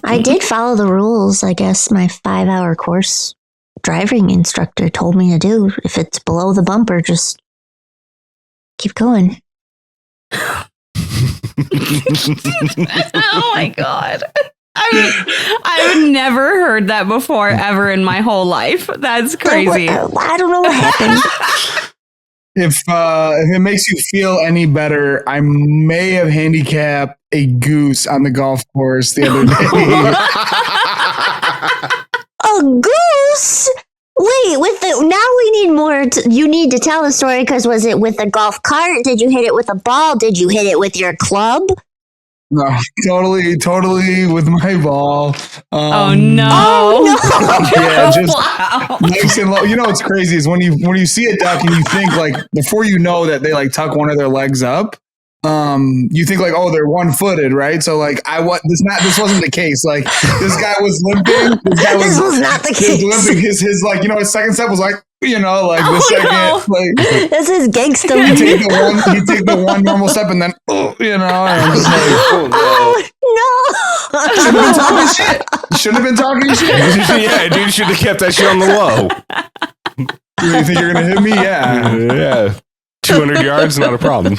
I did follow the rules. I guess my 5-hour course driving instructor told me to do. If it's below the bumper, just keep going. Oh my God. I've never heard that before ever in my whole life. That's crazy. I don't know what happened. If it makes you feel any better, I may have handicapped a goose on the golf course the other day. A goose? Wait, now we need more. You need to tell the story, because was it with a golf cart? Did you hit it with a ball? Did you hit it with your club? No, totally with my ball. Oh no! Yeah, just nice and low. You know what's crazy is when you see a duck and you think, like, before you know that they like tuck one of their legs up, you think like, oh, they're 1-footed, right? So like, this wasn't the case. Like, this guy was limping. This was not the case. Limping. His like, his second step was like, the second, like, this is gangster. He take the one normal step and then, and I'm just like, no. Shouldn't have been talking shit. Yeah, dude, should have kept that shit on the low. You think you're gonna hit me? Yeah. 200 yards, not a problem.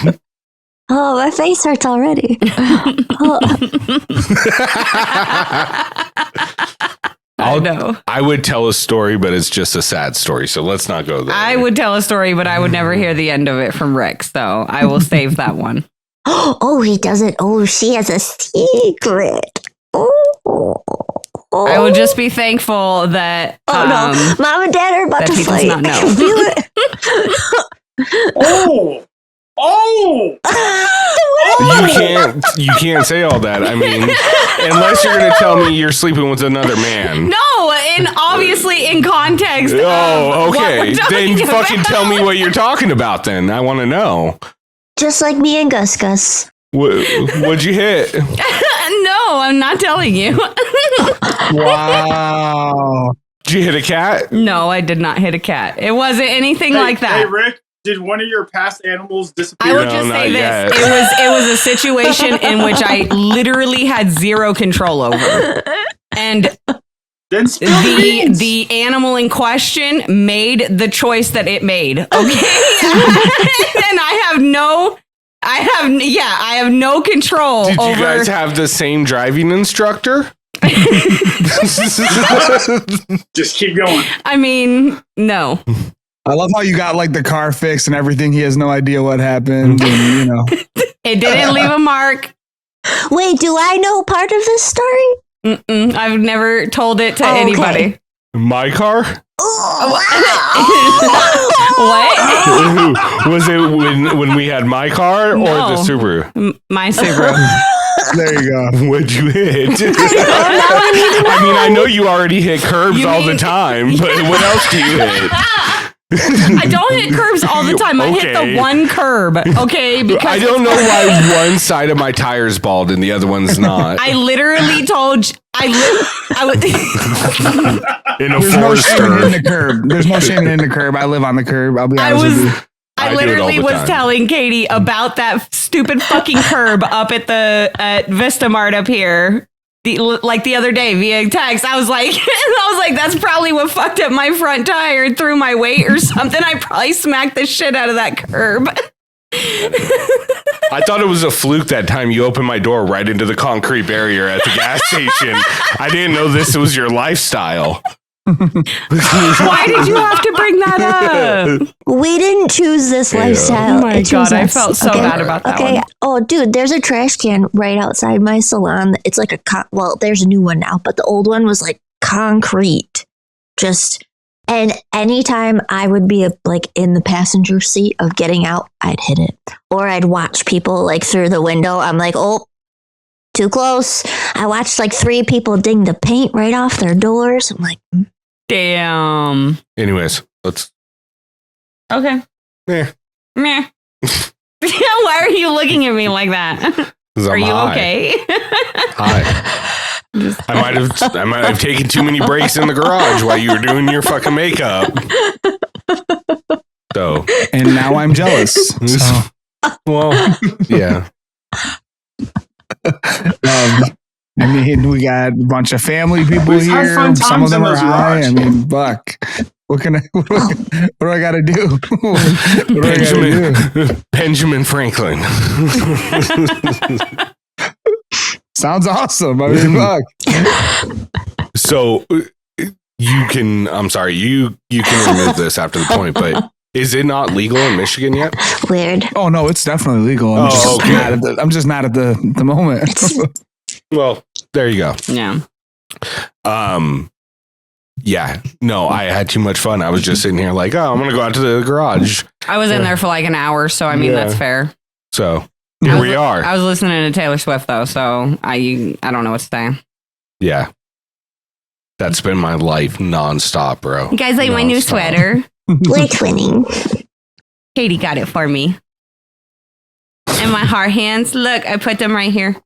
Oh, my face hurts already. I would tell a story, but it's just a sad story, so let's not go there. I would tell a story, but I would never hear the end of it from Rick, so I will save that one. Oh, he doesn't. Oh, she has a secret. Oh. I would just be thankful that no, Mom and Dad are about to fight. He does not know. You can't say all that. I mean, unless you're going to tell me you're sleeping with another man. No, and obviously in context. Oh, okay. Then fucking tell me what you're talking about then. I want to know. Just like me and Gus. What'd you hit? No, I'm not telling you. Wow. Did you hit a cat? No, I did not hit a cat. It wasn't anything like that. Hey, Rick. Did one of your past animals disappear? I would just say this. It was a situation in which I literally had zero control over. And the animal in question made the choice that it made. Okay. And I have no control. Did you guys have the same driving instructor? Just keep going. I mean, no. I love how you got like the car fixed and everything. He has no idea what happened. And, It didn't leave a mark. Wait, do I know part of this story? I've never told it to anybody. My car? What? Was it when we had my car or the Subaru? My Subaru. There you go. What'd you hit? I mean, I know you already hit curbs all the time, but what else do you hit? I don't hit curbs all the time. I hit the one curb, okay? Because I don't know why one side of my tire's bald and the other one's not. I literally told you. I would. There's no shame in the curb. There's no shame in the curb. I live on the curb. I'll be honest with you. I literally was telling Katie about that stupid fucking curb up at Vista Mart up here. The other day via text, I was like, that's probably what fucked up my front tire and threw my weight or something. I probably smacked the shit out of that curb. I thought it was a fluke that time you opened my door right into the concrete barrier at the gas station. I didn't know this was your lifestyle. Why did you have to bring that up? We didn't choose this lifestyle. Oh my God, I felt so bad about that one. Oh, dude, there's a trash can right outside my salon. It's like there's a new one now, but the old one was like concrete. And anytime I would be in the passenger seat of getting out, I'd hit it. Or I'd watch people like through the window. I'm like, oh, too close. I watched like 3 people ding the paint right off their doors. I'm like, damn. Anyways, let's. Okay. Meh. Why are you looking at me like that? Are you okay? Hi. I might have taken too many breaks in the garage while you were doing your fucking makeup. So, and now I'm jealous. So. Well, yeah. I mean, we got a bunch of family people We've had here. fun Some of times in them are those high. garage. I mean, Buck, what do I got to do? What do I gotta do? Benjamin Franklin. Sounds awesome. I mean, Buck. So you can, I'm sorry, you can remove this after the point, but is it not legal in Michigan yet? Weird. Oh no, it's definitely legal. I'm just not at the moment. Well, there you go. Yeah. Yeah, no, I had too much fun. I was just sitting here like, oh, I'm going to go out to the garage. I was in there for like an hour, so I mean, that's fair. So here we are. I was listening to Taylor Swift though, so I don't know what to say. Yeah. That's been my life nonstop, bro. You guys like my new sweater? We're twinning. Katie got it for me. And my hard hands, look, I put them right here.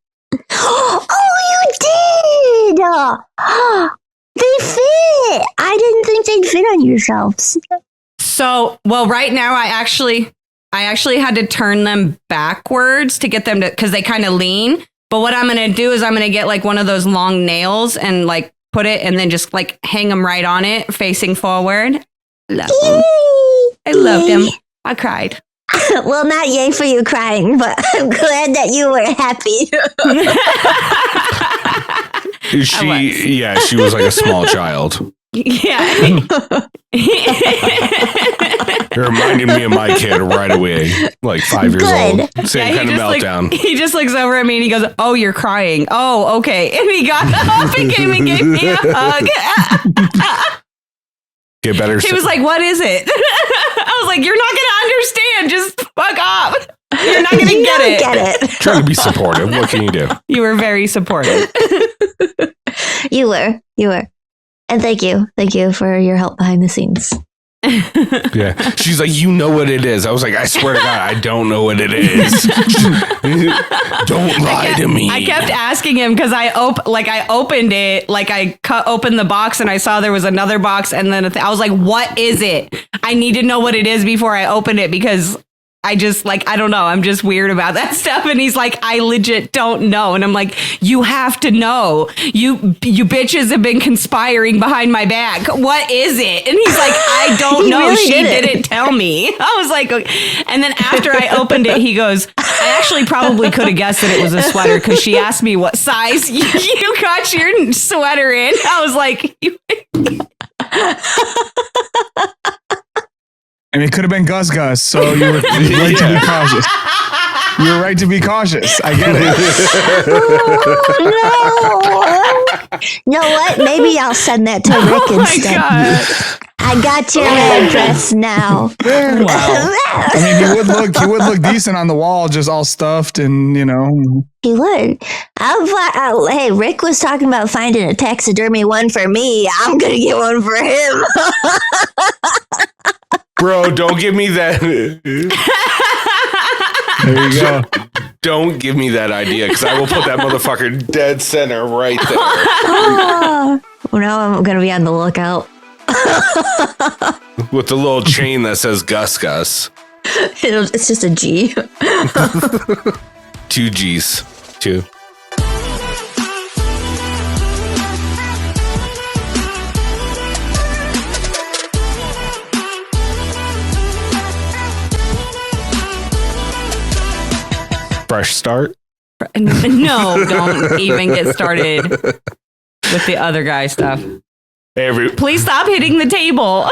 Oh, you did! They fit! I didn't think they'd fit on your shelves. So, well, right now I actually had to turn them backwards to get them to, because they kind of lean. But what I'm going to do is I'm going to get like one of those long nails and like put it and then just like hang them right on it facing forward. Love them. I loved them. I cried. Well, not yay for you crying, but I'm glad that you were happy. She was like a small child. Yeah. It reminded me of my kid right away, like 5 years old. Same kind of meltdown. He just looks over at me and he goes, "Oh, you're crying. Oh, okay." And he got up and came and gave me a hug. Get better. He was like, "What is it?" I was like, "You're not going to understand. Just fuck off. You're not going to get it." Trying to be supportive. What can you do? You were very supportive. You were. And thank you for your help behind the scenes. Yeah. She's like, you know what it is. I was like, I swear to God, I don't know what it is. Don't lie to me. I kept asking him because I opened it, like I cut open the box and I saw there was another box. And then I was like, what is it? I need to know what it is before I open it because I just like, I don't know. I'm just weird about that stuff. And he's like, I legit don't know. And I'm like, you have to know. You bitches have been conspiring behind my back. What is it? And he's like, I don't know. Really she didn't tell me. I was like, okay. And then after I opened it, he goes, I actually probably could have guessed that it was a sweater because she asked me what size you got your sweater in. I was like, I mean, it could have been Gus, so you were right to be cautious. You were right to be cautious. I get it. No. You know what? Maybe I'll send that to Rick instead. God. I got your address now. Wow. I mean, he would look decent on the wall, just all stuffed and, you know. He would. Hey, Rick was talking about finding a taxidermy one for me. I'm going to get one for him. Bro, don't give me that. There you go. Don't give me that idea because I will put that motherfucker dead center right there. Oh, now I'm going to be on the lookout. With the little chain that says Gus Gus. It's just a G. 2 G's. 2. Fresh start? No, don't even get started with the other guy stuff. Please stop hitting the table.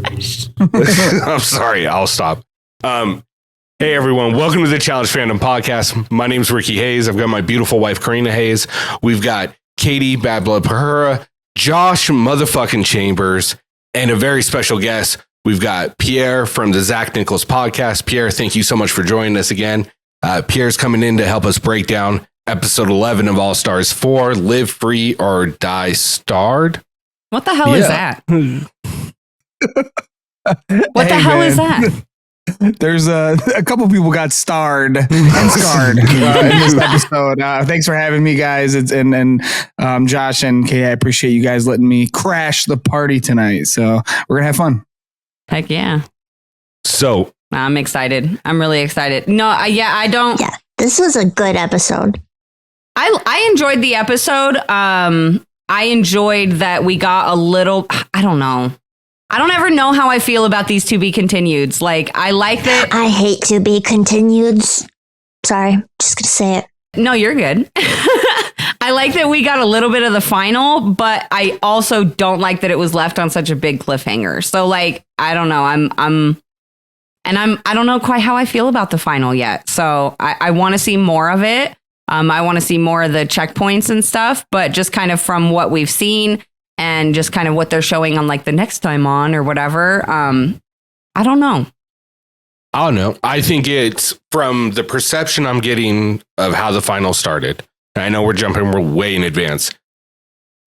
Gosh. I'm sorry. I'll stop. Hey, everyone. Welcome to the Challenge Fandom Podcast. My name's Ricky Hayes. I've got my beautiful wife, Karina Hayes. We've got Katie, Bad Blood Pahura, Josh motherfucking Chambers, and a very special guest. We've got Pierre from the Zach Nichols Podcast. Pierre, thank you so much for joining us again. Pierre's coming in to help us break down episode 11 of All Stars 4, Live Free or Die Starred. What the hell is that? What the hell is that? There's a couple people got starred and scarred in this episode. Thanks for having me, guys. And Josh and Kay, I appreciate you guys letting me crash the party tonight. So we're gonna have fun. Heck yeah. So I'm excited. I'm really excited. No, I don't. Yeah, this was a good episode. I enjoyed the episode. I enjoyed that we got a little, I don't know. I don't ever know how I feel about these to be continueds. Like, I like that. I hate to be continued. Sorry, just gonna say it. No, you're good. I like that we got a little bit of the final, but I also don't like that it was left on such a big cliffhanger. So, like, I don't know. I don't know quite how I feel about the final yet. So I want to see more of it. I want to see more of the checkpoints and stuff, but just kind of from what we've seen and just kind of what they're showing on like the next time on or whatever. I don't know. I don't know. I think it's from the perception I'm getting of how the final started. I know we're jumping way in advance.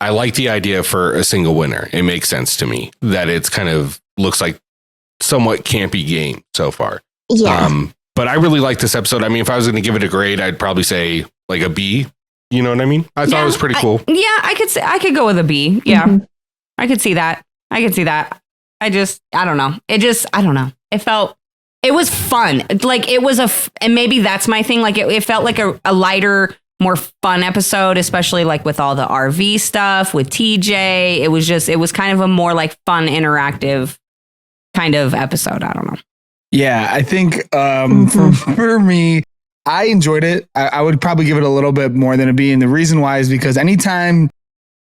I like the idea for a single winner. It makes sense to me that it's kind of looks like somewhat campy game so far. Yeah. But I really like this episode. I mean, if I was going to give it a grade, I'd probably say like a B. You know what I mean? I thought it was pretty cool. I could go with a B. Yeah. Mm-hmm. I could see that. I don't know. I don't know. It was fun. Like it was and maybe that's my thing. Like it felt like a lighter, more fun episode, especially like with all the RV stuff with TJ. It was kind of a more like fun, interactive kind of episode. I don't know. Yeah, I think for me, I enjoyed it. I would probably give it a little bit more than a B. And the reason why is because anytime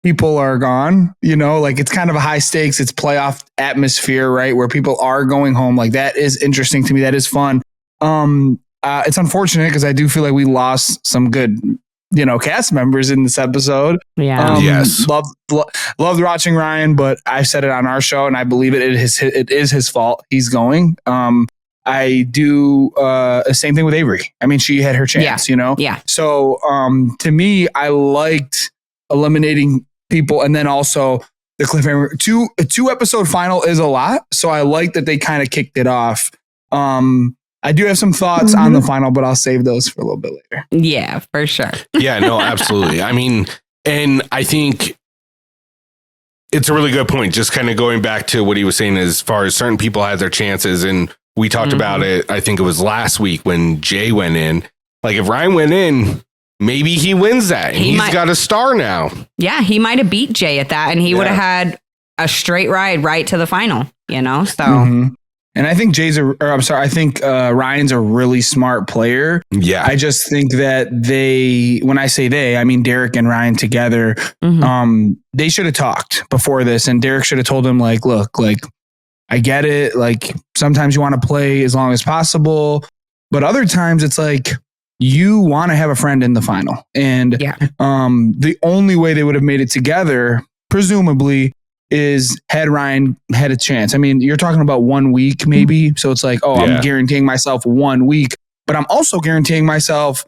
people are gone, you know, like it's kind of a high stakes, it's playoff atmosphere, right? Where people are going home. Like that is interesting to me. That is fun. It's unfortunate because I do feel like we lost some good, you know, cast members in this episode. Yeah. Yes. Loved watching Ryan, but I said it on our show and I believe it is his fault. He's going. I do same thing with Avery. I mean, she had her chance, you know? Yeah. So to me, I liked eliminating people and then also the cliffhanger. A 2-episode final is a lot. So I like that they kind of kicked it off. I do have some thoughts on the final, but I'll save those for a little bit later. Yeah, for sure. Yeah, no, absolutely. I mean, and I think it's a really good point. Just kind of going back to what he was saying as far as certain people had their chances. And we talked about it, I think it was last week when Jay went in. Like if Ryan went in, maybe he wins that. And he's got a star now. Yeah, he might have beat Jay at that and he would have had a straight ride right to the final, you know? So... And I think I think Ryan's a really smart player. Yeah. I just think that when I say they, I mean Derek and Ryan together, they should have talked before this. And Derek should have told him like, look, like, I get it. Like sometimes you want to play as long as possible, but other times it's like, you want to have a friend in the final. And the only way they would have made it together, presumably, is had Ryan had a chance. I mean, you're talking about 1 week maybe. So it's like, I'm guaranteeing myself 1 week, but I'm also guaranteeing myself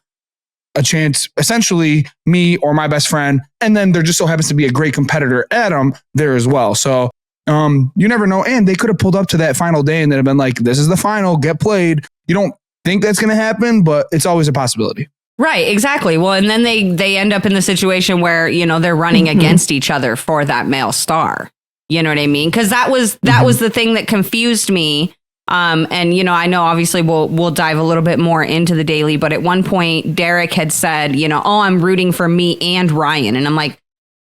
a chance, essentially me or my best friend. And then there just so happens to be a great competitor, Adam, there as well. So you never know. And they could have pulled up to that final day and then have been like, this is the final, get played. You don't think that's going to happen, but it's always a possibility. Right, exactly. Well, and then they end up in the situation where, you know, they're running against each other for that male star. You know what I mean? Because that was the thing that confused me. And, you know, I know obviously we'll dive a little bit more into the daily, but at one point Derek had said, you know, I'm rooting for me and Ryan. And I'm like,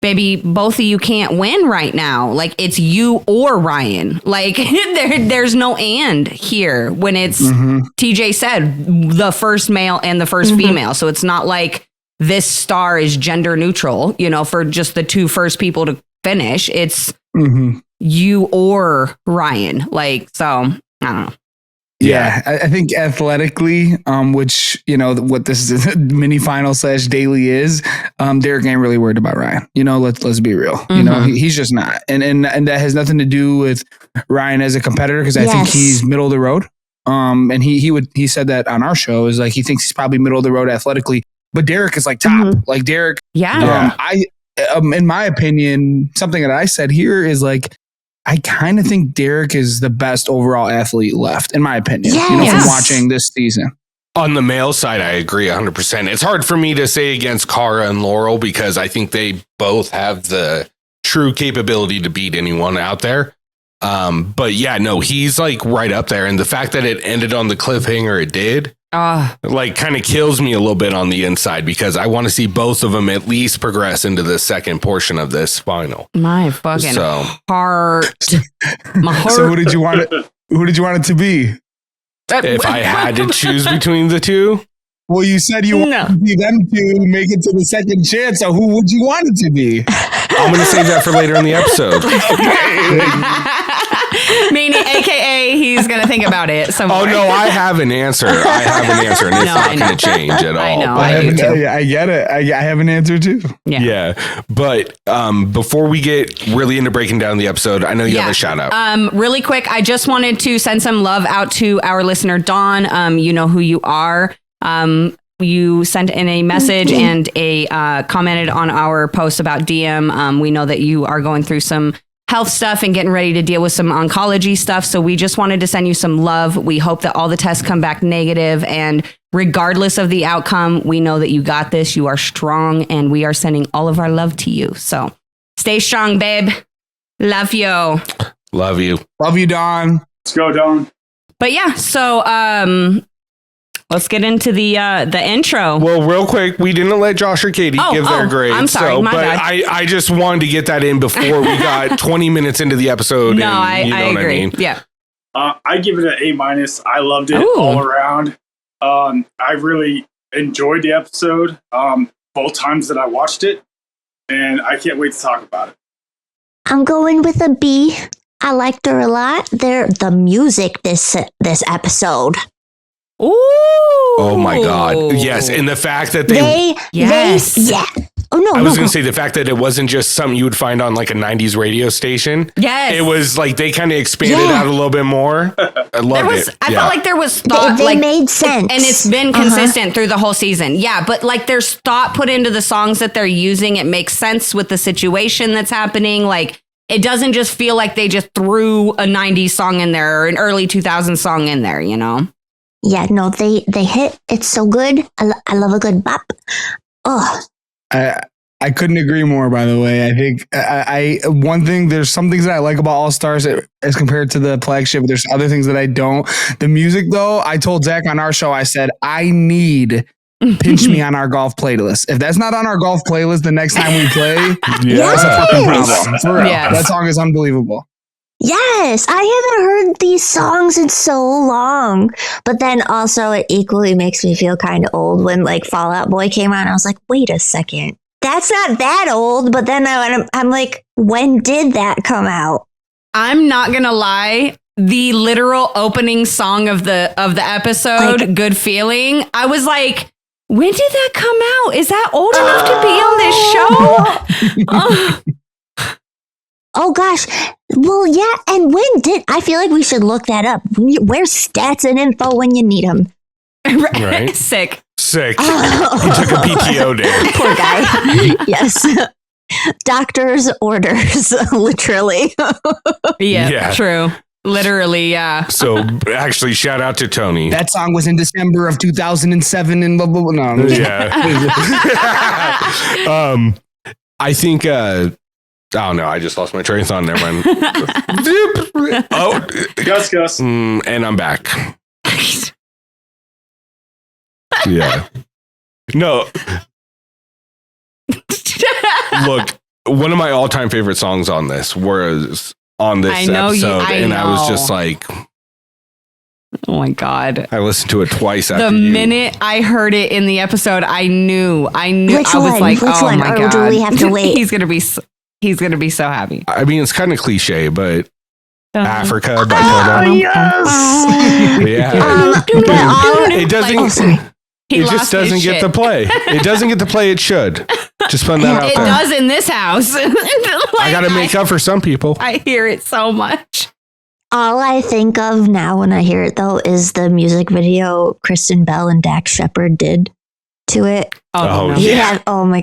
baby, both of you can't win right now. Like it's you or Ryan. Like there's no and here when it's TJ said the first male and the first female. So it's not like this star is gender neutral, you know, for just the two first people to finish. It's you or Ryan. Like, so I don't know. Yeah, I think athletically, which, you know, what this is mini final / daily is, Derek ain't really worried about Ryan. You know, let's be real. You know, he's just not. And that has nothing to do with Ryan as a competitor, because I think he's middle of the road. And he said that on our show, is like he thinks he's probably middle of the road athletically, but Derek is like top. Like Derek. In my opinion, something that I said here is like, I kind of think Derek is the best overall athlete left, in my opinion, you know, from watching this season. On the male side, I agree 100%. It's hard for me to say against Cara and Laurel because I think they both have the true capability to beat anyone out there. But yeah, no, he's like right up there. And the fact that it ended on the cliffhanger it did, like kind of kills me a little bit on the inside because I want to see both of them at least progress into the second portion of this final. My fucking heart. My heart. So who did you want it to be? If I had to choose between the two? Well, you said you wanted to be them two make it to the second chance. So who would you want it to be? I'm going to save that for later in the episode. Meaning, AKA, he's going to think about it. Oh, no, I have an answer. And it's not going to change at all. I know. I get it. I have an answer too. Yeah. But before we get really into breaking down the episode, I know you have a shout out. Really quick, I just wanted to send some love out to our listener, Dawn. You know who you are. You sent in a message and commented on our post about DM. We know that you are going through some health stuff and getting ready to deal with some oncology stuff. So we just wanted to send you some love. We hope that all the tests come back negative, and regardless of the outcome, we know that you got this. You are strong, and we are sending all of our love to you. So stay strong, babe. Love you. Love you. Love you, Dawn. Let's go, Dawn. But yeah, so let's get into the intro. Well, real quick, we didn't let Josh or Katie give their grades. I'm sorry, my bad. I just wanted to get that in before we got 20 minutes into the episode. No, I agree. What I mean. Yeah. I give it an A-. I loved it all around. I really enjoyed the episode both times that I watched it, and I can't wait to talk about it. I'm going with a B. I liked her a lot. The music this episode. Ooh. Oh my God. Yes. And the fact that they Oh no. I was going to say the fact that it wasn't just something you would find on like a 90s radio station. Yes. It was like they kind of expanded out a little bit more. I loved it. I felt like there was thought. They made sense. And it's been consistent through the whole season. Yeah. But like there's thought put into the songs that they're using. It makes sense with the situation that's happening. Like it doesn't just feel like they just threw a 90s song in there or an early 2000s song in there, you know? Yeah, no, they hit. It's so good. I love a good bop. Oh, I couldn't agree more. By the way, I think one thing. There's some things that I like about All Stars as compared to the flagship. There's other things that I don't. The music, though, I told Zach on our show. I said I need Pinch Me on our golf playlist. If that's not on our golf playlist the next time we play, that's a fucking problem. For real, that song is unbelievable. Yes, I haven't heard these songs in so long. But then also it equally makes me feel kind of old when like Fall Out Boy came on. I was like, wait a second. That's not that old. But then I'm like, when did that come out? I'm not going to lie. The literal opening song of the episode, like, Good Feeling, I was like, when did that come out? Is that old enough to be on this show? Oh gosh. Well, yeah. And when did I feel like we should look that up? Where's stats and info when you need them? Right. Sick. Oh. He took a PTO day. Poor guy. Yes. Doctor's orders, literally. Yeah, true. Literally, yeah. So actually, shout out to Tony. That song was in December of 2007 and blah, blah, blah. No. Yeah. I think... Oh no! I just lost my train of thought. Never mind. Gus. And I'm back. Yeah. No. Look, one of my all-time favorite songs on this was on this episode, and I was just like, "Oh my God!" I listened to it twice. The minute I heard it in the episode, I knew. Which I was one? like, Which "Oh one? my Or God!" do we have to wait? He's gonna be so happy. I mean, it's kind of cliche, but Africa by Oh, Fandom. yes. Yeah. It doesn't. Oh, sorry. It just doesn't get to play. It doesn't get to play. It should. Just put that out It there. does in this house. I got to make up for some people. I hear it so much. All I think of now when I hear it, though, is the music video Kristen Bell and Dax Shepard did to it. Oh, no. yeah.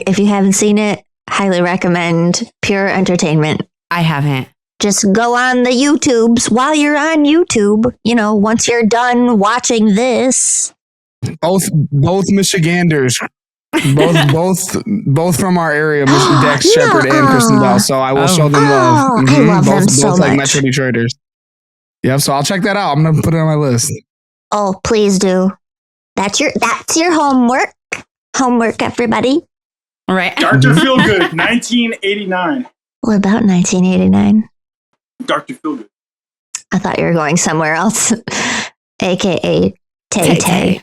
If you haven't seen it, highly recommend. Pure entertainment. I haven't. Just go on the YouTubes while you're on YouTube. You know, once you're done watching this. Both Michiganders. Both from our area, Mr. Dax Shepard and Kristen Bell. So I will show them love. I love them so both like much. Metro Detroiters. Yeah, so I'll check that out. I'm gonna put it on my list. Oh, please do. That's your homework. Homework, everybody. All right. Dr. Feelgood, 1989. What about 1989? Dr. Feelgood. I thought you were going somewhere else. AKA Tay Tay.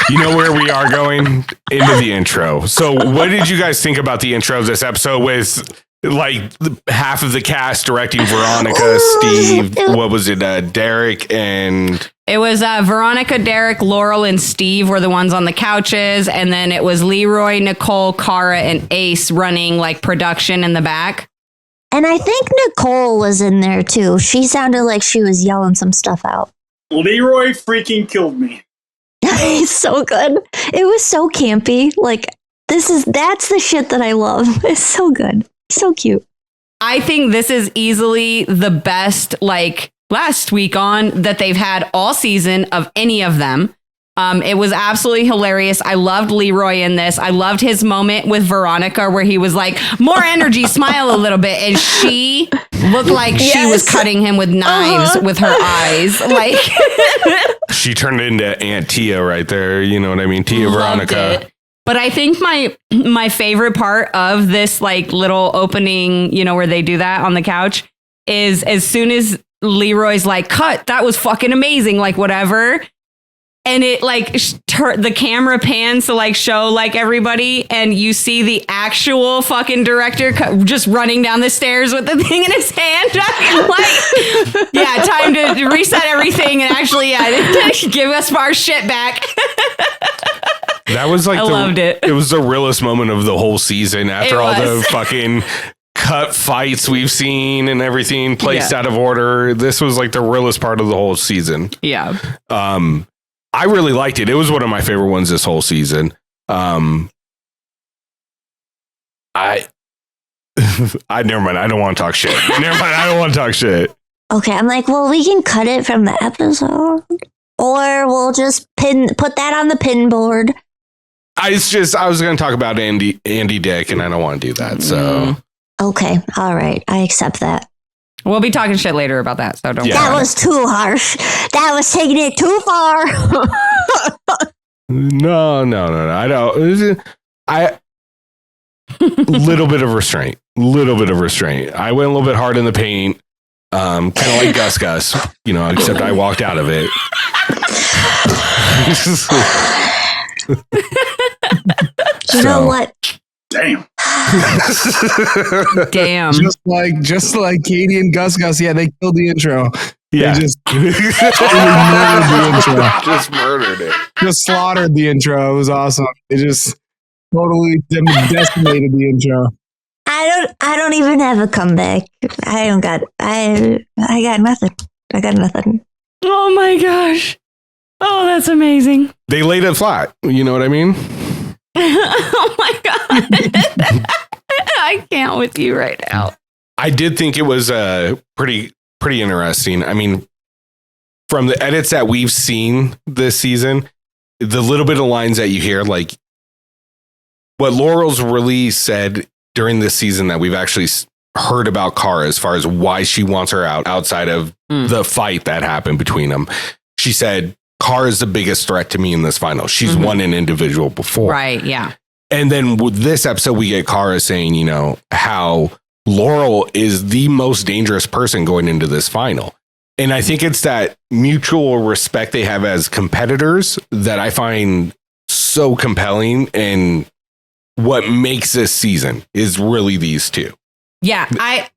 You know where we are going? Into the intro. So what did you guys think about the intro of this episode with like half of the cast directing Veronica, Steve, what was it, Derek, and... It was Veronica, Derek, Laurel, and Steve were the ones on the couches. And then it was Leroy, Nicole, Cara, and Ace running like production in the back. And I think Nicole was in there too. She sounded like she was yelling some stuff out. Leroy freaking killed me. He's so good. It was so campy. Like, that's the shit that I love. It's so good. So cute. I think this is easily the best, like, last week on that they've had all season of any of them. It was absolutely hilarious. I loved Leroy in this. I loved his moment with Veronica where he was like, more energy, smile a little bit. And she looked like she was cutting him with knives with her eyes. Like she turned into Aunt Tia right there. You know what I mean? Tia Veronica. It. But I think my favorite part of this like little opening, you know, where they do that on the couch is as soon as Leroy's like, cut, that was fucking amazing, like whatever. And it like the camera pans to like show like everybody, and you see the actual fucking director just running down the stairs with the thing in his hand. Like, yeah, time to reset everything and actually give us our shit back. That was like, I loved it. It was the realest moment of the whole season after all the fucking cut fights we've seen and everything placed out of order. This was like the realest part of the whole season. Yeah. I really liked it. It was one of my favorite ones this whole season. I never mind. I don't want to talk shit. I don't want to talk shit. Okay, I'm like, well, we can cut it from the episode, or we'll just put that on the pin board. I was going to talk about Andy Dick, and I don't want to do that. So okay, all right, I accept that. We'll be talking shit later about that, so don't worry. That was too harsh. That was taking it too far. No. I don't. Little bit of restraint. I went a little bit hard in the paint. Kind of like Gus, you know, except I walked out of it. You know what? Damn. Damn. Just like Katie and Gus, yeah, they killed the intro. Yeah. They just totally murdered the intro. Just murdered it. Just slaughtered the intro. It was awesome. They just totally decimated the intro. I don't even have a comeback. I got nothing. I got nothing. Oh my gosh. Oh, that's amazing. They laid it flat. You know what I mean? Oh my God. I can't with you right now. I did think it was pretty interesting. I mean, from the edits that we've seen this season, the little bit of lines that you hear, like what Laurel's really said during this season that we've actually heard about Cara as far as why she wants her outside of the fight that happened between them. She said, Cara is the biggest threat to me in this final. She's won an individual before. Right, yeah. And then with this episode, we get Cara saying, you know, how Laurel is the most dangerous person going into this final. And I think it's that mutual respect they have as competitors that I find so compelling. And what makes this season is really these two. Yeah, I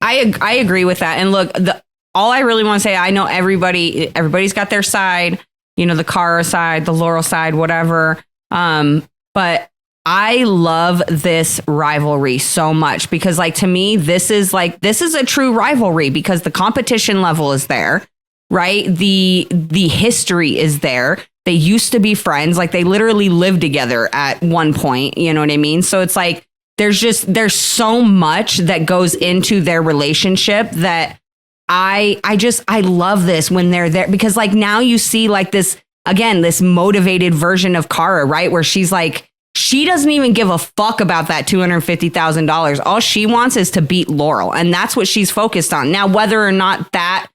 agree with that. And look, all I really want to say, I know everybody's got their side, you know, the Cara side, the Laurel side, whatever. But I love this rivalry so much because, like, to me, this is a true rivalry because the competition level is there, right? The history is there. They used to be friends. Like, they literally lived together at one point. You know what I mean? So it's like, there's so much that goes into their relationship that I love this when they're there because, like, now you see like this motivated version of Cara, right? Where she's like, she doesn't even give a fuck about that $250,000. All she wants is to beat Laurel. And that's what she's focused on. Now, whether or not that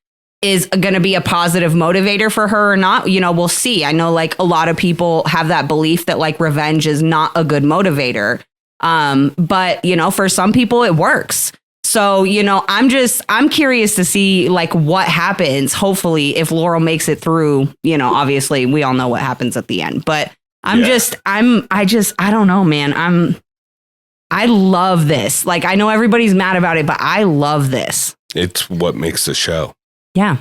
is going to be a positive motivator for her or not. You know, we'll see. I know like a lot of people have that belief that like revenge is not a good motivator. But you know, for some people it works. So, you know, I'm curious to see like what happens. Hopefully if Laurel makes it through, you know, obviously we all know what happens at the end, but I don't know, man. I love this. Like, I know everybody's mad about it, but I love this. It's what makes the show. Yeah.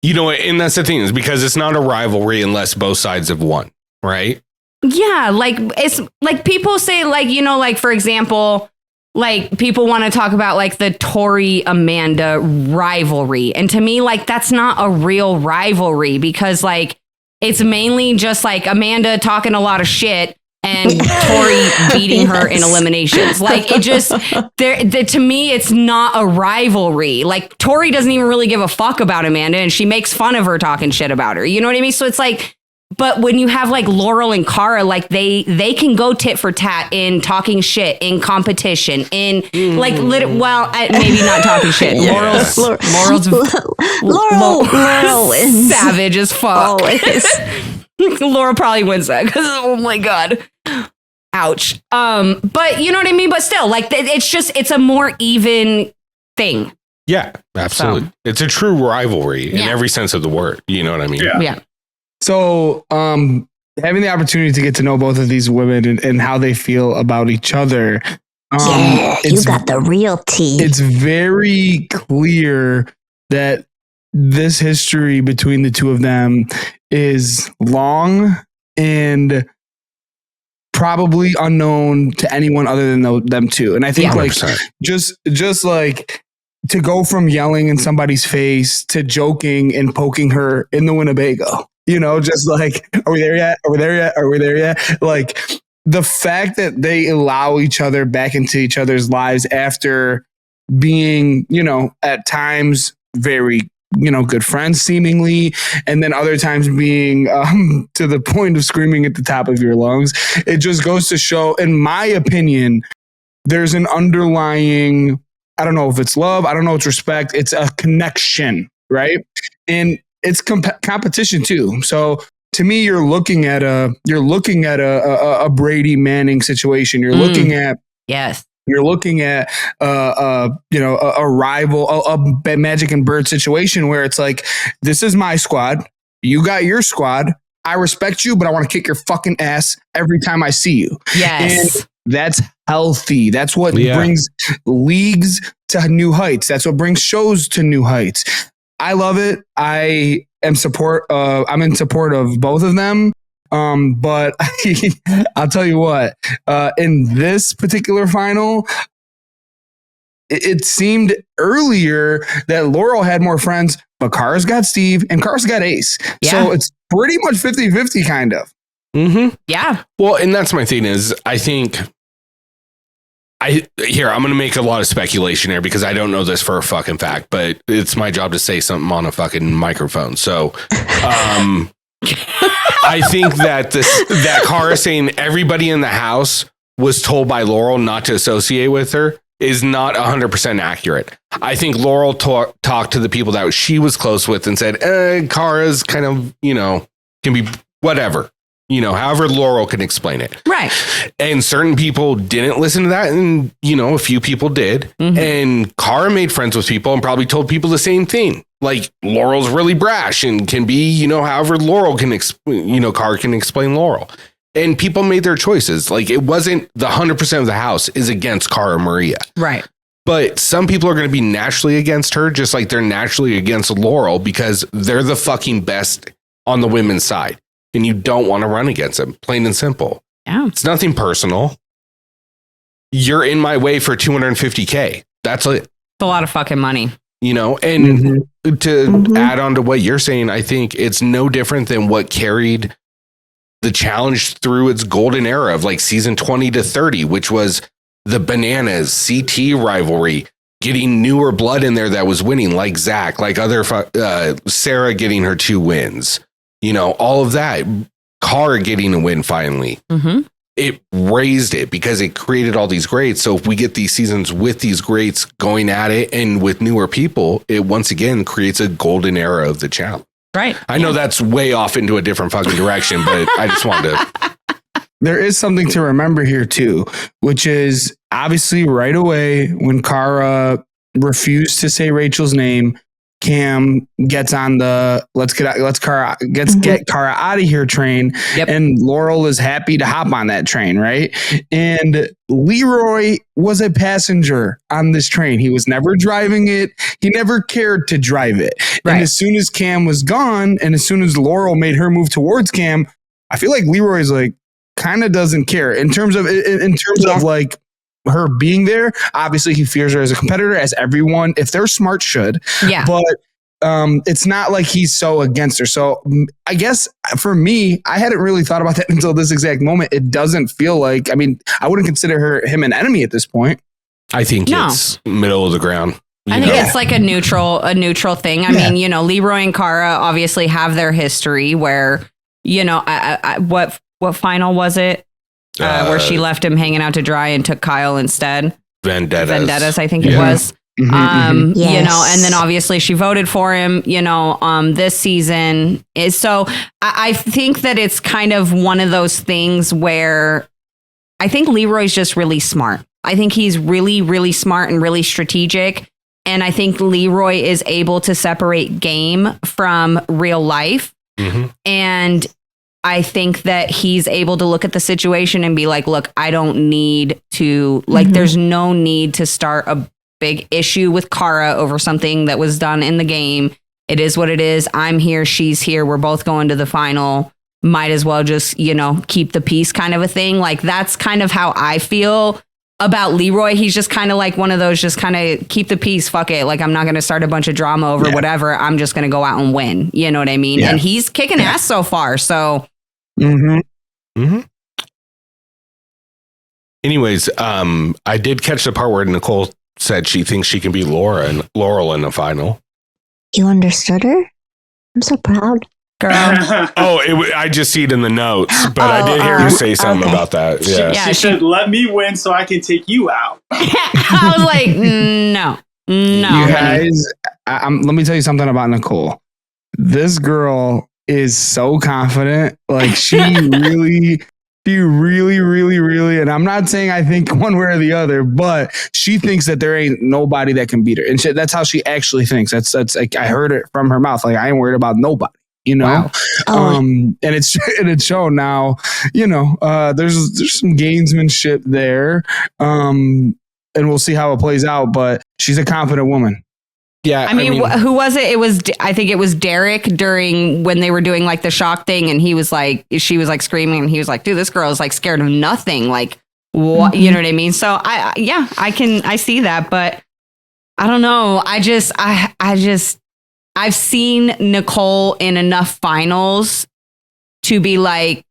You know, and that's the thing, is because it's not a rivalry unless both sides have won, right? Yeah. Like, it's like people say, like, you know, like, for example, like people want to talk about like the Tori Amanda rivalry. And to me, like, that's not a real rivalry because like, it's mainly just like Amanda talking a lot of shit and Tori beating her in eliminations. Like it just to me, it's not a rivalry. Like Tori doesn't even really give a fuck about Amanda and she makes fun of her talking shit about her. You know what I mean? So it's like, but when you have like Laurel and Cara, like they can go tit for tat in talking shit, in competition, in like maybe not talking shit. Yeah. Laurel is savage as fuck. Laurel probably wins that because oh my god, ouch. But you know what I mean. But still, like it's a more even thing. Yeah, absolutely. So, it's a true rivalry in every sense of the word. You know what I mean? Yeah. So, having the opportunity to get to know both of these women and how they feel about each other, you got the real tea. It's very clear that this history between the two of them is long and probably unknown to anyone other than them two. And I think like just like to go from yelling in somebody's face to joking and poking her in the Winnebago. You know, just like, are we there yet? Are we there yet? Are we there yet? Like the fact that they allow each other back into each other's lives after being, you know, at times very, you know, good friends seemingly, and then other times being to the point of screaming at the top of your lungs. It just goes to show, in my opinion, there's an underlying, I don't know if it's love, I don't know if it's respect, it's a connection, right? And it's competition too. So to me, you're looking at a Brady Manning situation. You're looking at You're looking at a rival, a Magic and Bird situation where it's like, this is my squad, you got your squad. I respect you, but I want to kick your fucking ass every time I see you. Yes, and that's healthy. That's what brings leagues to new heights. That's what brings shows to new heights. I love it. I'm in support of both of them. But I'll tell you what, in this particular final, it seemed earlier that Laurel had more friends, but Cara's got Steve and Cara's got Ace. Yeah. So it's pretty much 50-50 kind of. Mm-hmm. Yeah. Well, and that's my thing is, I think I'm going to make a lot of speculation here because I don't know this for a fucking fact, but it's my job to say something on a fucking microphone. So, I think that that Cara saying everybody in the house was told by Laurel not to associate with her is not 100% accurate. I think Laurel talked to the people that she was close with and said, Cara's kind of, you know, can be whatever. You know, however Laurel can explain it. Right. And certain people didn't listen to that. And, you know, a few people did. Mm-hmm. And Cara made friends with people and probably told people the same thing. Like, Laurel's really brash and can be, you know, however Laurel can, Cara can explain Laurel. And people made their choices. Like, it wasn't the 100% of the house is against Cara Maria. Right. But some people are going to be naturally against her, just like they're naturally against Laurel because they're the fucking best on the women's side. And you don't want to run against them, plain and simple. Yeah. It's nothing personal. You're in my way for $250K. That's it. It's a lot of fucking money. You know, and to add on to what you're saying, I think it's no different than what carried the challenge through its golden era of like season 20 to 30, which was the Bananas CT rivalry, getting newer blood in there that was winning, like Zach, like other Sarah getting her 2 wins. You know, all of that, Cara getting a win finally. Mm-hmm. it raised it because it created all these greats. So if we get these seasons with these greats going at it and with newer people, it once again creates a golden era of the challenge. Right. I know that's way off into a different fucking direction, but I just wanted to. There is something to remember here too, which is obviously right away when Cara refused to say Rachel's name, Cam gets on the get Cara out of here train, and Laurel is happy to hop on that train, right? And Leroy was a passenger on this train. He was never driving it. He never cared to drive it. Right. And as soon as Cam was gone, and as soon as Laurel made her move towards Cam, I feel like Leroy's like kind of doesn't care in terms of like her being there. Obviously he fears her as a competitor, as everyone, if they're smart, should. Yeah. But it's not like he's so against her. So I guess for me, I hadn't really thought about that until this exact moment. It doesn't feel like, I mean, I wouldn't consider him an enemy at this point. I think it's middle of the ground. I think it's like a neutral thing. I mean, you know, Leroy and Cara obviously have their history where, you know, what final was it? Where she left him hanging out to dry and took Kyle instead. Vendettas, I think it was. Yes. You know, and then obviously she voted for him, you know, this season is so I think that it's kind of one of those things where I think Leroy's just really smart. I think he's really, really smart and really strategic. And I think Leroy is able to separate game from real life. And I think that he's able to look at the situation and be like, look, I don't need to, like, there's no need to start a big issue with Cara over something that was done in the game. It is what it is. I'm here. She's here. We're both going to the final. Might as well just, you know, keep the peace kind of a thing. Like, that's kind of how I feel about Leroy. He's just kind of like one of those, just kind of keep the peace. Fuck it. Like, I'm not going to start a bunch of drama over whatever. I'm just going to go out and win. You know what I mean? And he's kicking ass so far. So. Anyways, I did catch the part where Nicole said she thinks she can beat Laurel in the final. You understood her? I'm so proud. Girl. I just see it in the notes, but I did hear her say something about that. Yeah. She said, let me win so I can take you out. I was like, no. You guys, let me tell you something about Nicole. This girl is so confident. Like, she really, and I'm not saying I think one way or the other, but she thinks that there ain't nobody that can beat her. And that's how she actually thinks. That's like, I heard it from her mouth. Like, I ain't worried about nobody, you know? Wow. And it's shown now, you know, there's some gamesmanship there. And we'll see how it plays out, but she's a confident woman. Yeah. I mean, who was it? I think it was Derek during when they were doing like the shock thing, and she was like screaming, and he was like, dude, this girl is like scared of nothing. Like, what, you know what I mean? So I see that, but I don't know. I've seen Nicole in enough finals to be like,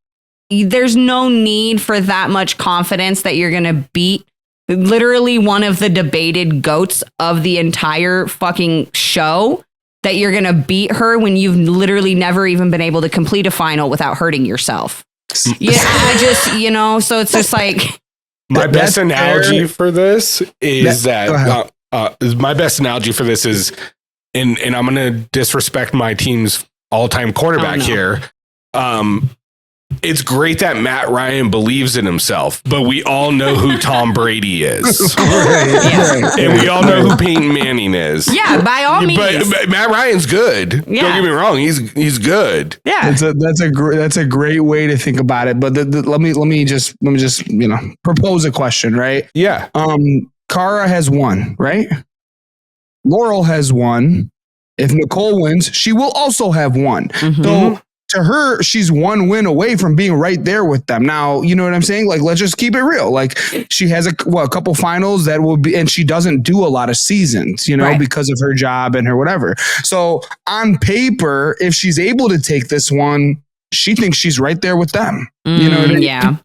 there's no need for that much confidence that you're going to beat literally one of the debated goats of the entire fucking show, that you're going to beat her when you've literally never even been able to complete a final without hurting yourself. Yeah, I just, you know, so it's just like. My best analogy for this is my best analogy for this is, and I'm going to disrespect my team's all-time quarterback here. It's great that Matt Ryan believes in himself, but we all know who Tom Brady is. And we all know who Peyton Manning is. Yeah, by all means. But Matt Ryan's good. Yeah. Don't get me wrong. He's good. Yeah. That's a great way to think about it. But let me just, you know, propose a question, right? Yeah. Cara has won, right? Laurel has won. If Nicole wins, she will also have won. So to her, she's one win away from being right there with them. Now, you know what I'm saying? Like, let's just keep it real. Like, she has a couple finals that will be, and she doesn't do a lot of seasons, you know, because of her job and her whatever. So on paper, if she's able to take this one, she thinks she's right there with them. You know what I mean? Yeah.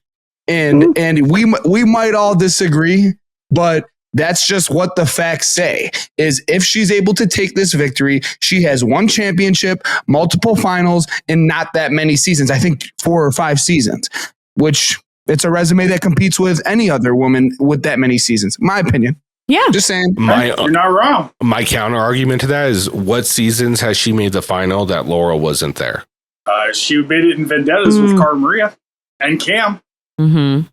And we might all disagree, but that's just what the facts say, is if she's able to take this victory, she has one championship, multiple finals, and not that many seasons. I think 4 or 5 seasons, which It's a resume that competes with any other woman with that many seasons. My opinion. Yeah. Just saying. You're not wrong. My counter argument to that is, what seasons has she made the final that Laurel wasn't there? She made it in Vendettas with Cara Maria and Cam. Mm-hmm.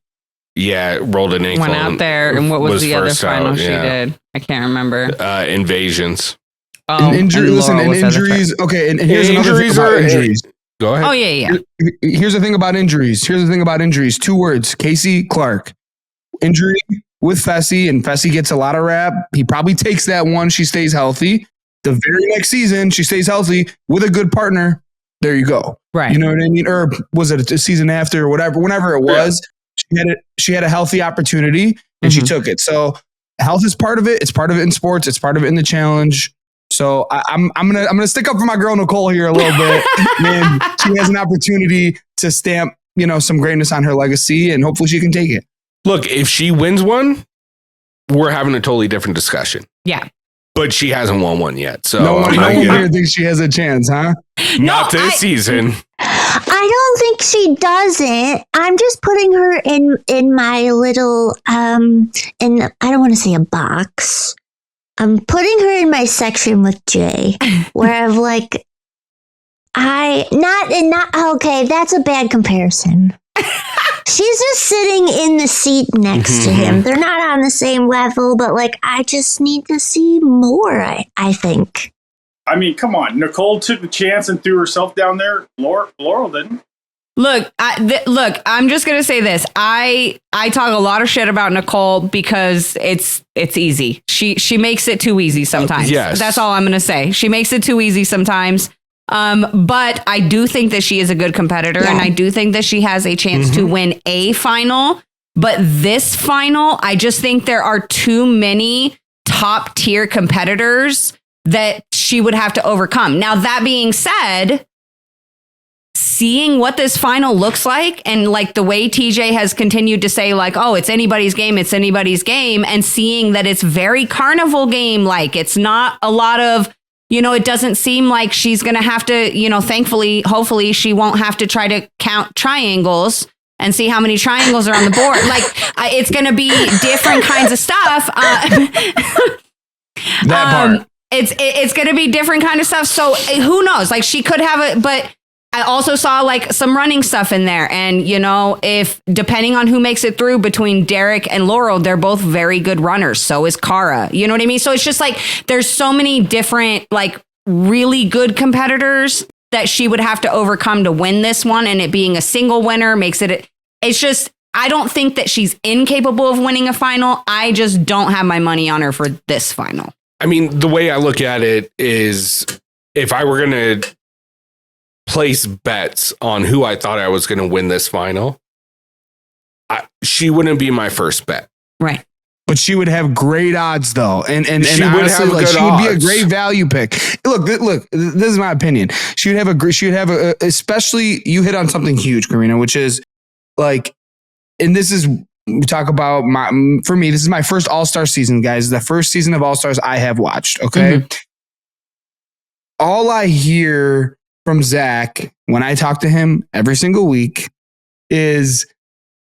Yeah, rolled an ankle. Went out there, and what was the other first final out, she did? I can't remember. Invasions. Oh, Listen, injuries. Okay, and here's another thing about injuries. Go ahead. Oh, yeah. Here's the thing about injuries. 2 words. Casey Clark. Injury with Fessy, and Fessy gets a lot of rap. He probably takes that one. She stays healthy. The very next season, she stays healthy with a good partner. There you go. Right. You know what I mean? Or was it a season after or whatever? Whenever it was, she had a healthy opportunity and she took it. So health is part of it. It's part of it in sports. It's part of it in the challenge. So I'm gonna stick up for my girl Nicole here a little bit. And she has an opportunity to stamp, some greatness on her legacy, and hopefully she can take it. Look, if she wins one, we're having a totally different discussion. Yeah. But she hasn't won one yet. So no one here thinks she has a chance, huh? Not this season. I don't think she doesn't. I'm just putting her in my little I don't want to say a box. I'm putting her in my section with Jay, where I've like, okay, that's a bad comparison. She's just sitting in the seat next to him. They're not on the same level, but I just need to see more, I think. I mean, come on. Nicole took the chance and threw herself down there. Laurel didn't. Look, I'm just going to say this. I talk a lot of shit about Nicole because it's easy. She makes it too easy sometimes. Yes. That's all I'm going to say. She makes it too easy sometimes. But I do think that she is a good competitor, and I do think that she has a chance to win a final. But this final, I just think there are too many top tier competitors that she would have to overcome. Now, that being said, seeing what this final looks like, and the way TJ has continued to say oh, it's anybody's game, and seeing that it's very carnival game, it's not a lot of, it doesn't seem like she's going to have to, thankfully, hopefully she won't have to try to count triangles and see how many triangles are on the board. It's going to be different kinds of stuff. That part. It's going to be different kind of stuff. So who knows? She could have it, but I also saw some running stuff in there. And, if depending on who makes it through between Derek and Laurel, they're both very good runners. So is Cara. You know what I mean? So it's just there's so many different, really good competitors that she would have to overcome to win this one. And it being a single winner makes it's just, I don't think that she's incapable of winning a final. I just don't have my money on her for this final. I mean, the way I look at it is, if I were going to place bets on who I thought I was going to win this final, she wouldn't be my first bet. Right. But she would have great odds, though, and she honestly, would have she would be a great value pick. Look, this is my opinion. She would have especially, you hit on something huge, Karina, which is and this is, we talk about for me, this is my first All-Star season, guys. The first season of All-Stars I have watched. Okay, all I hear from Zach when I talk to him every single week is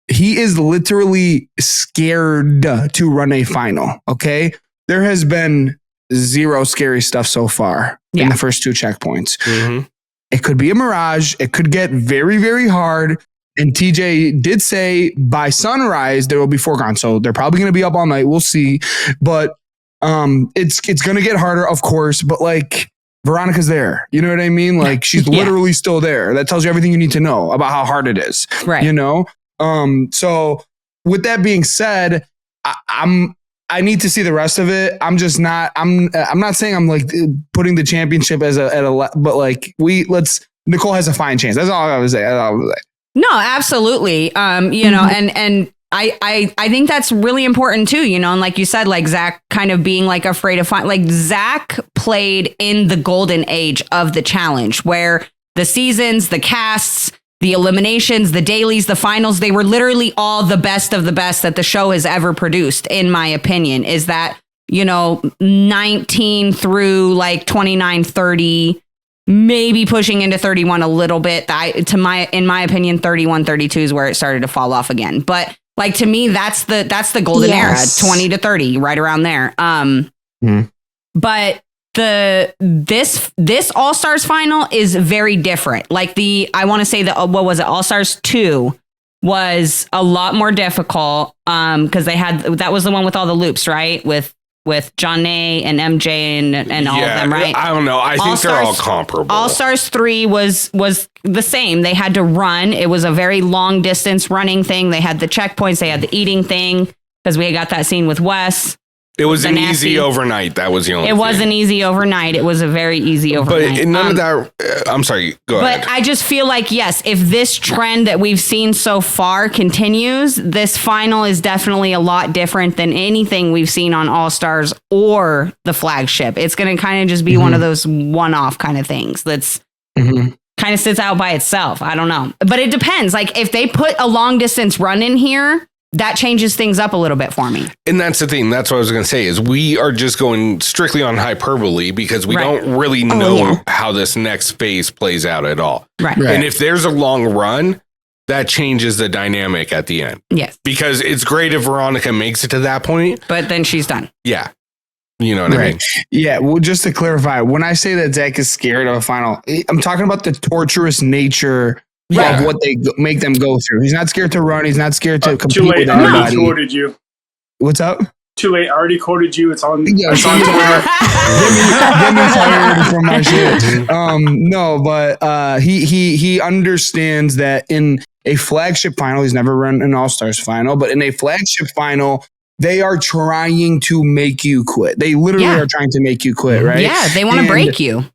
he is literally scared to run a final. Okay. There has been zero scary stuff so far in the first 2 checkpoints. It could be a mirage. It could get very, very hard. And TJ did say by sunrise, there will be foregone. So they're probably going to be up all night. We'll see. But it's going to get harder, of course. But Veronica's there. You know what I mean? She's literally still there. That tells you everything you need to know about how hard it is. Right. So with that being said, I need to see the rest of it. I'm just not, I'm not saying I'm putting the championship but Nicole has a fine chance. That's all I would say. No, absolutely. And I think that's really important too, and like you said, Zach kind of being afraid of Zach played in the golden age of the challenge, where the seasons, the casts, the eliminations, the dailies, the finals, they were literally all the best of the best that the show has ever produced, in my opinion. Is that, 19 through 29, 30, maybe pushing into 31 a little bit. In my opinion, 31, 32 is where it started to fall off again. But like, to me, that's the golden era, 20 to 30, right around there. But this All-Stars final is very different. Like I want to say that, what was it? All-Stars 2 was a lot more difficult. Cause that was the one with all the loops, right? With Johnny and MJ and all of them, right? I don't know. I think they're all comparable. All-Stars 3 was the same. They had to run. It was a very long distance running thing. They had the checkpoints. They had the eating thing, because we got that scene with Wes. It was an easy overnight. That was the only thing. It was an easy overnight. It was a very easy overnight. But none of that... I'm sorry. Go ahead. But I just feel like, yes, if this trend that we've seen so far continues, this final is definitely a lot different than anything we've seen on All-Stars or the flagship. It's going to kind of just be one of those one-off kind of things that's kind of sits out by itself. I don't know. But it depends. Like, if they put a long-distance run in here, that changes things up a little bit for me. And that's the thing. That's what I was going to say, is we are just going strictly on hyperbole because we don't really know how this next phase plays out at all. Right. And if there's a long run, that changes the dynamic at the end. Yes. Because it's great if Veronica makes it to that point. But then she's done. Yeah. You know what I mean? Yeah. Well, just to clarify, when I say that Zach is scared of a final, I'm talking about the torturous nature of what they make them go through. He's not scared to run. He's not scared to compete with anybody. Too late. I already quoted you. What's up? Too late. I already quoted you. It's on. Yeah, it's on get me fired from my shit. No, but he understands that in a flagship final, he's never run an All-Stars final, but in a flagship final, they are trying to make you quit. They literally are trying to make you quit, right? Yeah, they want to break you.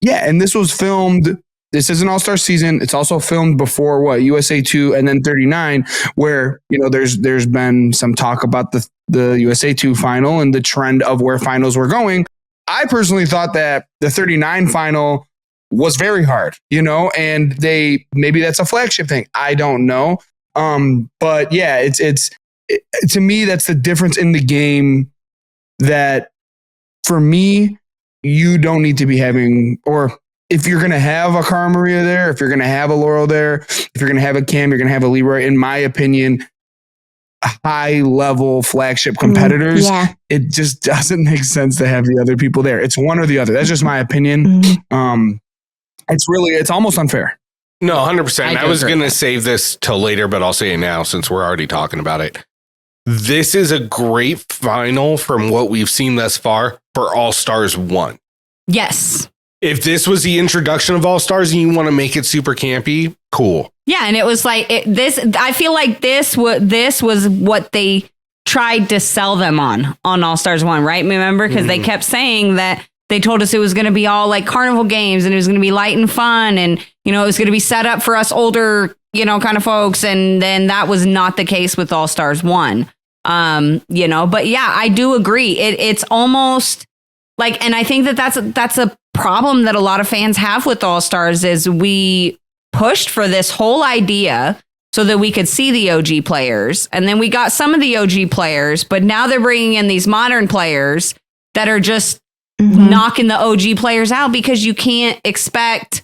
Yeah, and this was filmed. This is an All-Star season. It's also filmed before USA 2 and then 39, where, you know, there's been some talk about the USA 2 final and the trend of where finals were going. I personally thought that the 39 final was very hard, you know, and maybe that's a flagship thing. I don't know. But yeah, it's to me, that's the difference in the game, that for me, you don't need to be having, or if you're going to have a Cara Maria there, if you're going to have a Laurel there, if you're going to have a Cam, you're going to have a Leroy, in my opinion, high level flagship competitors, it just doesn't make sense to have the other people there. It's one or the other. That's just my opinion. It's almost unfair. No, 100%. I was going to save this till later, but I'll say it now since we're already talking about it. This is a great final from what we've seen thus far for All-Stars 1. Yes. If this was the introduction of All-Stars and you want to make it super campy, cool. Yeah, and it was like I feel like this was what they tried to sell them on All-Stars 1, right? Remember? Because they kept saying that they told us it was going to be all like carnival games and it was going to be light and fun, and, you know, it was going to be set up for us older, you know, kind of folks. And then that was not the case with All-Stars 1. You know, but yeah, I do agree. It's almost like, and I think that's a problem that a lot of fans have with All-Stars, is we pushed for this whole idea so that we could see the OG players. And then we got some of the OG players, but now they're bringing in these modern players that are just knocking the OG players out, because you can't expect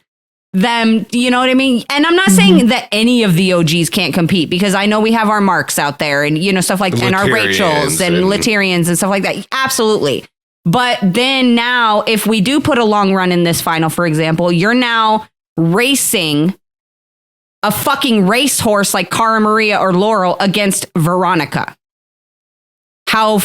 them, you know what I mean? And I'm not saying that any of the OGs can't compete, because I know we have our Marks out there and, you know, stuff like, and our Rachels and Laterians and stuff like that. Absolutely. But then now, if we do put a long run in this final, for example, you're now racing a fucking racehorse like Cara Maria or Laurel against Veronica. How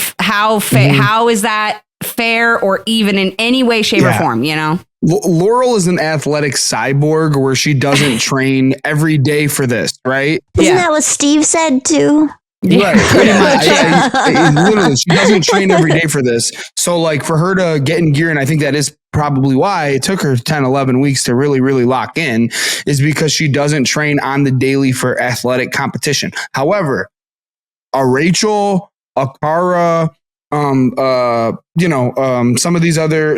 is that fair or even in any way, shape, or form, you know? Laurel is an athletic cyborg where she doesn't train every day for this, right? Isn't that what Steve said too? Right, pretty much. Literally, she doesn't train every day for this. So, like, for her to get in gear, and I think that is probably why it took her 10, 11 weeks to really, really lock in, is because she doesn't train on the daily for athletic competition. However, a Rachel, a Cara, some of these other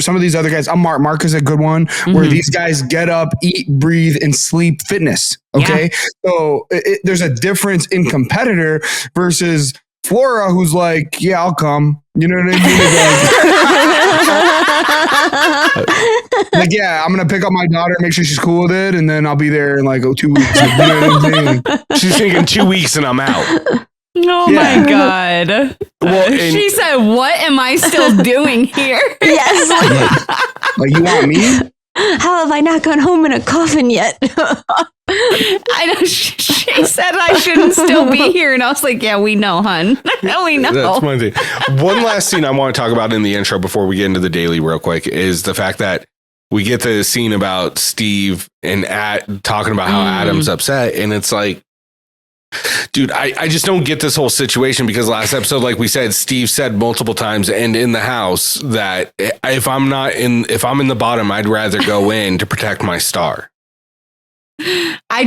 guys, Mark is a good one, where these guys get up, eat, breathe, and sleep fitness. Okay. So there's a difference in competitor versus Flora, who's like, yeah, I'll come. You know what I Like, yeah, I'm gonna pick up my daughter, make sure she's cool with it, and then I'll be there in like 2 weeks. Like, you know what I'm saying? She's thinking 2 weeks and I'm out. Oh my God. Well, she said, what am I still doing here? Yes. Like, you want me? How have I not gone home in a coffin yet? I know she said I shouldn't still be here. And I was like, yeah, we know, hun. We know. That's one thing. One last scene I want to talk about in the intro before we get into the daily real quick is the fact that we get the scene about Steve and talking about how Adam's upset. And it's like, dude, I just don't get this whole situation because last episode, like we said, Steve said multiple times and in the house that if I'm in the bottom, I'd rather go in to protect my star. I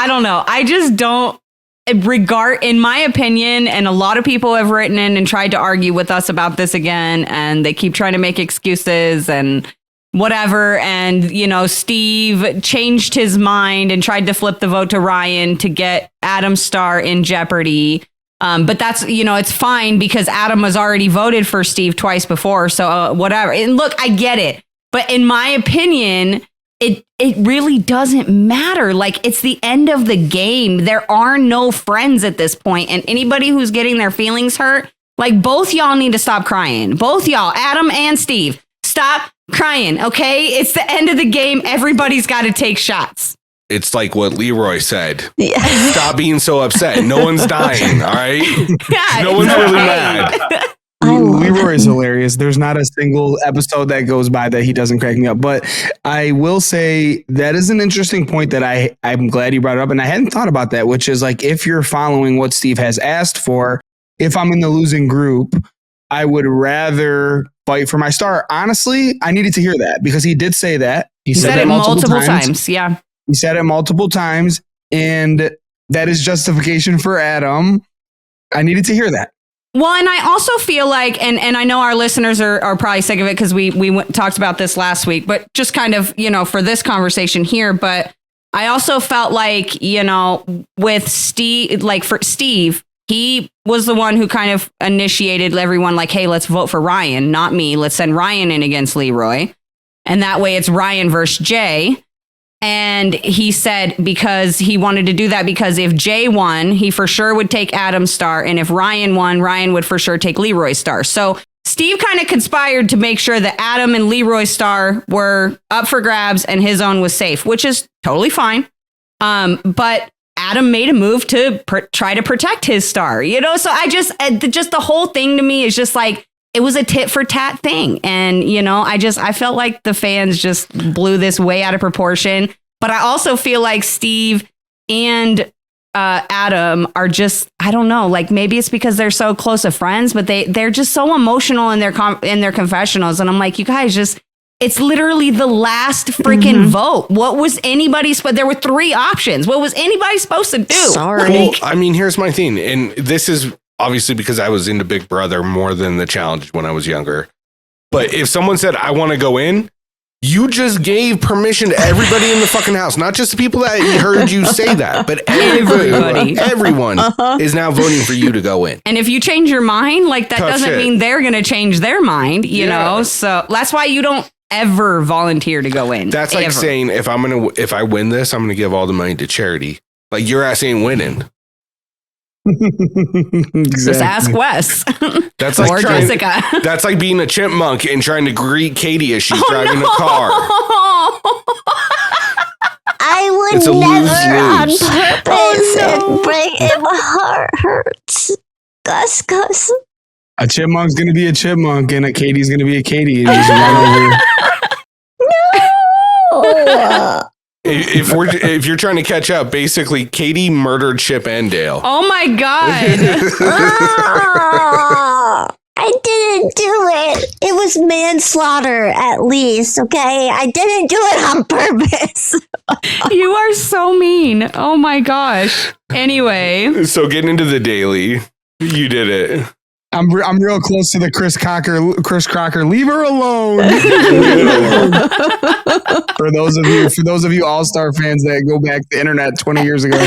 don't know. I just don't in my opinion, and a lot of people have written in and tried to argue with us about this again, and they keep trying to make excuses and whatever. And, you know, Steve changed his mind and tried to flip the vote to Ryan to get Adam's star in jeopardy. But that's, you know, it's fine because Adam was already voted for Steve twice before. So whatever. And look, I get it. But in my opinion, it really doesn't matter. Like, it's the end of the game. There are no friends at this point. And anybody who's getting their feelings hurt, like, both y'all need to stop crying. Both y'all, Adam and Steve, stop crying, okay? It's the end of the game. Everybody's got to take shots. It's like what Leroy said. Yeah. Stop being so upset. No one's dying, all right? Yeah, no one's really mad. Leroy is hilarious. There's not a single episode that goes by that he doesn't crack me up. But I will say that is an interesting point that I'm glad you brought it up. And I hadn't thought about that, which is like, if you're following what Steve has asked for, if I'm in the losing group, I would rather fight for my star. Honestly, I needed to hear that because he did say that. He said it multiple times. Yeah. He said it multiple times. And that is justification for Adam. I needed to hear that. Well, and I also feel like, and I know our listeners are probably sick of it because we talked about this last week, but just kind of, you know, for this conversation here. But I also felt like, you know, with Steve, like for Steve, he was the one who kind of initiated everyone like, hey, let's vote for Ryan, not me. Let's send Ryan in against Leroy. And that way it's Ryan versus Jay. And he said because he wanted to do that because if Jay won, he for sure would take Adam's star. And if Ryan won, Ryan would for sure take Leroy's star. So Steve kind of conspired to make sure that Adam and Leroy's star were up for grabs and his own was safe, which is totally fine. But Adam made a move to try to protect his star, you know? So I just the whole thing to me is just like, it was a tit for tat thing. And, you know, I felt like the fans just blew this way out of proportion. But I also feel like Steve and Adam are just, I don't know, like maybe it's because they're so close of friends, but they're just so emotional in their confessionals. And I'm like, you guys just, it's literally the last freaking vote. What was anybody's, but there were 3 options. What was anybody supposed to do? Sorry. Well, I mean, here's my thing. And this is obviously because I was into Big Brother more than the challenge when I was younger. But if someone said, I want to go in, you just gave permission to everybody in the fucking house, not just the people that heard you say that, but everyone is now voting for you to go in. And if you change your mind, like that doesn't mean they're going to change their mind, you know? So that's why you don't ever volunteer to go in. That's like saying, if I win this, I'm going to give all the money to charity. Like your ass ain't winning. Exactly. Just ask Wes. That's like or Jessica. That's like being a chipmunk and trying to greet Katie as she's driving a car. I would never on purpose and bring in my heart hurts. Gus. A chipmunk's gonna be a chipmunk and a Katie's gonna be a Katie. And just run over. No. If you're trying to catch up, basically Katie murdered Chip and Dale. Oh my God. I didn't do it. It was manslaughter at least, okay? I didn't do it on purpose. You are so mean. Oh my gosh. Anyway. So getting into the daily, you did it. I'm real close to the Chris Crocker. Leave her alone. For those of you All-Star fans that go back to the internet 20 years ago,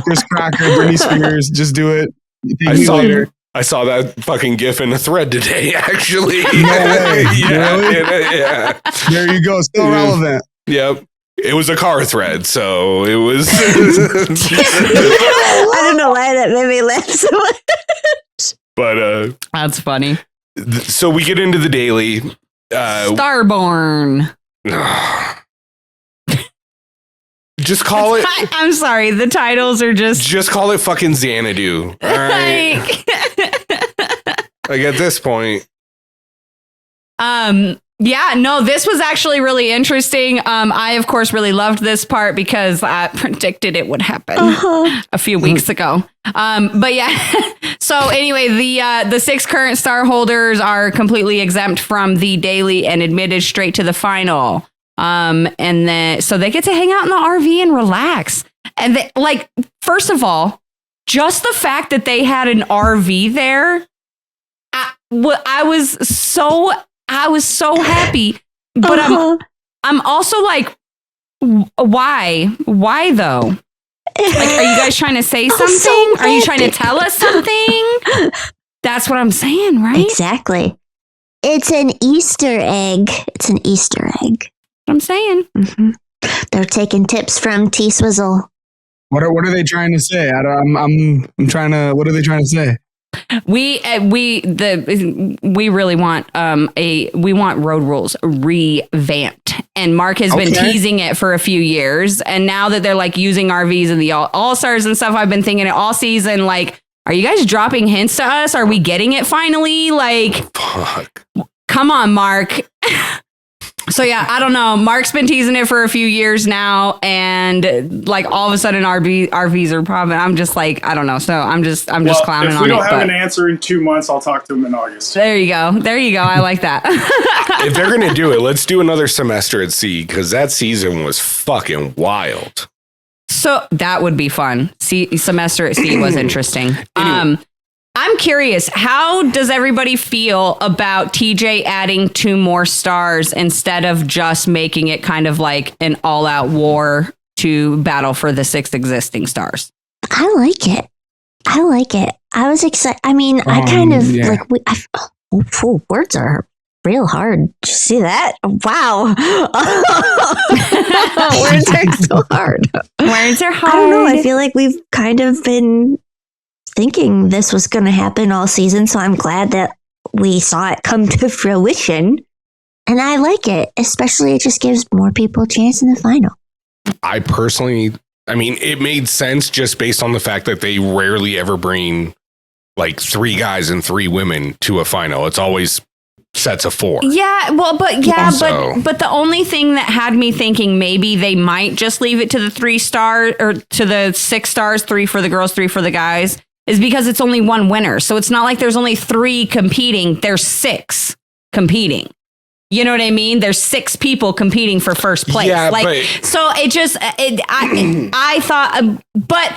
Chris Crocker, Britney Spears, just do it. I I saw that fucking GIF in a thread today, actually. No way. Yeah, Really? yeah. There you go. Still relevant. Yep. It was a car thread, so it was. I don't know why that made me laugh so much. But That's funny. so we get into the daily. Starborn. Just call it. I'm sorry. The titles are Just call it fucking Xanadu. All right. Like at this point. Yeah, no, this was actually really interesting. I, of course, really loved this part because I predicted it would happen a few weeks ago. But yeah, so anyway, the 6 current star holders are completely exempt from the daily and admitted straight to the final. And then so they get to hang out in the RV and relax. And they, like, first of all, just the fact that they had an RV there, I was so happy, but I'm also like, why though? Like, are you guys trying to say something? So are you trying to tell us something? That's what I'm saying, right? Exactly. It's an Easter egg. It's an Easter egg. I'm saying. Mm-hmm. They're taking tips from T Swizzle. What are they trying to say? I'm trying to. What are they trying to say? We really want we want road rules revamped, and Mark has been teasing it for a few years, and now that they're like using RVs and the all-stars and stuff, I've been thinking it all season, like, are you guys dropping hints to us? Are we getting it finally? Like, Fuck. come on, Mark. So yeah, I don't know. Mark's been teasing it for a few years now, and like all of a sudden RVs are problem. I'm just like, I don't know. So I'm just clowning on it. If we don't have an answer in 2 months, I'll talk to him in August. There you go. I like that. If they're gonna do it, let's do another semester at sea, because that season was fucking wild. So that would be fun. Semester at sea was interesting. Anyway. I'm curious, how does everybody feel about TJ adding 2 more stars instead of just making it kind of like an all-out war to battle for the 6 existing stars? I like it. I was excited. I mean, I kind of like, words are real hard. Did you see that? Wow. Words are so hard. Words are hard. I don't know. I feel like we've kind of been thinking this was going to happen all season, so I'm glad that we saw it come to fruition, and I like it. Especially, it just gives more people a chance in the final. I personally, I mean, it made sense just based on the fact that they rarely ever bring like 3 guys and 3 women to a final. It's always sets of 4. Yeah, well, but the only thing that had me thinking maybe they might just leave it to the 3 star or to the 6 stars, 3 for the girls, 3 for the guys, is because it's only 1 winner. So it's not like there's only 3 competing. There's 6 competing. You know what I mean? There's 6 people competing for first place. Yeah, so it just, I thought, but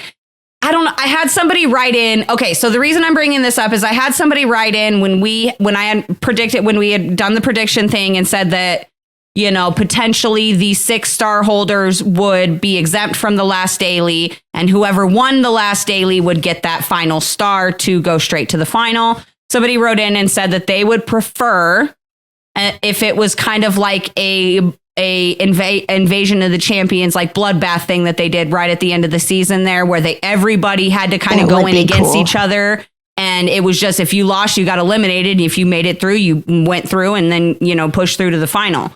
I don't know. I had somebody write in. Okay, so the reason I'm bringing this up is I had somebody write in when we had done the prediction thing and said that, you know, potentially the 6 star holders would be exempt from the last daily, and whoever won the last daily would get that final star to go straight to the final. Somebody wrote in and said that they would prefer if it was kind of like a invasion of the champions, like bloodbath thing that they did right at the end of the season there, where everybody had to kind of go in against each other. And it was just, if you lost, you got eliminated. If you made it through, you went through and then, you know, pushed through to the final.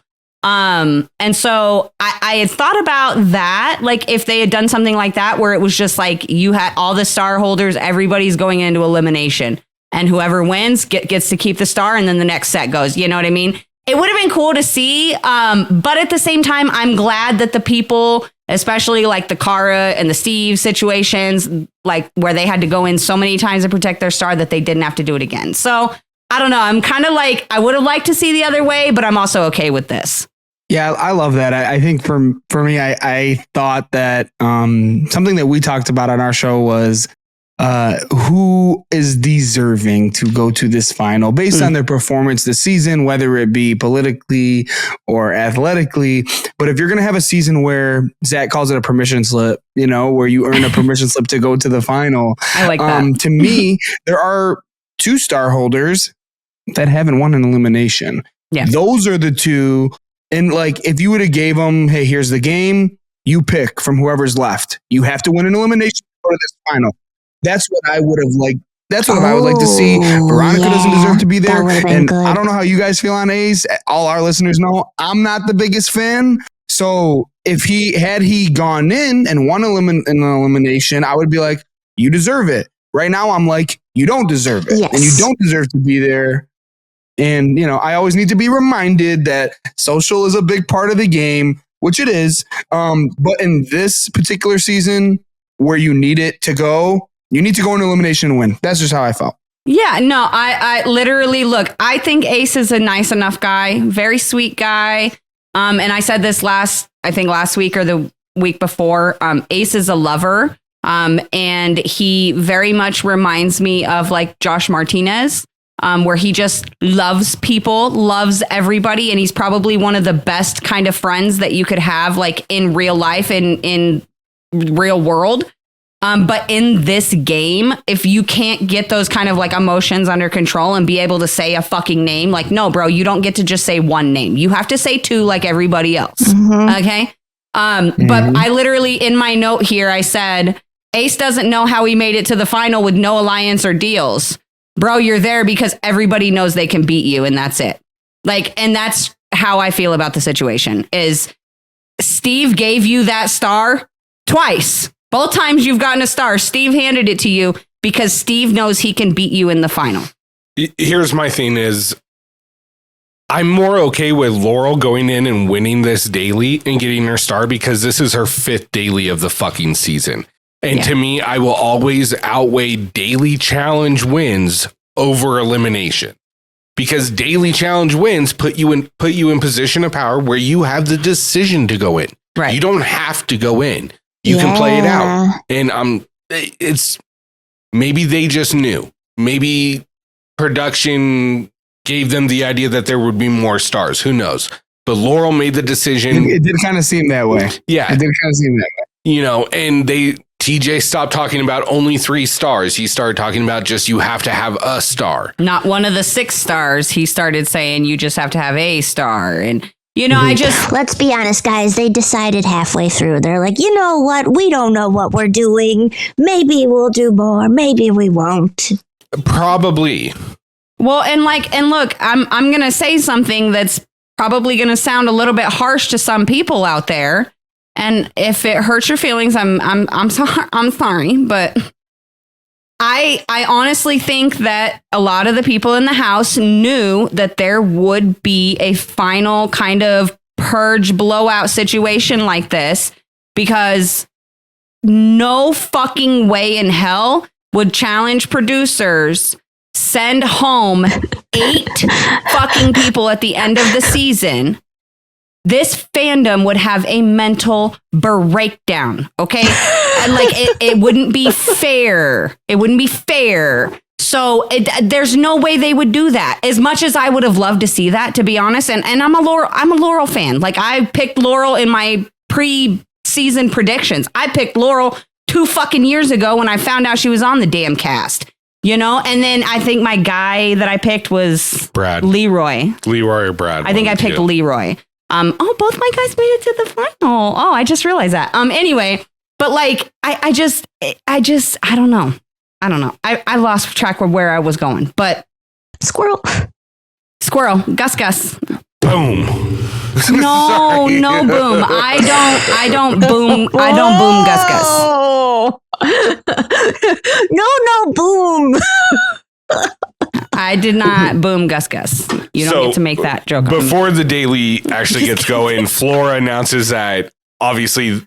And so I had thought about that, like if they had done something like that, where it was just like you had all the star holders, everybody's going into elimination, and whoever wins gets to keep the star, and then the next set goes. You know what I mean? It would have been cool to see. But at the same time, I'm glad that the people, especially like the Cara and the Steve situations, like where they had to go in so many times to protect their star, that they didn't have to do it again. So I don't know. I'm kind of like, I would have liked to see the other way, but I'm also okay with this. Yeah, I love that. I think for me, I thought that something that we talked about on our show was who is deserving to go to this final based on their performance this season, whether it be politically or athletically. But if you're going to have a season where Zach calls it a permission slip, you know, where you earn a permission slip to go to the final, I like that. To me, there are 2 star holders that haven't won an elimination. Yeah. Those are the 2. And like, if you would have gave them, hey, here's the game, you pick from whoever's left. You have to win an elimination to go to this final. That's what I would have liked. That's what I would like to see. Veronica doesn't deserve to be there. And good. I don't know how you guys feel on Ace. All our listeners know I'm not the biggest fan. So if he gone in and won an elimination, I would be like, you deserve it. Right now, I'm like, you don't deserve it. Yes. And you don't deserve to be there. And, you know, I always need to be reminded that social is a big part of the game, which it is. But in this particular season where you need it to go, you need to go in elimination and win. That's just how I felt. Yeah, no, I literally, look, I think Ace is a nice enough guy, very sweet guy. And I said this last week or the week before, Ace is a lover. And he very much reminds me of like Josh Martinez, where he just loves people, loves everybody. And he's probably one of the best kind of friends that you could have like in real life, in real world. But in this game, if you can't get those kind of like emotions under control and be able to say a fucking name, like, no, bro, you don't get to just say one name. You have to say 2 like everybody else. Mm-hmm. Okay. But I literally, in my note here, I said, Ace doesn't know how he made it to the final with no alliance or deals. Bro, you're there because everybody knows they can beat you, and that's it. Like, and that's how I feel about the situation is Steve gave you that star twice. Both times you've gotten a star, Steve handed it to you because Steve knows he can beat you in the final. Here's my thing is, I'm more okay with Laurel going in and winning this daily and getting her star because this is her 5th daily of the fucking season. And to me, I will always outweigh daily challenge wins over elimination. Because daily challenge wins put you in position of power where you have the decision to go in. Right. You don't have to go in. You can play it out. And it's maybe they just knew. Maybe production gave them the idea that there would be more stars. Who knows? But Laurel made the decision. It did kind of seem that way. Yeah. It did kind of seem that way. You know, and TJ stopped talking about only 3 stars. He started talking about just you have to have a star. Not one of the 6 stars. He started saying you just have to have a star. And, you know, let's be honest, guys. They decided halfway through. They're like, you know what? We don't know what we're doing. Maybe we'll do more. Maybe we won't. Probably. Well, and look, I'm going to say something that's probably going to sound a little bit harsh to some people out there. And if it hurts your feelings, I'm sorry, but I honestly think that a lot of the people in the house knew that there would be a final kind of purge blowout situation like this, because no fucking way in hell would challenge producers send home 8 fucking people at the end of the season. This fandom would have a mental breakdown, okay? And like, it wouldn't be fair. It wouldn't be fair. So there's no way they would do that. As much as I would have loved to see that, to be honest. And I'm a Laurel fan. Like, I picked Laurel in my pre-season predictions. I picked Laurel 2 fucking years ago when I found out she was on the damn cast. You know, and then I think my guy that I picked was Brad. Leroy or Brad. I think I picked Leroy. Both my guys made it to the final. Oh, I just realized that. Anyway, but like, I don't know. I lost track of where I was going, but Squirrel, Gus. Boom. No, no boom. I don't boom Gus. No boom. I did not boom Gus. You don't get to make that joke. Before the daily actually gets going, Flora announces that obviously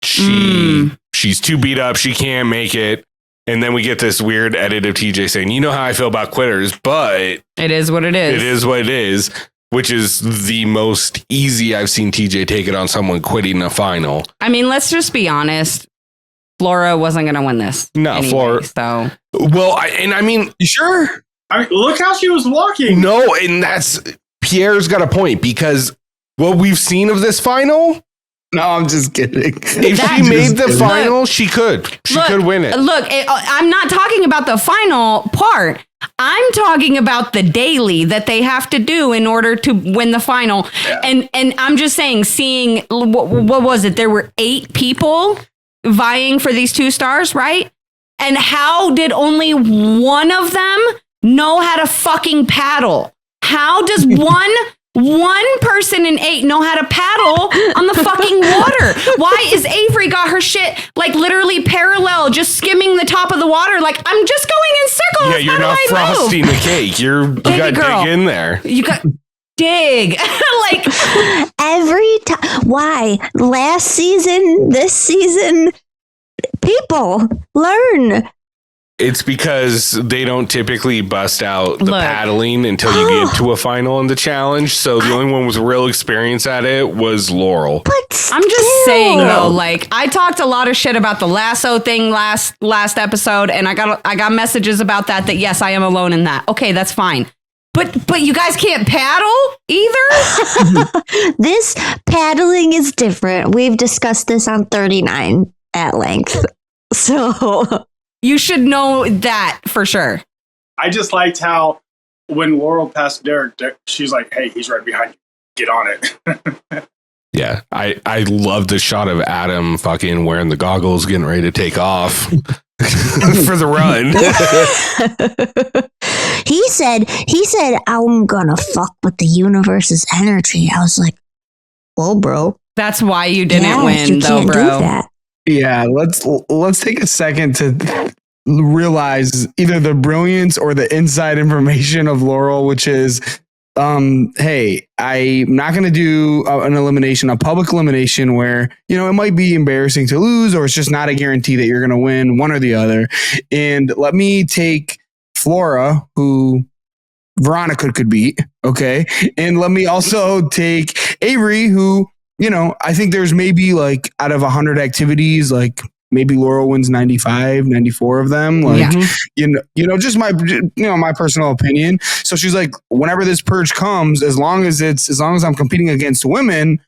she's too beat up. She can't make it. And then we get this weird edit of TJ saying, you know how I feel about quitters, but it is what it is. It is what it is, which is the most easy I've seen TJ take it on someone quitting a final. I mean, let's just be honest. Flora wasn't going to win this. No, anyway, Flora. So. Well, I mean, sure. I mean, look how she was walking. No, and that's Pierre's got a point, because what we've seen of this final, No, I'm just kidding. If she made the final, she could. She could win it. Look, I'm not talking about the final part. I'm talking about the daily that they have to do in order to win the final. Yeah. And I'm just saying, seeing, what was it? There were 8 people vying for these 2 stars, right? And how did only one of them know how to fucking paddle? How does one person in 8 know how to paddle on the fucking water? Why is Avery got her shit like literally parallel, just skimming the top of the water? Like, I'm just going in circles. Yeah, you're not frosting the cake. You got to dig in there. You got dig. Like every time. Why? Last season, this season, people learn. It's because they don't typically bust out the paddling until you get to a final in the challenge. So the only one with real experience at it was Laurel. But I'm just saying though, like I talked a lot of shit about the lasso thing last episode, and I got messages about that yes, I am alone in that. Okay, that's fine. But you guys can't paddle either? This paddling is different. We've discussed this on 39 at length. So you should know that for sure. I just liked how when Laurel passed Derek, she's like, hey, he's right behind you. Get on it. Yeah, I love the shot of Adam fucking wearing the goggles, getting ready to take off for the run. He said, I'm gonna fuck with the universe's energy. I was like, well, bro. That's why you didn't win, you though, can't bro. do that. Yeah, let's take a second to realize either the brilliance or the inside information of Laurel, which is, hey, I'm not going to do an elimination, a public elimination where, you know, it might be embarrassing to lose or it's just not a guarantee that you're going to win one or the other. And let me take Flora, who Veronica could beat, okay? And let me also take Avery, who, you know, I think there's maybe like out of 100 activities, like maybe Laurel wins 95, 94 of them. Like, you know, just my personal opinion. So she's like, whenever this purge comes, as long as I'm competing against women,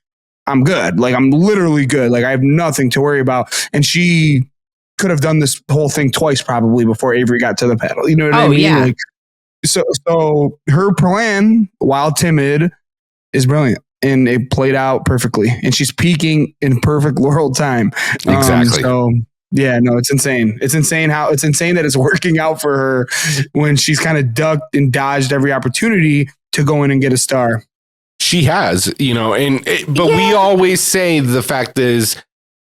I'm good. Like, I'm literally good. Like, I have nothing to worry about. And she could have done this whole thing twice probably before Avery got to the paddle. You know what I mean? Yeah. Like, so her plan, while timid, is brilliant. And it played out perfectly. And she's peaking in perfect Laurel time. Exactly. So yeah, no, it's insane. It's insane that it's working out for her when she's kind of ducked and dodged every opportunity to go in and get a star. She has, you know, but we always say the fact is,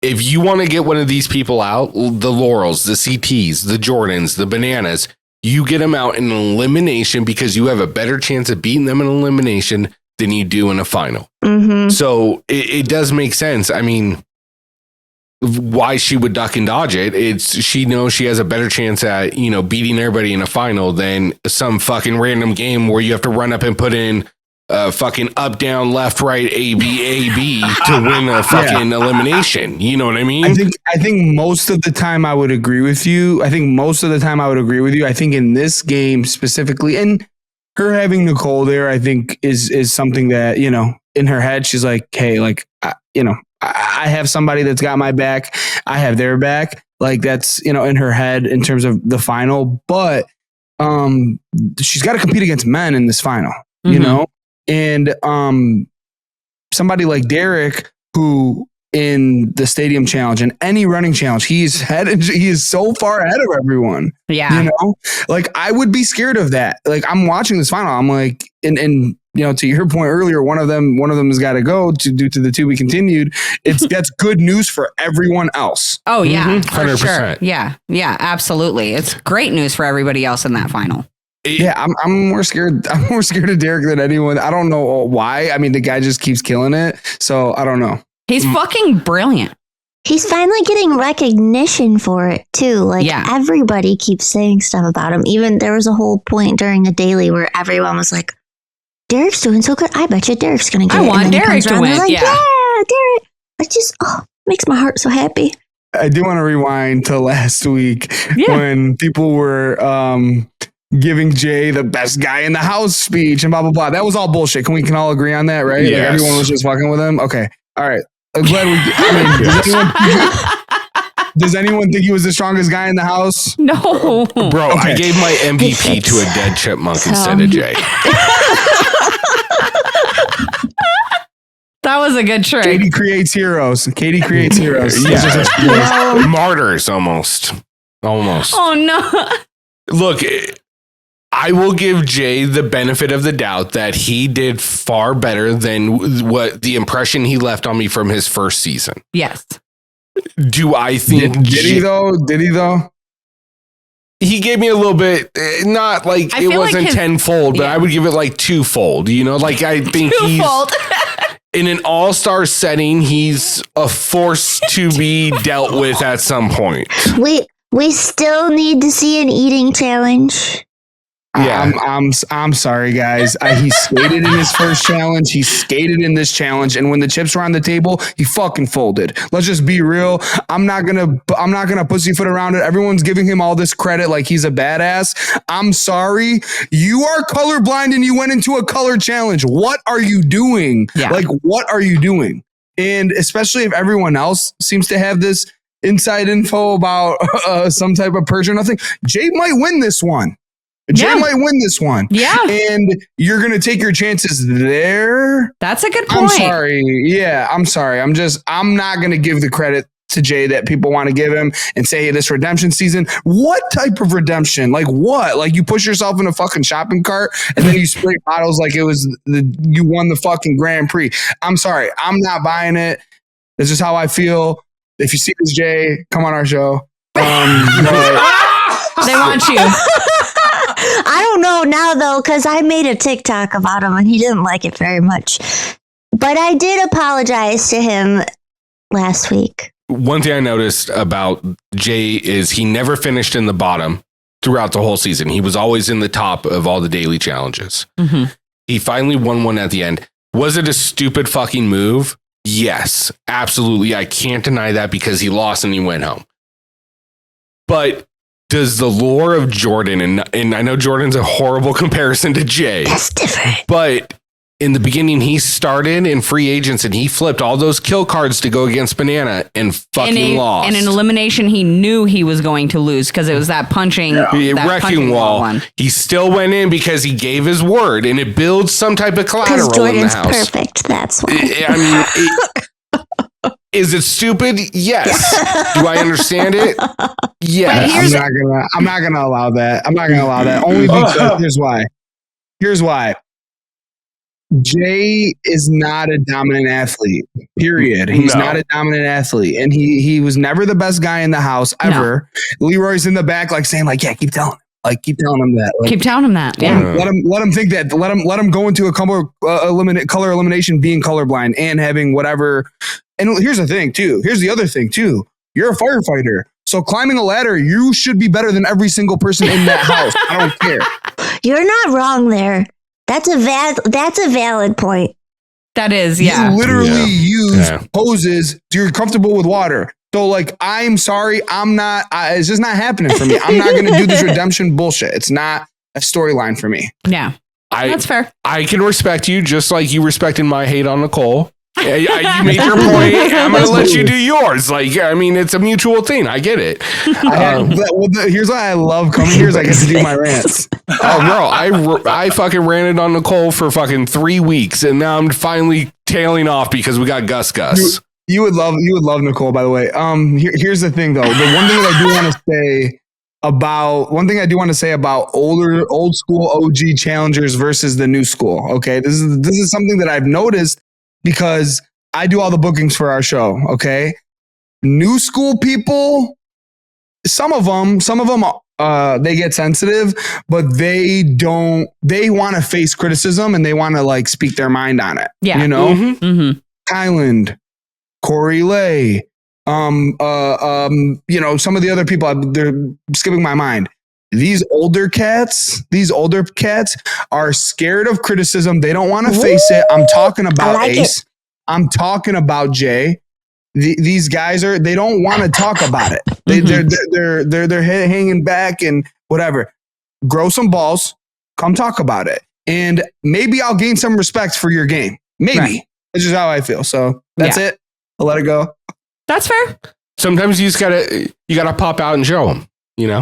if you want to get one of these people out, the Laurels, the CTs, the Jordans, the Bananas, you get them out in an elimination because you have a better chance of beating them in an elimination than you do in a final. Mm-hmm. So it does make sense. I mean, why she would duck and dodge it. She knows she has a better chance at, you know, beating everybody in a final than some fucking random game where you have to run up and put in fucking up, down, left, right, A, B to win a fucking elimination. You know what I mean? I think most of the time I would agree with you. I think in this game specifically, and her having Nicole there, I think is something that, you know, in her head, she's like, hey, like, I have somebody that's got my back. I have their back. Like, that's, you know, in her head in terms of the final. But she's got to compete against men in this final, you know? And somebody like Derek, who in the stadium challenge and any running challenge, he is so far ahead of everyone. Yeah. You know, like I would be scared of that. Like I'm watching this final. I'm like, and you know, to your point earlier, one of them has got to go due to the to be continued. That's good news for everyone else. Oh yeah, 100%. for sure. Yeah, absolutely. It's great news for everybody else in that final. Yeah, I'm more scared. I'm more scared of Derek than anyone. I don't know why. I mean, the guy just keeps killing it. So I don't know. He's fucking brilliant. He's finally getting recognition for it too. Like everybody keeps saying stuff about him. Even there was a whole point during the daily where everyone was like, Derek's doing so good. I bet you Derek's going to get it. I want Derek to win. Like, yeah, Derek. It just makes my heart so happy. I do want to rewind to last week when people were giving Jay the best guy in the house speech and blah, blah, blah. That was all bullshit. Can all agree on that, right? Yes. Like everyone was just fucking with him. Okay. All right. I'm glad does anyone think he was the strongest guy in the house? No. Bro, Okay. I gave my MVP to a dead chipmunk instead of Jay. That was a good trick. Katie creates heroes. Yeah. Martyrs almost. Oh, no. Look, I will give Jay the benefit of the doubt that he did far better than what the impression he left on me from his first season. Yes. Do I think Did he though? He gave me a little bit, not like I it feel like wasn't his- tenfold, but I would give it like twofold. You know, like I think he's Twofold. in an all-star setting. He's a force to be dealt with at some point. We still need to see an eating challenge. Yeah. I'm sorry, guys. He skated in his first challenge. He skated in this challenge, and when the chips were on the table, he fucking folded. Let's just be real. I'm not gonna pussyfoot around it. Everyone's giving him all this credit like he's a badass. I'm sorry. You are colorblind, and you went into a color challenge. What are you doing? Yeah. Like, what are you doing? And especially if everyone else seems to have this inside info about some type of purge or nothing, Jay might win this one. Jay might win this one. Yeah. And you're going to take your chances there. That's a good point. I'm sorry. Yeah, I'm sorry. I'm not going to give the credit to Jay that people want to give him and say, hey, this redemption season, what type of redemption? Like what? Like you push yourself in a fucking shopping cart and then you spray bottles like it was you won the fucking Grand Prix. I'm sorry. I'm not buying it. This is how I feel. If you see this, Jay, come on our show. They want you. I don't know now though, because I made a TikTok about him and he didn't like it very much. But I did apologize to him last week. One thing I noticed about Jay is he never finished in the bottom throughout the whole season. He was always in the top of all the daily challenges. Mm-hmm. He finally won one at the end. Was it a stupid fucking move? Yes, absolutely. I can't deny that because he lost and he went home. But does the lore of Jordan, and I know Jordan's a horrible comparison to Jay. That's different. But in the beginning, he started in free agents and he flipped all those kill cards to go against Banana and fucking lost. And in elimination, he knew he was going to lose because it was that punching, that wrecking punching wall. one. He still went in because he gave his word, and it builds some type of collateral Because in the Jordan's house. perfect. That's why. I mean, is it stupid? Yes. Do I understand it? Yes. I'm not gonna allow that. Only because Here's why. Jay is not a dominant athlete. Period. He's not a dominant athlete, and he was never the best guy in the house ever. No. Leroy's in the back, like saying, like, yeah, keep telling him that. Like, keep telling him that. Yeah. Let him think that. Let him go into a color elimination, being colorblind and having whatever. And here's the thing too. Here's the other thing too. You're a firefighter, so climbing a ladder, you should be better than every single person in that house. I don't care. You're not wrong there. That's a valid point. That is, yeah. You literally use hoses. You're comfortable with water. So, like, I'm sorry. I'm not. It's just not happening for me. I'm not going to do this redemption bullshit. It's not a storyline for me. Yeah. That's fair. I can respect you just like you respected my hate on Nicole. You made your point. I'm going to let you do yours. Like, I mean, it's a mutual thing. I get it. Here's why I love coming here is I get to do my rants. Oh, bro, I fucking ranted on Nicole for fucking 3 weeks, and now I'm finally tailing off because we got Gus. You would love Nicole, by the way. Here's the thing, though. The one thing that I do want to say about old school OG challengers versus the new school. Okay, this is something that I've noticed because I do all the bookings for our show. Okay, new school people, some of them, they get sensitive, but they want to face criticism and they want to like speak their mind on it. Yeah, you know, Kyland, Corey Lay, some of the other people, they're skipping my mind. These older cats are scared of criticism. They don't want to face it. I'm talking about Ace. I'm talking about Jay. These guys they don't want to talk about it. They're hanging back and whatever. Grow some balls. Come talk about it. And maybe I'll gain some respect for your game. Maybe. Right. That's just how I feel. So that's it. I'll let it go. That's fair. Sometimes you gotta pop out and show them, you know?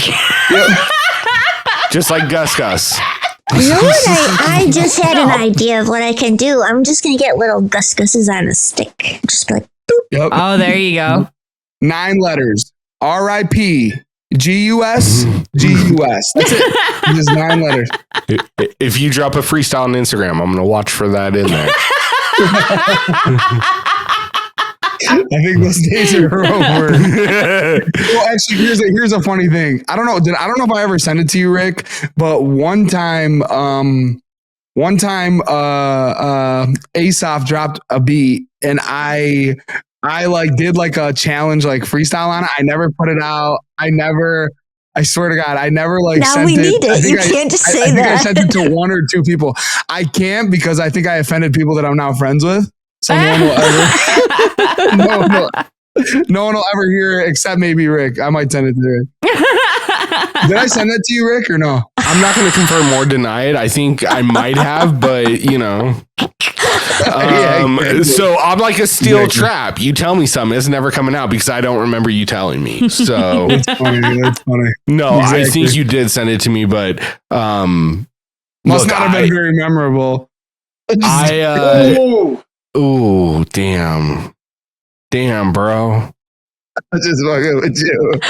Just like Gus. You know what? I just had an idea of what I can do. I'm just going to get little Gus's on a stick. Just be like, boop. Yep. Oh, there you go. 9 letters. R.I.P. G-U-S. G-U-S. That's it. Just 9 letters. If you drop a freestyle on Instagram, I'm gonna watch for that in there. I think those days are over. Well, actually, here's a funny thing. I don't know if I ever sent it to you, Rick, but one time Aesop dropped a beat and I like did like a challenge, like freestyle on it. I never put it out. I swear to God, I never like now sent we it. need it. You can't just say I think that. I sent it to 1 or 2 people. I can't because I think I offended people that I'm now friends with. So no one will ever, no one will ever hear it except maybe Rick. I might send it to Rick. Did I send that to you, Rick, or no? I'm not going to confirm or deny it. I think I might have, but you know. So I'm like a steel trap. You tell me something, it's never coming out because I don't remember you telling me. So That's funny. No, Exactly. I think you did send it to me, but Must not have been very memorable. Ooh, damn, bro. I'm just fucking with you.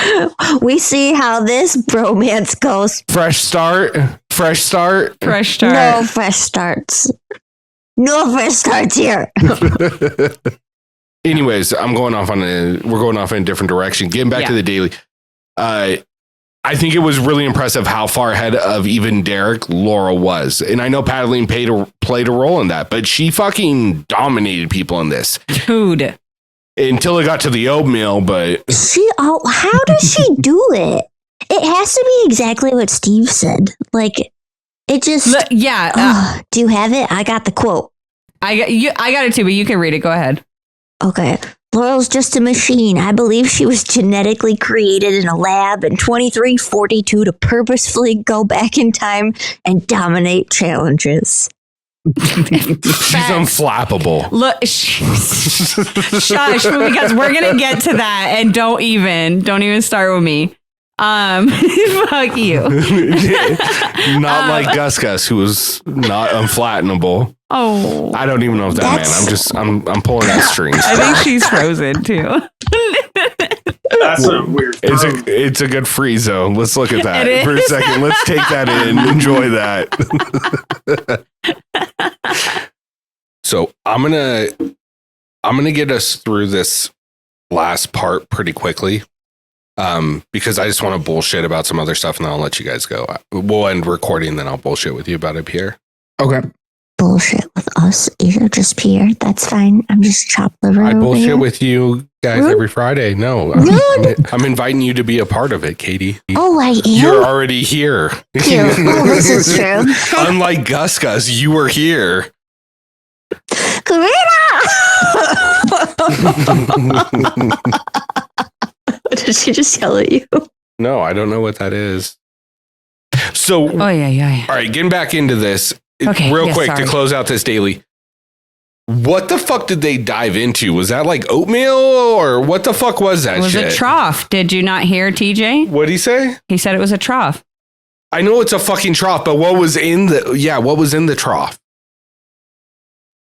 We see how this bromance goes. Fresh start. No fresh starts. No fresh starts here. Anyways, we're going off in a different direction. Getting back to the daily. I think it was really impressive how far ahead of even Derek Laurel was. And I know Paddling played a role in that, but she fucking dominated people in this. Dude. Until it got to the oatmeal, but... How does she do it? It has to be exactly what Steve said. Like, it just... Yeah. Do you have it? I got the quote. I got it too, but you can read it. Go ahead. Okay. Laurel's just a machine. I believe she was genetically created in a lab in 2342 to purposefully go back in time and dominate challenges. She's unflappable. Look, shush, because we're gonna get to that, and don't even start with me. Fuck you. Not like Gus, who was not unflattable. Oh, I don't even know if that man. I'm pulling at strings. I think she's frozen too. That's a weird. It's a good freeze though. Let's look at that for a second. Let's take that in. Enjoy that. So I'm gonna get us through this last part pretty quickly. Because I just want to bullshit about some other stuff and then I'll let you guys go. We'll end recording, then I'll bullshit with you about it, Pierre. Okay. Bullshit with us. You're just Pierre. That's fine. I'm just chopped liver. I bullshit here. with you guys every Friday. No, I'm inviting you to be a part of it, Katie. Oh, I am? You're already here. Oh, this is true. Unlike Gus, you were here. Karina! Did she just yell at you? No, I don't know what that is. So, Oh yeah. all right, getting back into this Okay, real quick sorry. to close out this daily. What the fuck did they dive into? Was that like oatmeal or what the fuck was that It was shit? a trough. Did you not hear TJ? What'd he say? He said it was a trough. I know it's a fucking trough, but what was in the trough?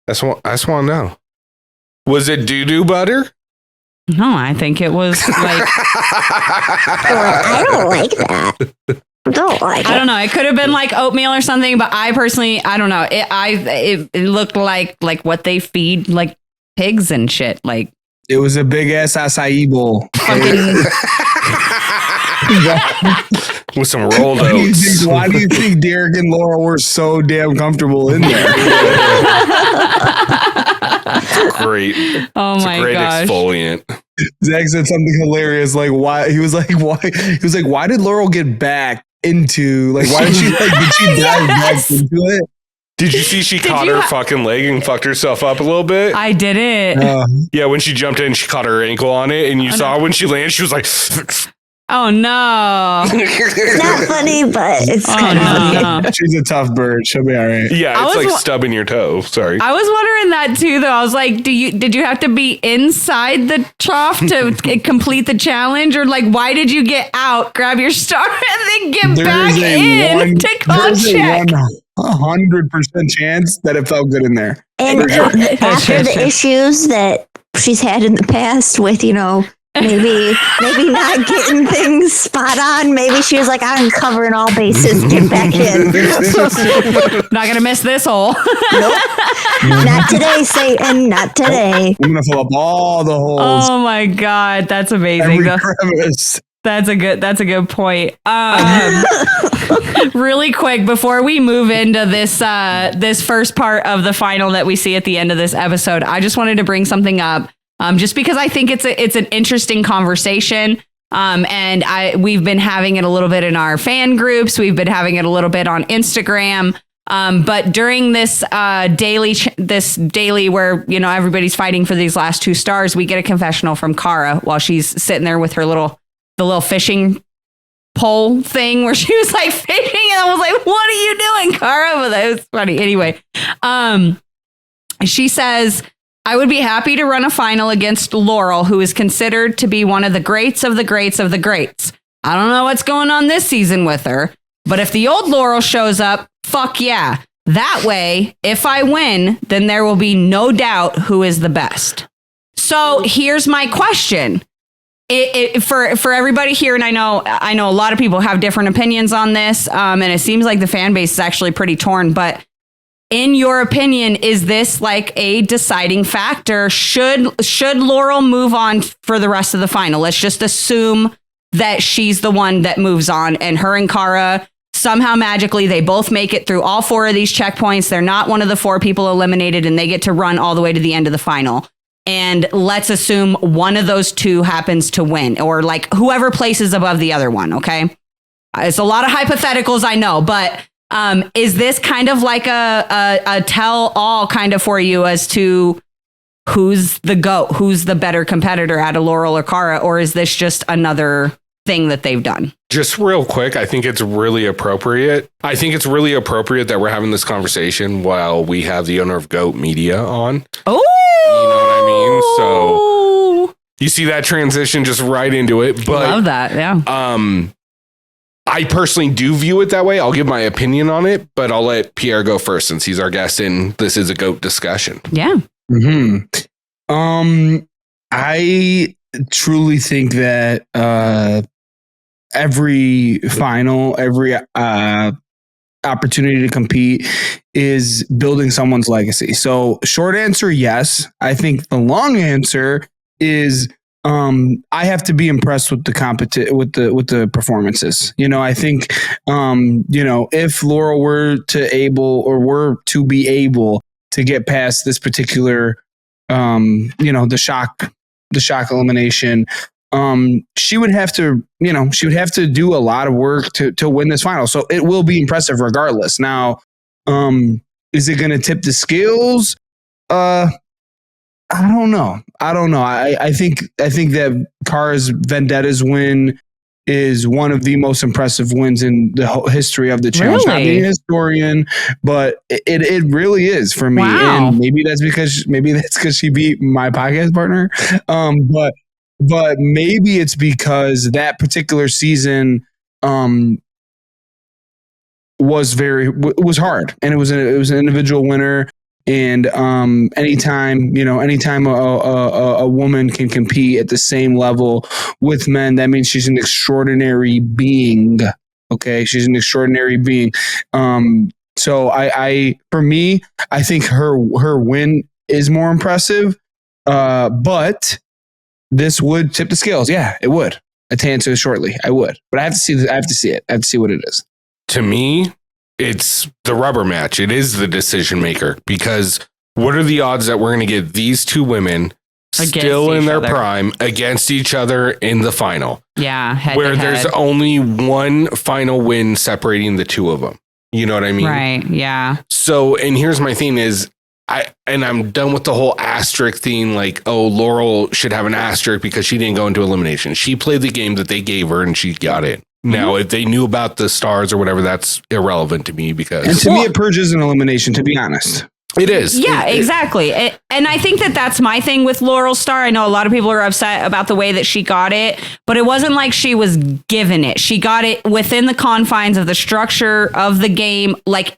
I just want to know. Was it doo-doo butter? No, I think it was like I don't like that. Don't like it. I don't know. It could have been like oatmeal or something, but I personally, I don't know. It looked like what they feed like pigs and shit. Like It was a big ass acai bowl. fucking. With some rolled oats. Why do you think Derek and Laurel were so damn comfortable in there? Great. Oh It's my a great gosh. exfoliant. Zach said something hilarious, like why did Laurel get back into why did she did she dive back into it? Did you see she caught her fucking leg and fucked herself up a little bit? I did it. Yeah, when she jumped in, she caught her ankle on it, and you saw when she landed, she was like, Oh no. It's not funny, but it's kind of funny. No. She's a tough bird. She'll be all right. Yeah, I it's was like wa- stubbing your toe. Sorry. I was wondering that too, though. I was like, did you have to be inside the trough to complete the challenge, or like why did you get out, grab your star, and then get back in to go check? 100% chance that it felt good in there. And after the issues that she's had in the past with, maybe not getting things spot on, maybe she was like, I'm covering all bases, get back in. Not gonna miss this hole. Nope. Not today, Satan, not today. I'm gonna fill up all the holes. Oh my god, that's amazing. Every crevice. That's a good point. Really quick before we move into this first part of the final that we see at the end of this episode, I just wanted to bring something up, just because I think it's an interesting conversation. And we've been having it a little bit in our fan groups. We've been having it a little bit on Instagram. But during this daily where everybody's fighting for these last 2 stars, we get a confessional from Cara while she's sitting there with her little fishing pole thing where she was like fishing, and I was like, what are you doing, Cara? But that was funny. Anyway, she says, I would be happy to run a final against Laurel, who is considered to be one of the greats of the greats of the greats. I don't know what's going on this season with her, but if the old Laurel shows up, fuck yeah. That way, if I win, then there will be no doubt who is the best. So here's my question. For everybody here, and I know a lot of people have different opinions on this, and it seems like the fan base is actually pretty torn, but in your opinion, is this like a deciding factor? Should Laurel move on for the rest of the final? Let's just assume that she's the one that moves on, and her and Cara, somehow magically, they both make it through all 4 of these checkpoints. They're not one of the 4 people eliminated, and they get to run all the way to the end of the final. And let's assume one of those 2 happens to win, or like whoever places above the other one. Okay. It's a lot of hypotheticals, I know, but is this kind of like a tell all kind of for you as to who's the GOAT, who's the better competitor out of Laurel or Cara, or is this just another thing that they've done? Just real quick, I think it's really appropriate. That we're having this conversation while we have the owner of GOAT Media on. Oh, you know what I mean? So you see that transition just right into it. But love that. Yeah. I personally do view it that way. I'll give my opinion on it, but I'll let Pierre go first since he's our guest and this is a GOAT discussion. Yeah. I truly think that every final, every opportunity to compete is building someone's legacy. So short answer, yes. I think the long answer is I have to be impressed with the performances. I think if Laurel were to be able to get past this particular the shock elimination, she would have to do a lot of work to win this final. So it will be impressive regardless. Now, is it going to tip the scales? I don't know. I think that Cara's Vendetta's win is one of the most impressive wins in the history of the challenge. Really? Not being a historian, but it really is for me. Wow. And maybe that's because she beat my podcast partner. But maybe it's because that particular season was hard, and it was an individual winner. And anytime a woman can compete at the same level with men, that means she's an extraordinary being. Okay, she's an extraordinary being. So for me, I think her win is more impressive. But this would tip the scales. Yeah, it would. To answer shortly, I would. But I have to see it. I have to see what it is. To me, it's the rubber match. It is the decision maker, because what are the odds that we're going to get these 2 women still in their prime against each other in the final? Yeah. Where there's only one final win separating the 2 of them. You know what I mean? Right. Yeah. So, and here's my thing is, I'm done with the whole asterisk thing. Like, oh, Laurel should have an asterisk because she didn't go into elimination. She played the game that they gave her and she got it. Now, if they knew about the stars or whatever, that's irrelevant to me because. And to me, it purges an elimination, to be honest. It is. Yeah, exactly. And I think that's my thing with Laurel's star. I know a lot of people are upset about the way that she got it, but it wasn't like she was given it. She got it within the confines of the structure of the game, like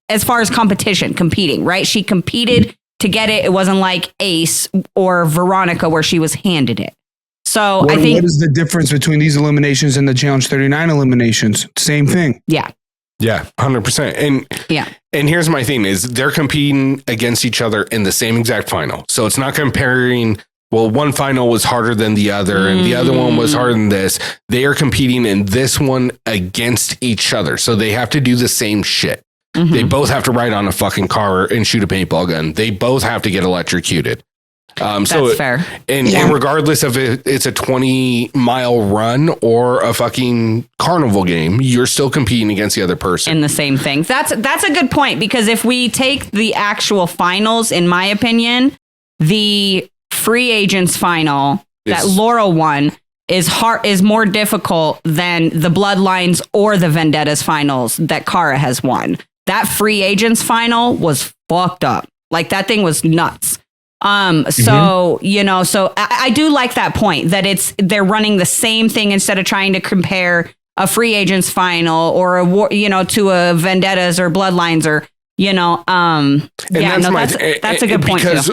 as far as competing, right? She competed to get it. It wasn't like Ace or Veronica where she was handed it. So I think. What is the difference between these eliminations and the Challenge 39 eliminations? Same thing. Yeah. Yeah, 100%. And here's my thing is they're competing against each other in the same exact final. So it's not comparing, well, one final was harder than the other and the other one was harder than this. They are competing in this one against each other. So they have to do the same shit. They both have to ride on a fucking car and shoot a paintball gun. They both have to get electrocuted. That's fair. And regardless of if it's a 20-mile run or a fucking carnival game, you're still competing against the other person. In the same thing. That's a good point, because if we take the actual finals, in my opinion, the free agents final that Laurel won is more difficult than the Bloodlines or the Vendettas finals that Cara has won. That free agents final was fucked up. Like, that thing was nuts. So I do like that point that they're running the same thing instead of trying to compare a free agents final or to a Vendettas or Bloodlines or, that's a good point because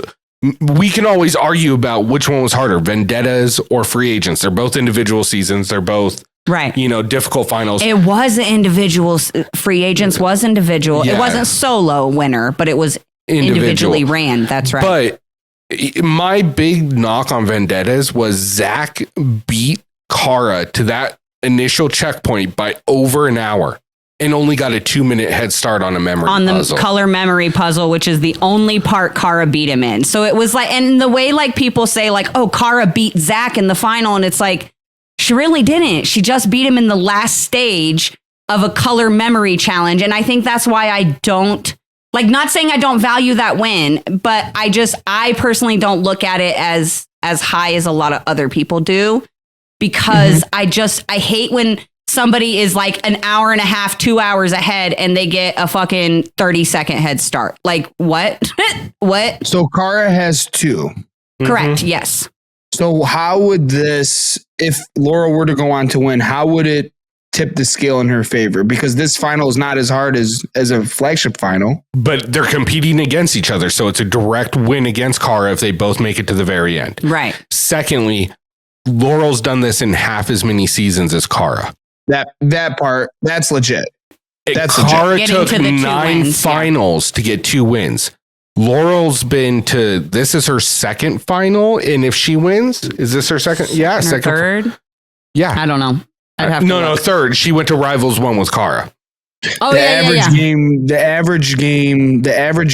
we can always argue about which one was harder, Vendettas or free agents. They're both individual seasons. They're both right. Difficult finals. It was individual. Free agents was individual. Yeah. It wasn't solo winner, but it was individually ran. That's right. But my big knock on Vendettas was Zach beat Cara to that initial checkpoint by over an hour and only got a 2-minute head start on a memory puzzle. Color memory puzzle, which is the only part Cara beat him in. So it was like, and the way like people say like, oh, Cara beat Zach in the final. And it's like, she really didn't. She just beat him in the last stage of a color memory challenge. And I think that's why I don't, like, not saying I don't value that win, but I personally don't look at it as high as a lot of other people do, because I hate when somebody is like an hour and a half, 2 hours ahead and they get a fucking 30-second head start. Like, what? What? So Cara has 2. Correct. Yes. So how would this, if Laurel were to go on to win, how would it tip the scale in her favor? Because this final is not as hard as a flagship final. But they're competing against each other. So it's a direct win against Cara if they both make it to the very end. Right. Secondly, Laurel's done this in half as many seasons as Cara. That part, that's legit. That's Cara legit. took 9 finals to get 2 wins. Laurel's been to, this is her second final. And if she wins, is this her second? Yeah. Second. Third? Yeah. I don't know. No, third. She went to Rivals 1 with Cara. Oh, the average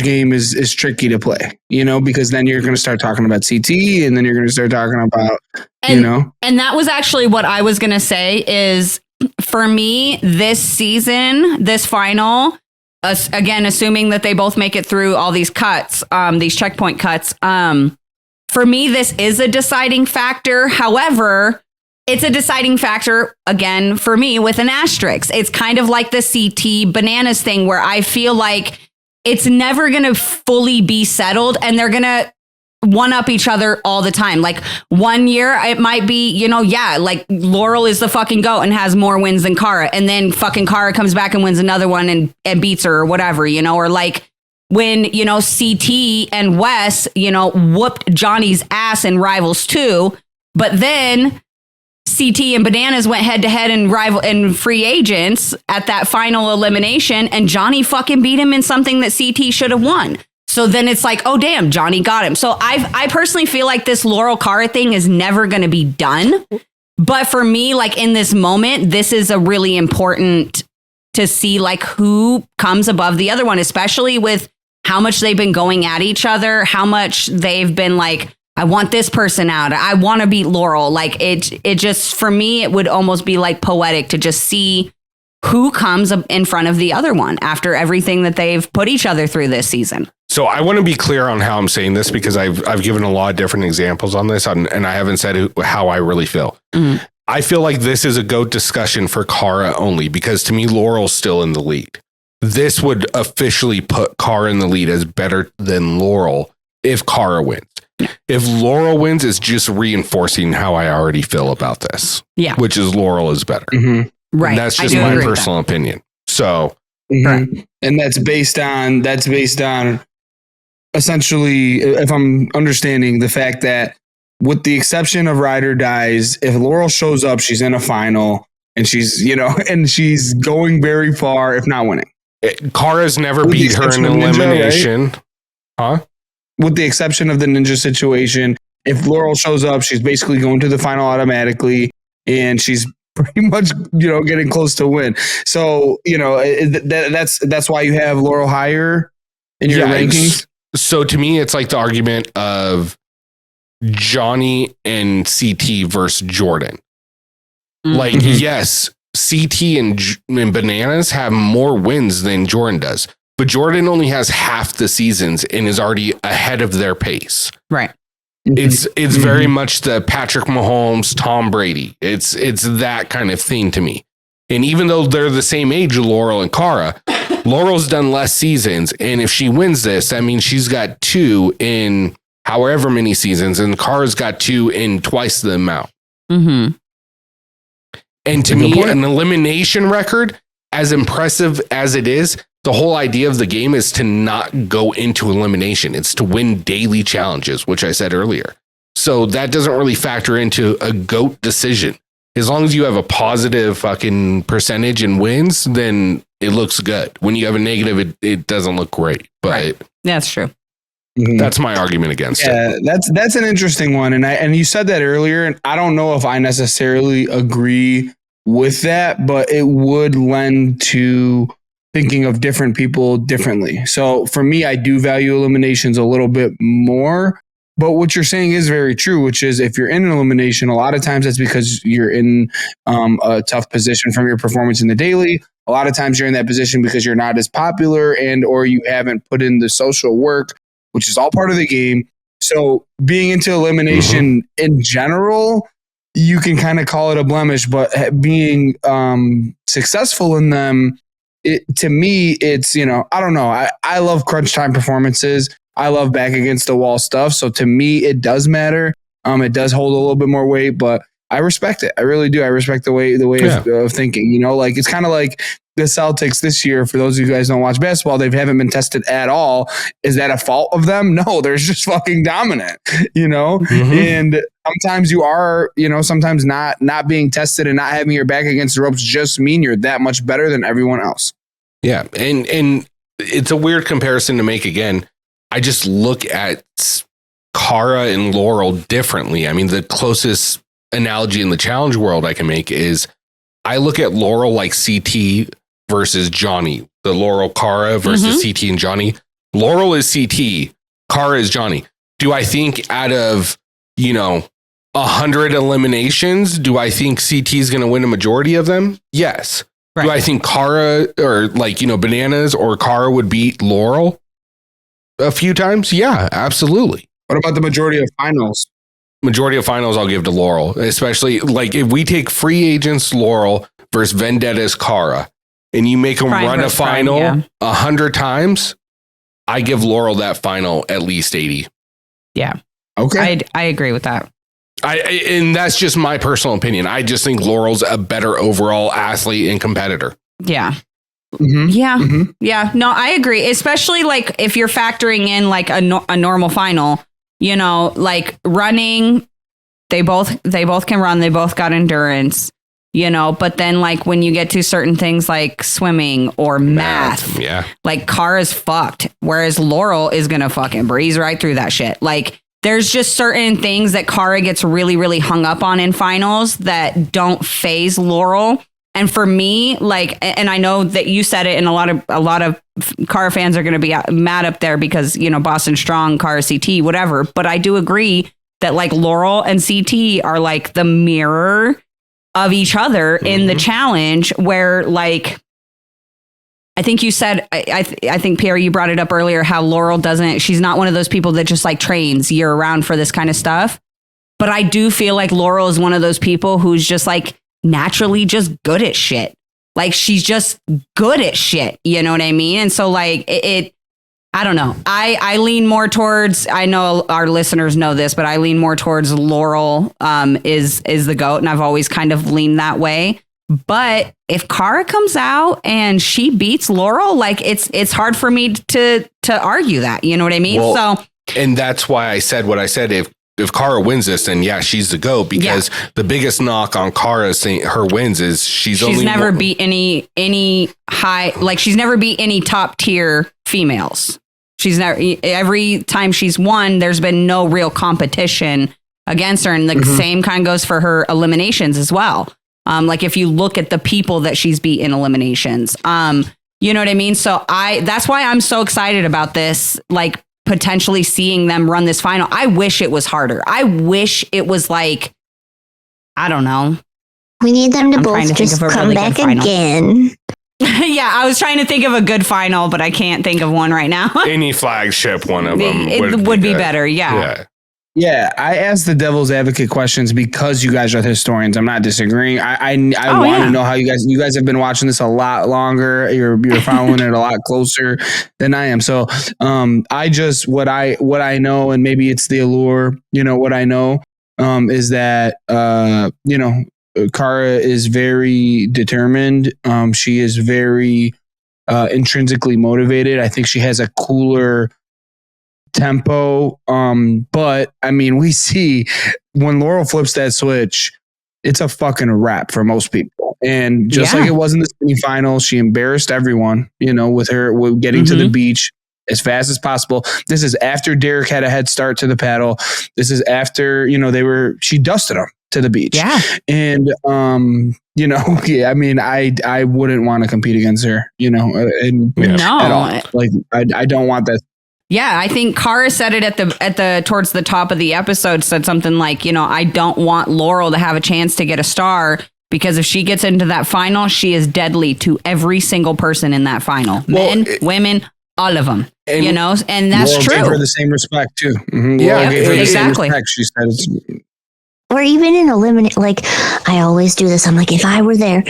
game is tricky to play, because then you're going to start talking about CT and then you're going to start talking about, And that was actually what I was going to say is, for me, this season, this final, again, assuming that they both make it through all these cuts, these checkpoint cuts, for me, this is a deciding factor. However, it's a deciding factor, again, for me with an asterisk. It's kind of like the CT Bananas thing where I feel like it's never going to fully be settled and they're going to one up each other all the time. Like, one year it might be, like Laurel is the fucking GOAT and has more wins than Cara. And then fucking Cara comes back and wins another one and beats her or whatever, or like when, CT and Wes, whooped Johnny's ass in Rivals 2, but then CT and Bananas went head to head in free agents at that final elimination, and Johnny fucking beat him in something that CT should have won. So then it's like, oh damn, Johnny got him. So I personally feel like this Laurel Cara thing is never going to be done. But for me, like in this moment, this is a really important to see like who comes above the other one, especially with how much they've been going at each other, how much they've been like, I want this person out. I want to beat Laurel. Like it just, for me, it would almost be like poetic to just see who comes in front of the other one after everything that they've put each other through this season. So I want to be clear on how I'm saying this because I've given a lot of different examples on this and I haven't said how I really feel. Mm-hmm. I feel like this is a GOAT discussion for Cara only because to me, Laurel's still in the lead. This would officially put Cara in the lead as better than Laurel if Cara wins. If Laurel wins, it's just reinforcing how I already feel about this. Yeah. Which is Laurel is better. Mm-hmm. Right. And that's just my personal opinion. So, and that's based on essentially, if I'm understanding the fact that with the exception of Ride or Dies, if Laurel shows up, she's in a final and she's, and she's going very far, if not winning. Cara's never beat her in elimination. Ninja, right? Huh? With the exception of the ninja situation, if Laurel shows up, she's basically going to the final automatically and she's pretty much, getting close to win. So, that's why you have Laurel higher in your rankings. So to me, it's like the argument of Johnny and CT versus Jordan. Mm-hmm. Like, yes, CT and Bananas have more wins than Jordan does, but Jordan only has half the seasons and is already ahead of their pace. Right. It's very much the Patrick Mahomes, Tom Brady. It's that kind of thing to me. And even though they're the same age, Laurel and Cara, Laurel's done less seasons. And if she wins this, that means she's got 2 in however many seasons, and Cara's got 2 in twice the amount. Mm-hmm. And to me, an elimination record, as impressive as it is, the whole idea of the game is to not go into elimination. It's to win daily challenges, which I said earlier. So that doesn't really factor into a GOAT decision. As long as you have a positive fucking percentage in wins, then it looks good. When you have a negative, it doesn't look great. But right. That's true. That's my argument against it. That's an interesting one. And you said that earlier, and I don't know if I necessarily agree with that, but it would lend to thinking of different people differently. So for me, I do value eliminations a little bit more. But what you're saying is very true, which is if you're in an elimination, a lot of times that's because you're in a tough position from your performance in the daily. A lot of times you're in that position because you're not as popular and or you haven't put in the social work, which is all part of the game. So being into elimination in general, you can kind of call it a blemish, but being successful in them, to me, it's, I don't know. I love crunch time performances. I love back against the wall stuff. So to me, it does matter. It does hold a little bit more weight, but I respect it. I really do. I respect the way of thinking, like it's kind of like the Celtics this year. For those of you guys who don't watch basketball, they haven't been tested at all. Is that a fault of them? No, they're just fucking dominant, and sometimes you are, sometimes not being tested and not having your back against the ropes just mean you're that much better than everyone else. Yeah. And it's a weird comparison to make again. I just look at Cara and Laurel differently. I mean, the closest analogy in the challenge world I can make is I look at Laurel like CT versus Johnny. The Laurel Cara versus CT and Johnny. Laurel is CT. Cara is Johnny. Do I think out of, 100 eliminations, do I think CT is going to win a majority of them? Yes. Right. Do I think Cara or Bananas or Cara would beat Laurel a few times? Yeah, absolutely. What about the majority of finals? Majority of finals I'll give to Laurel, especially if we take free agents Laurel versus Vendetta's Cara and you make them run a final 100 times, I give Laurel that final at least 80. Yeah. Okay. I agree with that. And that's just my personal opinion. I just think Laurel's a better overall athlete and competitor. Yeah. Mm-hmm. Yeah. Mm-hmm. Yeah. No, I agree. Especially if you're factoring in a normal final, running, they both can run. They both got endurance, but then when you get to certain things like swimming or math, Cara's fucked. Whereas Laurel is going to fucking breeze right through that shit. There's just certain things that Cara gets really, really hung up on in finals that don't phase Laurel. And for me, and I know that you said it, and a lot of Cara fans are going to be mad up there because, Boston Strong, Cara CT, whatever. But I do agree that Laurel and CT are the mirror of each other in the challenge where I think you said, I think Pierre, you brought it up earlier, how Laurel she's not one of those people that just like trains year round for this kind of stuff. But I do feel like Laurel is one of those people who's just like naturally just good at shit. Like she's just good at shit. You know what I mean? And so like I don't know. I lean more towards, I know our listeners know this, but I lean more towards Laurel is the GOAT. And I've always kind of leaned that way. But if Cara comes out and she beats Laurel, like it's hard for me to argue that. You know what I mean? Well, and that's why I said what I said. If Cara wins this, then yeah, she's the GOAT, because the biggest knock on Cara her wins is she's never beat any high, like she's never beat any top tier females. She's never, every time she's won, there's been no real competition against her. And the same kind of goes for her eliminations as well. Like if you look at the people that she's beat in eliminations, you know what I mean? So that's why I'm so excited about this, like potentially seeing them run this final. I wish it was harder. I wish it was like, I don't know. We need them to both just come back again. Yeah, I was trying to think of a good final, but I can't think of one right now. Any flagship one of them would be better. Yeah. Yeah, I asked the devil's advocate questions because you guys are the historians. I'm not disagreeing. I want to know how you guys have been watching this a lot longer. You're following it a lot closer than I am. So I just what I know, and maybe it's the allure. You know what I know is that Cara is very determined. She is very intrinsically motivated. I think she has a cooler tempo. But I mean, we see when Laurel flips that switch, it's a fucking wrap for most people. And just like it was in the semifinal, she embarrassed everyone, with her getting to the beach as fast as possible. This is after Derek had a head start to the paddle. This is after, she dusted him to the beach. Yeah. And, I mean, I wouldn't want to compete against her, at all. Like, I don't want that. Yeah, I think Cara said it at the towards the top of the episode, said something like, I don't want Laurel to have a chance to get a star, because if she gets into that final, she is deadly to every single person in that final. Men, women, all of them, and that's Laurel true. Gave her the same respect too. Mm-hmm. Yeah, exactly. She said or even in eliminate, like I always do this. I'm like, if I were there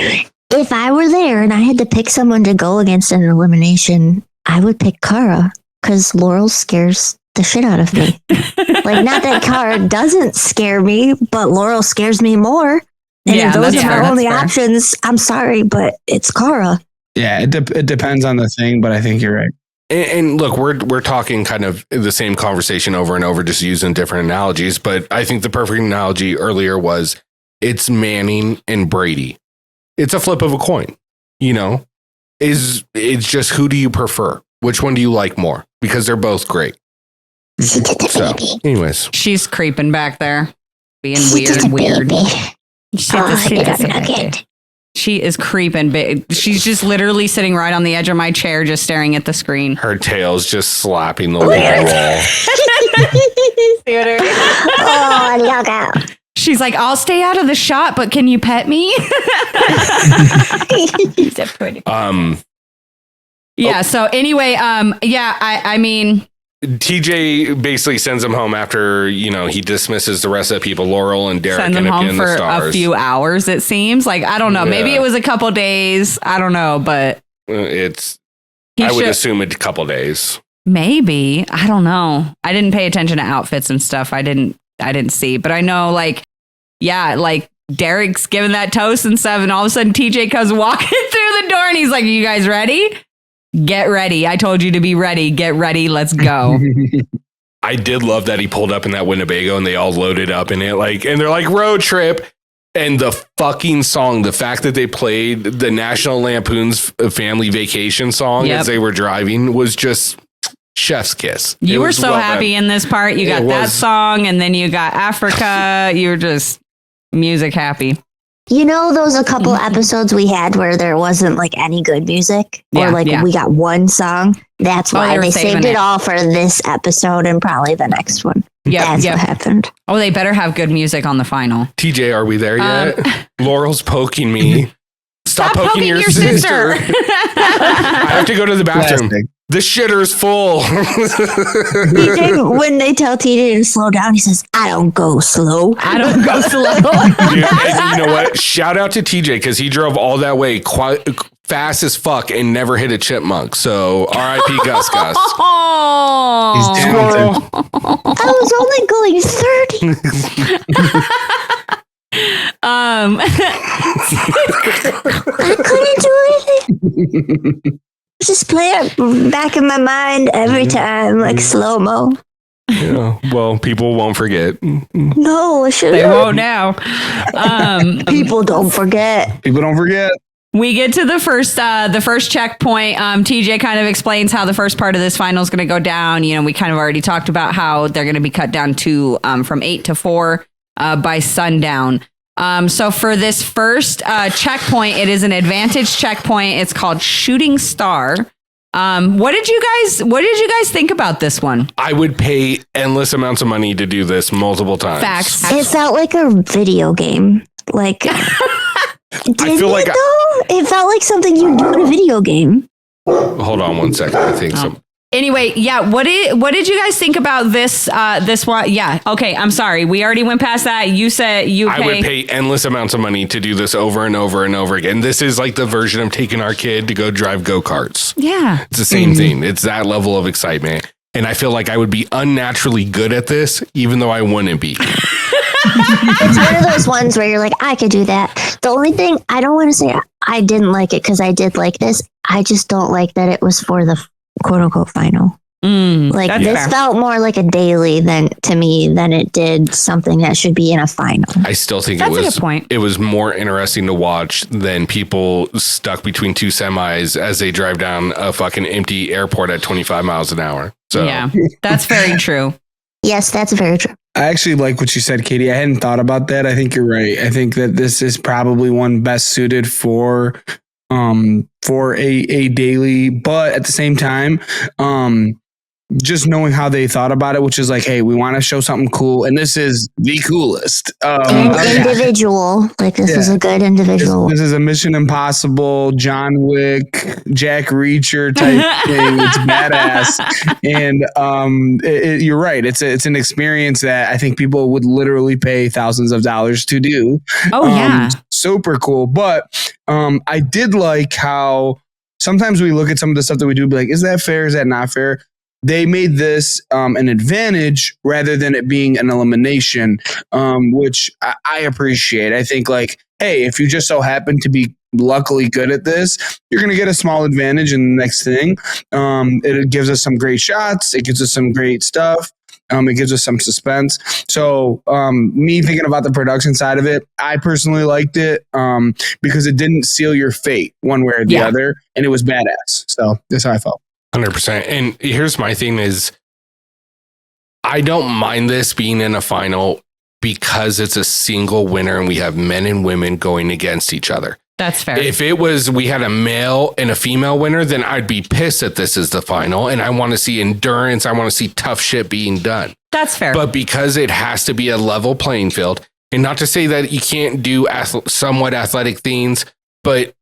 and I had to pick someone to go against in an elimination, I would pick Cara. Because Laurel scares the shit out of me. Like, not that Cara doesn't scare me, but Laurel scares me more. And if those are my only options, I'm sorry, but it's Cara. Yeah, it depends on the thing, but I think you're right. And look, we're talking kind of the same conversation over and over, just using different analogies. But I think the perfect analogy earlier was it's Manning and Brady. It's a flip of a coin. It's just, who do you prefer? Which one do you like more? Because they're both great. So, anyways. She's creeping back there. Being weird. She is creeping big. She's just literally sitting right on the edge of my chair, just staring at the screen. Her tail's just slapping the wall. Oh, look out. She's like, I'll stay out of the shot, but can you pet me? Yeah. So anyway, I mean, TJ basically sends him home after, he dismisses the rest of the people. Laurel and Derek send him home for a few hours. It seems like, I don't know. Yeah. Maybe it was a couple days. I don't know, but I would assume a couple days. Maybe. I don't know. I didn't pay attention to outfits and stuff. I didn't see, but I know like Derek's giving that toast and stuff. And all of a sudden TJ comes walking through the door and he's like, "You guys ready? Get ready. I told you to be ready. Get ready. Let's go." I did love that he pulled up in that Winnebago and they all loaded up in it. And they're like, road trip. And the fucking song, the fact that they played the National Lampoon's Family Vacation song as they were driving was just chef's kiss. You were so happy in this part. You got that song and then you got Africa. You were just music happy. Those a couple episodes we had where there wasn't like any good music or we got one song. That's why they saved it all for this episode and probably the next one. Yeah, that's what happened. Oh, they better have good music on the final. TJ, are we there yet? Laurel's poking me Stop poking your sister. I have to go to the bathroom. Plastic. The shitter's full. TJ, when they tell TJ to slow down, he says, I don't go slow. I don't go slow. Dude, and you know what? Shout out to TJ because he drove all that way quite fast as fuck and never hit a chipmunk. So R.I.P. Gus Gus. He's talented. I was only going 30. I couldn't do anything. Just play it back in my mind every time, like slow-mo. Yeah, well, people won't forget. No, I should. They won't now. People don't forget. People don't forget. We get to the first checkpoint. TJ kind of explains how the first part of this final is going to go down. You know, we kind of already talked about how they're going to be cut down to from 8 to 4 by sundown. So for this first checkpoint, it is an advantage checkpoint. It's called Shooting Star. What did you guys think about this one? I would pay endless amounts of money to do this multiple times. Facts. It felt like a video game. Like, it felt like something you do in a video game. Hold on one second. I think so. Anyway, yeah. What did you guys think about this one? Yeah. Okay. I'm sorry. We already went past that. You said I would pay endless amounts of money to do this over and over and over again. This is like the version of taking our kid to go drive go-karts. Yeah. It's the same thing. It's that level of excitement. And I feel like I would be unnaturally good at this, even though I wouldn't be. It's one of those ones where you're like, I could do that. The only thing I don't want to say I didn't like it because I did like this. I just don't like that it was for the quote unquote final. Like this fair. felt more like a daily than it did something that should be in a final. I still think That's a good point. It was more interesting to watch than people stuck between two semis as they drive down a fucking empty airport at 25 miles an hour. So Yeah, that's very true. Yes, that's very true. I actually like what you said, Katie. I hadn't thought about that. I think you're right. I think that this is probably one best suited for a daily, but at the same time, just knowing how they thought about it, which is like, hey, we want to show something cool, and this is the coolest. Individual, like this is a good individual. This is a Mission Impossible, John Wick, Jack Reacher type thing. It's badass, and you're right. It's an experience that I think people would literally pay thousands of dollars to do. Oh yeah, super cool. But I did like how sometimes we look at some of the stuff that we do, be like, is that fair? Is that not fair? They made this an advantage rather than it being an elimination, which I appreciate. I think like, hey, if you just so happen to be luckily good at this, you're going to get a small advantage in the next thing. It gives us some great shots. It gives us some great stuff. It gives us some suspense. So me thinking about the production side of it, I personally liked it because it didn't seal your fate one way or the other. And it was badass. So that's how I felt. 100%. And here's my thing is, I don't mind this being in a final because it's a single winner and we have men and women going against each other. that's fair. If it was, we had a male and a female winner, then I'd be pissed that this is the final. And I want to see endurance. I want to see tough shit being done. That's fair. But because it has to be a level playing field, and not to say that you can't do somewhat athletic things, but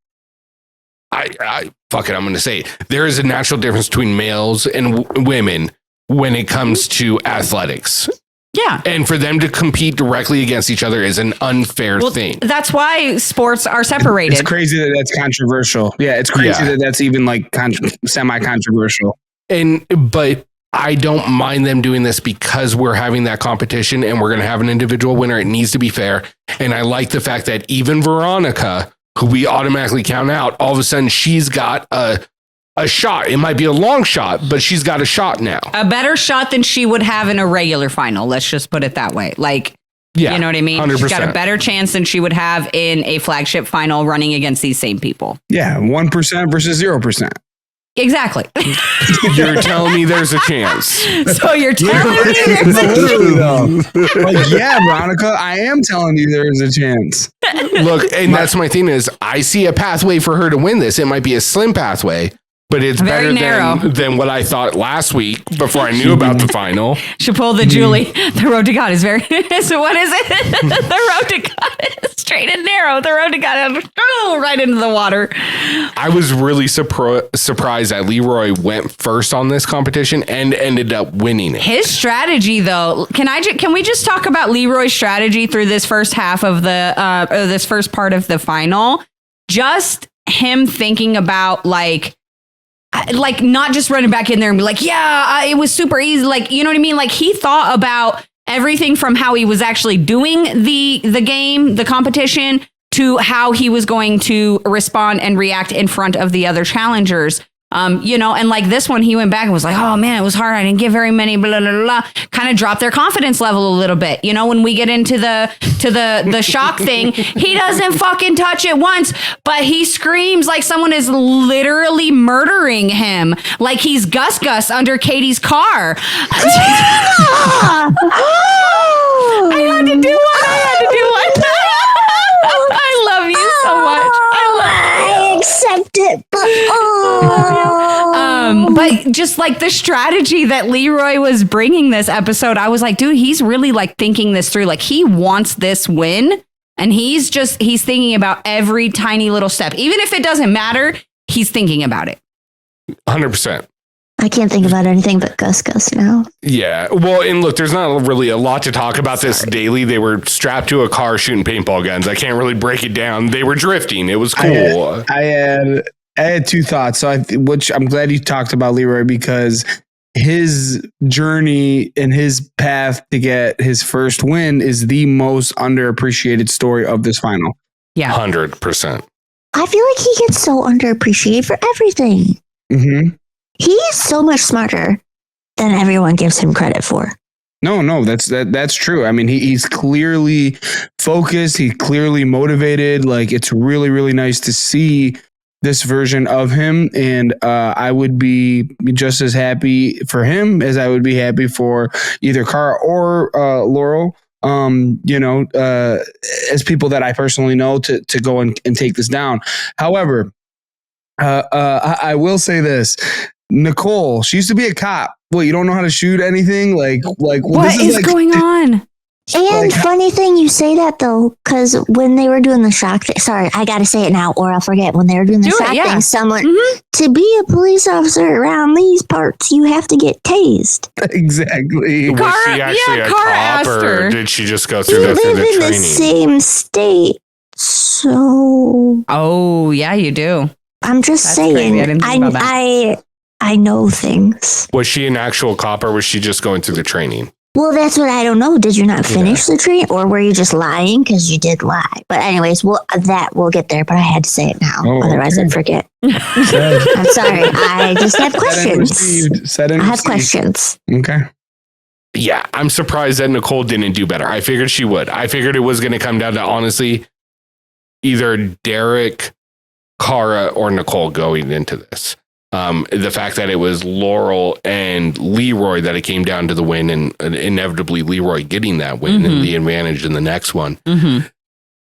I fuck it, I'm going to say it. There is a natural difference between males and women when it comes to athletics. Yeah. And for them to compete directly against each other is an unfair thing. That's why sports are separated. It's crazy that that's controversial. Yeah, it's crazy that that's even like semi-controversial. But I don't mind them doing this because we're having that competition and we're going to have an individual winner. It needs to be fair. And I like the fact that even Veronica, who we automatically count out, all of a sudden she's got a shot. It might be a long shot, but she's got a shot now. A better shot than she would have in a regular final. Let's just put it that way. Like, you know what I mean? 100%. She's got a better chance than she would have in a flagship final running against these same people. Yeah, 1% versus 0%. Exactly. You're telling me there's a chance. So you're telling me there's a Literally, though. Like, yeah, Veronica, I am telling you there's a chance. Look, and that's my thing is I see a pathway for her to win this. It might be a slim pathway, but it's Very narrow. better than what I thought last week before I knew about the final. Should pull the Julie. The road to God is very. So what is it? The road to God is straight and narrow. The road to God is right into the water. I was really surprised that Leroy went first on this competition and ended up winning it. His strategy, though, can we just talk about Leroy's strategy through this first half of this first part of the final? Just him thinking about like not just running back in there and be like, it was super easy. Like, you know what I mean? Like he thought about everything from how he was actually doing the game, the competition, to how he was going to respond and react in front of the other challengers. And like this one, he went back and was like, oh man, it was hard. I didn't get very many, blah, blah, blah, blah. Kind of dropped their confidence level a little bit. You know, when we get into the shock thing, he doesn't fucking touch it once, but he screams like someone is literally murdering him. Like he's Gus under Katie's car. I had to do one. I love you so much. I accept it, but just like the strategy that Leroy was bringing this episode, I was like, dude, he's really like thinking this through. Like he wants this win, and he's thinking about every tiny little step, even if it doesn't matter. He's thinking about it. 100%. I can't think about anything but Gus now. Yeah. Well, and look, there's not really a lot to talk about this daily. They were strapped to a car shooting paintball guns. I can't really break it down. They were drifting. It was cool. I had two thoughts. So which I'm glad you talked about Leroy, because his journey and his path to get his first win is the most underappreciated story of this final. Yeah. 100%. I feel like he gets so underappreciated for everything. Mm-hmm. He's so much smarter than everyone gives him credit for. No, that's true. I mean, he's clearly focused. He's clearly motivated. Like, it's really, really nice to see this version of him. And I would be just as happy for him as I would be happy for either Cara or Laurel. As people that I personally know to go and take this down. However, I will say this. Nicole, she used to be a cop. What, you don't know how to shoot anything? Like what is going on? And funny thing you say that though, because when they were doing the shock thing, sorry, I gotta say it now or I'll forget. When they were doing the shock thing, someone to be a police officer around these parts, you have to get tased. Exactly. Was she actually a cop, or did she just go through the training? We live in the same state, so. Oh yeah, you do. I'm just saying. I know things. Was she an actual cop, or was she just going through the training? Well, that's what I don't know. Did you not finish the training, or were you just lying? Because you did lie. But anyways, we'll get there. But I had to say it now, otherwise I'd forget. I'm sorry. I just have questions. I have questions. Okay. Yeah, I'm surprised that Nicole didn't do better. I figured she would. I figured it was going to come down to, honestly, either Derek, Cara, or Nicole going into this. The fact that it was Laurel and Leroy that it came down to the win, and inevitably Leroy getting that win and the advantage in the next one. Mm-hmm.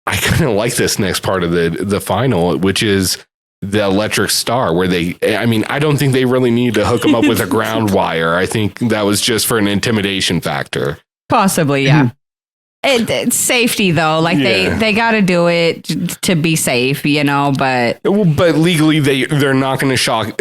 I kind of like this next part of the final, which is the electric star, where I don't think they really need to hook them up with a ground wire. I think that was just for an intimidation factor. Possibly, yeah. It's safety though, like they got to do it to be safe, but legally they're not going to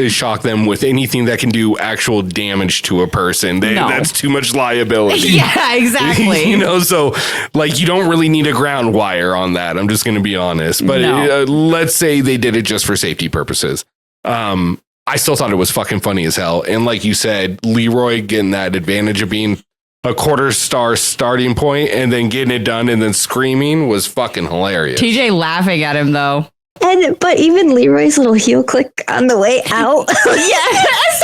shock them with anything that can do actual damage to a person. That's too much liability. Yeah, exactly. So like you don't really need a ground wire on that. I'm just going to be honest, but let's say they did it just for safety purposes. I still thought it was fucking funny as hell, and like you said, Leroy getting that advantage of being a quarter star starting point and then getting it done and then screaming was fucking hilarious. TJ laughing at him though. But even Leroy's little heel click on the way out. Yes.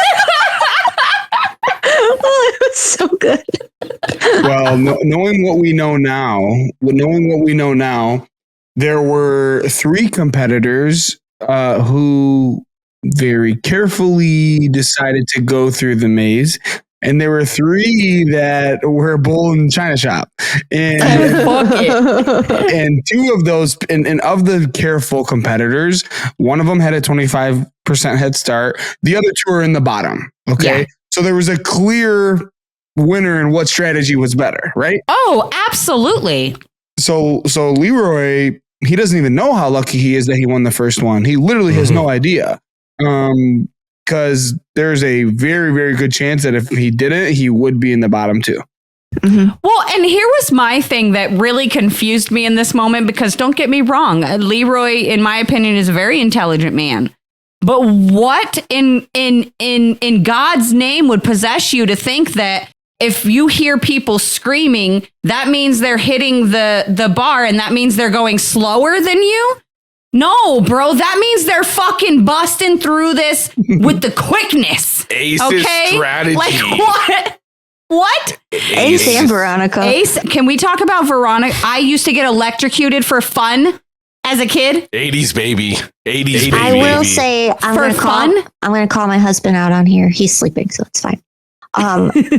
Oh, it was so good. Well, knowing what we know now, there were 3 competitors who very carefully decided to go through the maze. and there were 3 that were bull in China shop, and and 2 of those, and of the careful competitors, one of them had a 25% head start. The other 2 are in the bottom. Okay, so there was a clear winner in what strategy was better, right? Oh, absolutely. So Leroy, he doesn't even know how lucky he is that he won the first one. He literally has no idea. Because there's a very, very good chance that if he didn't, he would be in the bottom 2. Well, and here was my thing that really confused me in this moment, because don't get me wrong, Leroy, in my opinion, is a very intelligent man. But what in God's name would possess you to think that if you hear people screaming, that means they're hitting the bar and that means they're going slower than you? No, bro, that means they're fucking busting through this with the quickness. Ace's strategy. Like what? What? Ace and Veronica. Ace, can we talk about Veronica? I used to get electrocuted for fun as a kid. 80s baby. 80s baby. I will say, I'm going to call my husband out on here. He's sleeping, so it's fine.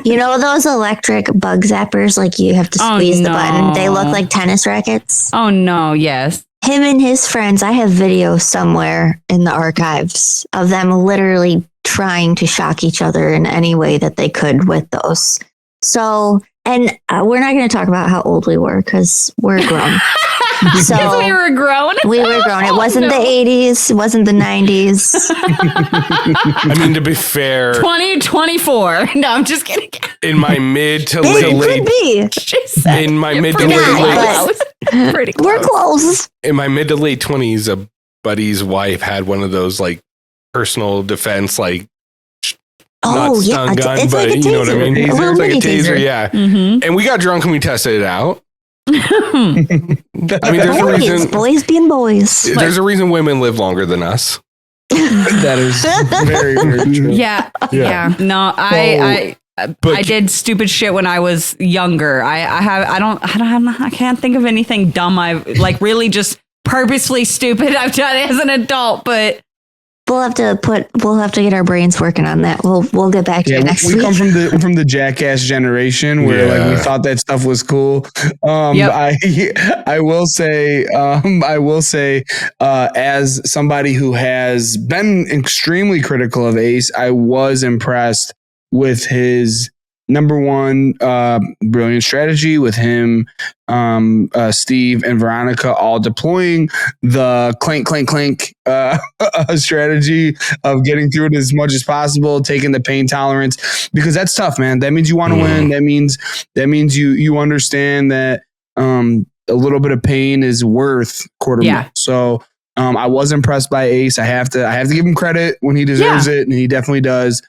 You know those electric bug zappers, like you have to squeeze the button? They look like tennis rackets. Oh no, yes. Him and his friends, I have videos somewhere in the archives of them literally trying to shock each other in any way that they could with those. So, and we're not going to talk about how old we were because we're grown. So we were grown. We were grown. It wasn't the 80s. It wasn't the 90s. I mean, to be fair, 2024. No, I'm just kidding. In my mid to It late, could be. in my mid to late, Pretty close. We're close. in my mid to late 20s, a buddy's wife had one of those like personal defense, like not stun gun, it's but like a you know what I taser. mean? A little It's like a mini taser, yeah. Mhm. And we got drunk and we tested it out. I mean, there's a reason. Boys being boys. There's a reason women live longer than us. That is very, very true. Yeah. No, I did stupid shit when I was younger. I can't think of anything dumb I've like really just purposely stupid I've done as an adult, but We'll have to get our brains working on that. We'll get back to you next week. We come from the jackass generation where like we thought that stuff was cool. I will say as somebody who has been extremely critical of Ace, I was impressed with his number one brilliant strategy with him, Steve and Veronica all deploying the clank strategy of getting through it as much as possible, taking the pain tolerance, because that's tough, man. That means you want to win. That means you understand that a little bit of pain is worth quarter mil. So I was impressed by Ace. I have to give him credit when he deserves it, and he definitely does.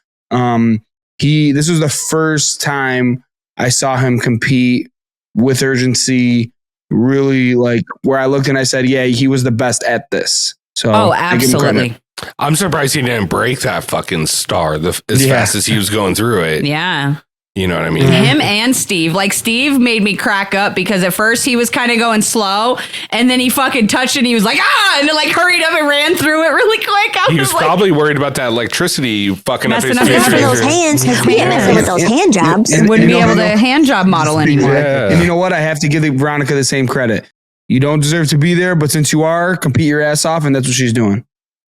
This was the first time I saw him compete with urgency, really like where I looked and I said, yeah, he was the best at this. So absolutely. I'm surprised he didn't break that fucking star as fast as he was going through it. Yeah. You know what I mean? Him and Steve. Like, Steve made me crack up because at first he was kind of going slow and then he fucking touched it and he was like, and like hurried up and ran through it really quick. He was probably worried about that electricity fucking up his fingers. Those hands, with those hand jobs. And wouldn't be able to hand job model anymore. Yeah. And you know what? I have to give Veronica the same credit. You don't deserve to be there, but since you are, compete your ass off, and that's what she's doing.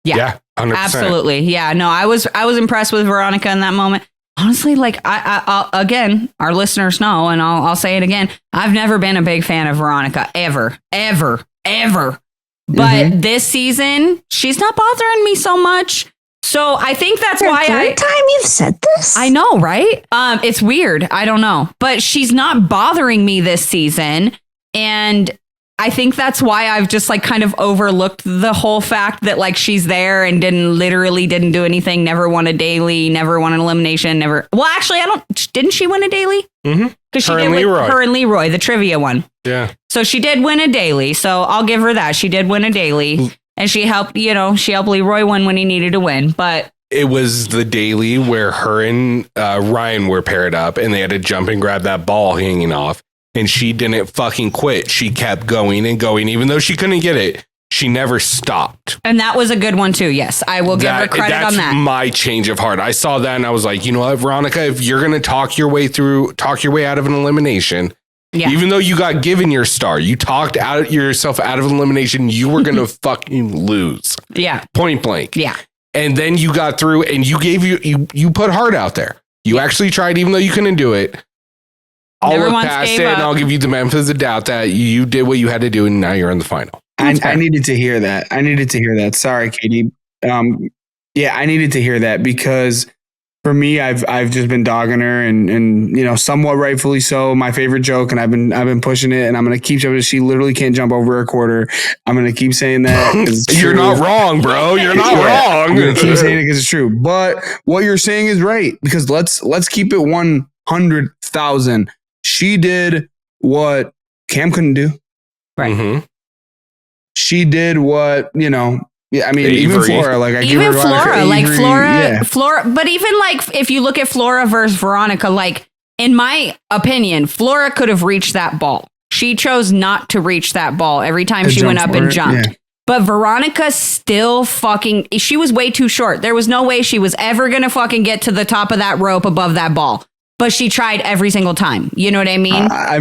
Yeah, 100%. Absolutely. Yeah, no, I was impressed with Veronica in that moment. Honestly, like I'll again, our listeners know, and I'll say it again. I've never been a big fan of Veronica ever. But this season, she's not bothering me so much. So I think that's why time you've said this. I know, right? It's weird. I don't know, but she's not bothering me this season, and I think that's why I've just like kind of overlooked the whole fact that like she's there and didn't do anything, never won a daily, never won an elimination, well, actually, didn't she win a daily? Because she did her and Leroy, the trivia one. Yeah. So she did win a daily. So I'll give her that. She did win a daily and she helped Leroy win when he needed to win. But it was the daily where her and Ryan were paired up and they had to jump and grab that ball hanging off. And she didn't fucking quit. She kept going and going, even though she couldn't get it. She never stopped. And that was a good one too. Yes, I will give her credit on that. That's my change of heart. I saw that and I was like, you know what, Veronica, if you're going to talk your way out of an elimination, even though you got given your star, you talked yourself out of an elimination, you were going to fucking lose. Yeah. Point blank. Yeah. And then you got through and you put heart out there. You actually tried, even though you couldn't do it. I'll look past it and I'll give you the benefit of the doubt that you did what you had to do and now you're in the final. I needed to hear that. Sorry, Katie. I needed to hear that because for me, I've just been dogging her and somewhat rightfully so. My favorite joke, and I've been pushing it, and I'm gonna keep jumping. She literally can't jump over a quarter. I'm gonna keep saying that. You're not wrong, bro. You're not wrong. I'm gonna keep saying it because it's true. But what you're saying is right because let's keep it 100,000. She did what Cam couldn't do. Right. Mm-hmm. She did what, even Flora, Flora, but even like, if you look at Flora versus Veronica, like, in my opinion, Flora could have reached that ball. She chose not to reach that ball every time she went up and jumped. Yeah. But Veronica still she was way too short. There was no way she was ever going to fucking get to the top of that rope above that ball. But she tried every single time. You know what I mean? I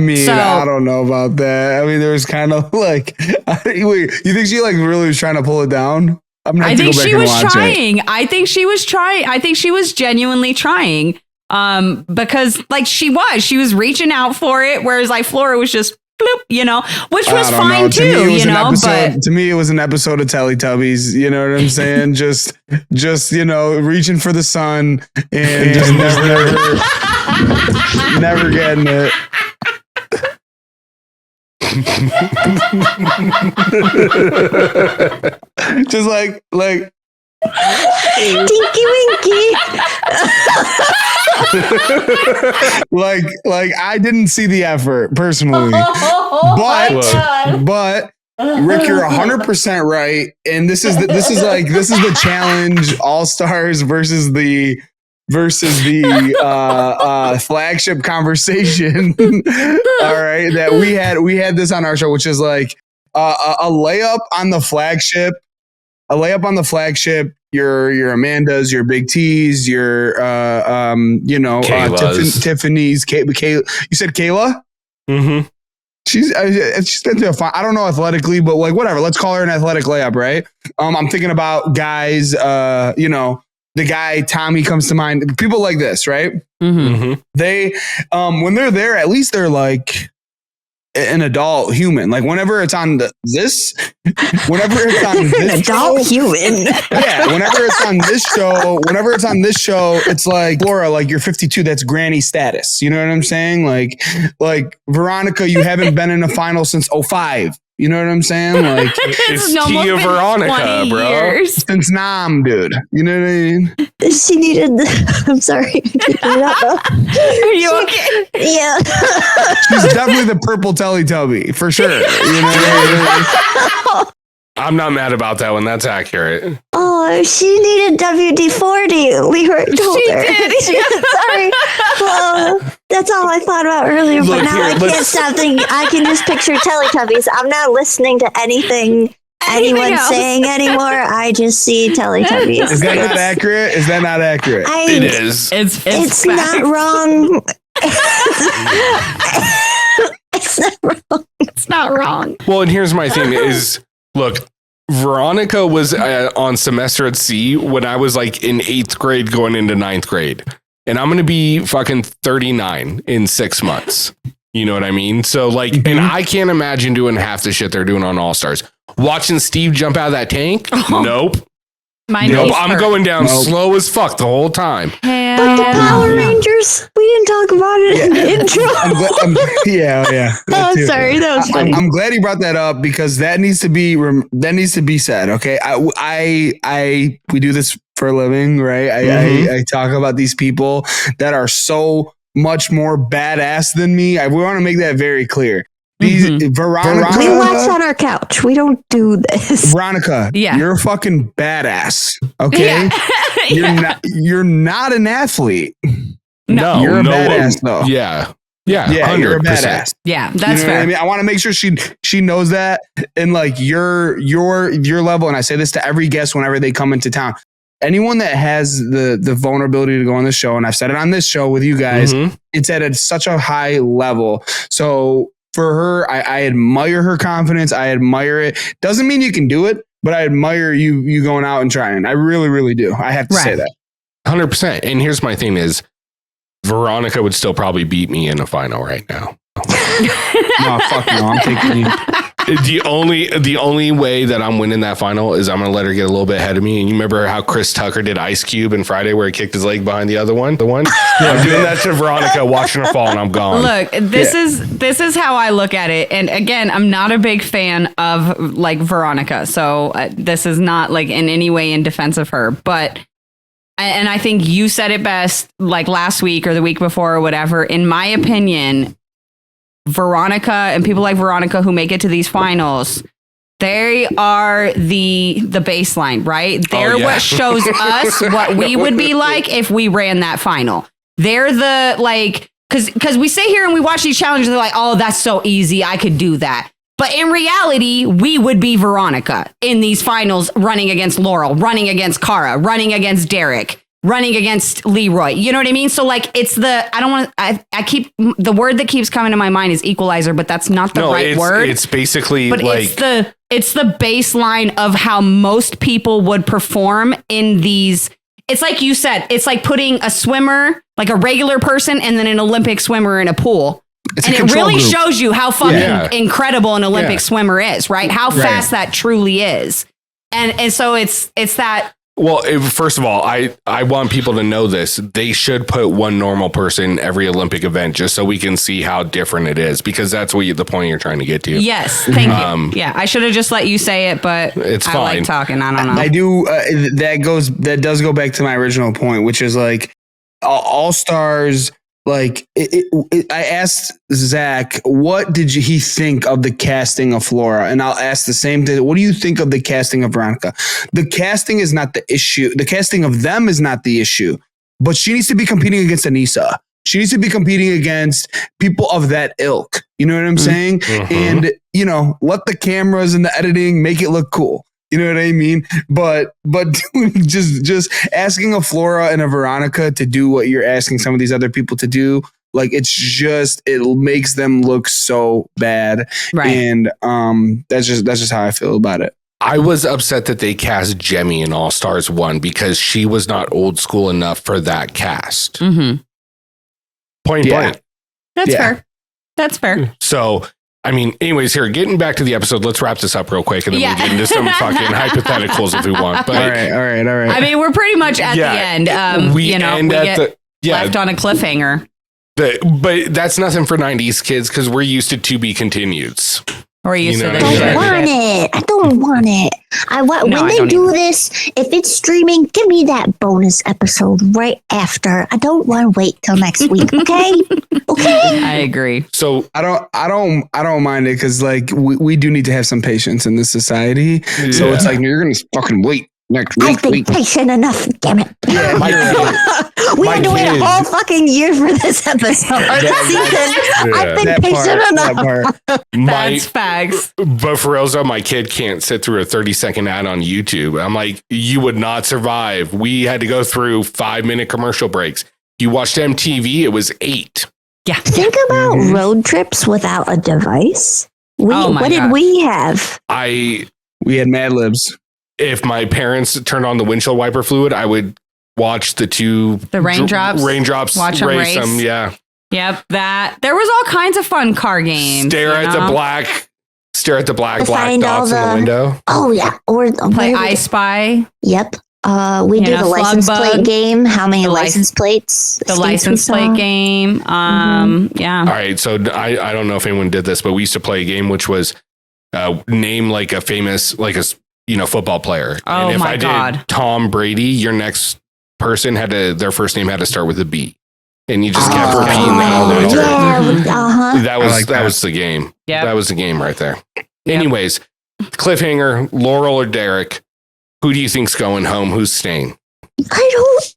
don't know about that. I mean, there was kind of like, you think she like really was trying to pull it down? I think she was trying. I think she was trying. I think she was genuinely trying. Because like she was reaching out for it, whereas like Flora was just bloop, which was fine too, but to me it was an episode of Teletubbies, you know what I'm saying? just reaching for the sun and just never getting it. Just like Tinky Winky. like I didn't see the effort personally, but Rick, you're 100% right, and this is the challenge All Stars versus the flagship conversation. All right, that we had this on our show, which is like a layup on the flagship. A layup on the flagship, your Amanda's, your Big T's, your Tiffany's. You said Kayla? Mm-hmm. She's been through I don't know athletically, but like whatever. Let's call her an athletic layup, right? I'm thinking about guys. The guy Tommy comes to mind. People like this, right? Mm-hmm. They when they're there, at least they're like an adult human. Like whenever it's on this adult human. Yeah, whenever it's on this show, it's like Flora, like you're 52, that's granny status. You know what I'm saying? Like Veronica, you haven't been in a final since 2005. You know what I'm saying? Like it's Tia Veronica, bro. Years. Since Nam, dude. You know what I mean? She needed. I'm sorry. Are you okay? Yeah. She's definitely the purple Teletubby for sure. You know what I mean? I'm not mad about that one. That's accurate. Oh, she needed WD-40. We were told her. Sorry. Well, that's all I thought about earlier, but now I can't stop thinking. I can just picture Teletubbies. I'm not listening to anything anyone's saying anymore. I just see Teletubbies. Is that not accurate? Is that not accurate? It is. It's not wrong. It's not wrong. It's not wrong. Well, and here's my thing is, look, Veronica was on semester at sea when I was like in 8th grade going into 9th grade. And I'm going to be fucking 39 in 6 months. You know what I mean? So like, and I can't imagine doing half the shit they're doing on All Stars. Watching Steve jump out of that tank? Nope. I'm going down slow as fuck the whole time. But the Power Rangers, we didn't talk about it in the intro. Yeah. Oh, sorry, that was funny. I'm glad you brought that up because that needs to be said. Okay, we do this for a living, right? I talk about these people that are so much more badass than me. We want to make that very clear. Veronica, we watch on our couch. We don't do this. Veronica, you're a fucking badass. Okay, you're not an athlete. No, you're a badass though. Yeah, Yeah, you're a 100%. badass. Yeah, that's You know fair. what I mean? I want to make sure she knows that, and like your level. And I say this to every guest whenever they come into town. Anyone that has the vulnerability to go on the show, and I've said it on this show with you guys, it's at such a high level. So for her, I admire her confidence. I admire it. Doesn't mean you can do it, but I admire you going out and trying. I really, really do. I have to say that. 100%. And here's my thing is, Veronica would still probably beat me in a final right now. No, fuck no. I'm taking you. The only way that I'm winning that final is I'm going to let her get a little bit ahead of me. And you remember how Chris Tucker did Ice Cube in Friday where he kicked his leg behind the one? I'm doing that to Veronica, watching her fall, and I'm gone. Look, this is how I look at it. And again, I'm not a big fan of like Veronica. So this is not like in any way in defense of her, but and I think you said it best like last week or the week before or whatever. In my opinion, Veronica and people like Veronica who make it to these finals, they are the baseline, right? They're what shows us what we would be like if we ran that final. They're the like, because we sit here and we watch these challenges, they're like, oh, that's so easy, I could do that. But in reality, we would be Veronica in these finals, running against Laurel, running against Cara, running against Derek, running against Leroy. You know what I mean? So like, it's I keep, the word that keeps coming to my mind is equalizer, but that's not the right word. It's basically but like, it's the baseline of how most people would perform in these. It's like you said, it's like putting a swimmer, like a regular person, and then an Olympic swimmer in a pool. And it really shows you how fucking incredible an Olympic swimmer is, right? How fast that truly is. And so it's that. Well, first of all, I want people to know this. They should put one normal person in every Olympic event just so we can see how different it is, because that's what the point you're trying to get to. Yes, thank you. Yeah, I should have just let you say it, but it's fine. I like talking. I don't know. I do. That does go back to my original point, which is like all stars. Like I asked Zach, what did he think of the casting of Flora? And I'll ask the same thing. What do you think of the casting of Veronica? The casting is not the issue. The casting of them is not the issue, but she needs to be competing against Anissa. She needs to be competing against people of that ilk. You know what I'm saying? Mm-hmm. And, let the cameras and the editing make it look cool. You know what I mean? But just asking a Flora and a Veronica to do what you're asking some of these other people to do, like it makes them look so bad. Right. And that's just how I feel about it. I was upset that they cast Jemmy in All Stars 1 because she was not old school enough for that cast. Mm-hmm. Point blank. That's fair. That's fair. So, I mean, anyways, here, getting back to the episode, let's wrap this up real quick and then we'll get into some fucking hypotheticals if we want. But, all right. I mean, we're pretty much at the end. We get left on a cliffhanger. But that's nothing for 90s kids because we're used to be continueds. Or used to this shit. I don't want it. When they do this, if it's streaming, give me that bonus episode right after. I don't want to wait till next week. Okay. I agree. So I don't mind it because like we do need to have some patience in this society. Yeah. So it's like you're gonna fucking wait next week. I've been patient enough. Damn it. Yeah, we had to wait a whole fucking year for this episode. I've been patient enough. That's facts. But for real, though, my kid can't sit through a 30-second ad on YouTube. I'm like, you would not survive. We had to go through 5-minute commercial breaks. You watched MTV, it was 8. Yeah. Think about road trips without a device. What did we have? We had Mad Libs. If my parents turned on the windshield wiper fluid, I would watch the raindrops watch them race. Them. Yeah. Yep. There was all kinds of fun car games. Stare at the black dots in the window. Oh yeah. Or play I Spy. Yep. We did the license plate game. How many license plates? The license plate game. Yeah. All right. So I don't know if anyone did this, but we used to play a game which was name like a famous football player. Oh, and if my God. did Tom Brady, your next person their first name had to start with a B. And you just kept repeating that all the way through. That was the game. Yeah. That was the game right there. Yep. Anyways, cliffhanger, Laurel or Derek, who do you think's going home? Who's staying? I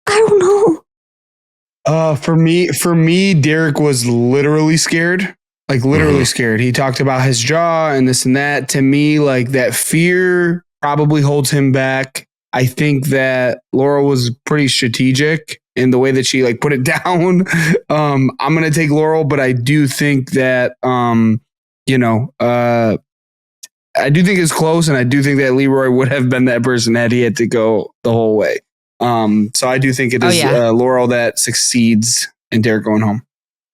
don't know. For me, Derek was literally scared. Like literally scared. He talked about his jaw and this and that. To me, like that fear probably holds him back. I think that Laurel was pretty strategic in the way that she like put it down. I'm gonna take Laurel, but I do think that I do think it's close, and I do think that Leroy would have been that person had he had to go the whole way. So I do think it is Laurel that succeeds and Derek going home.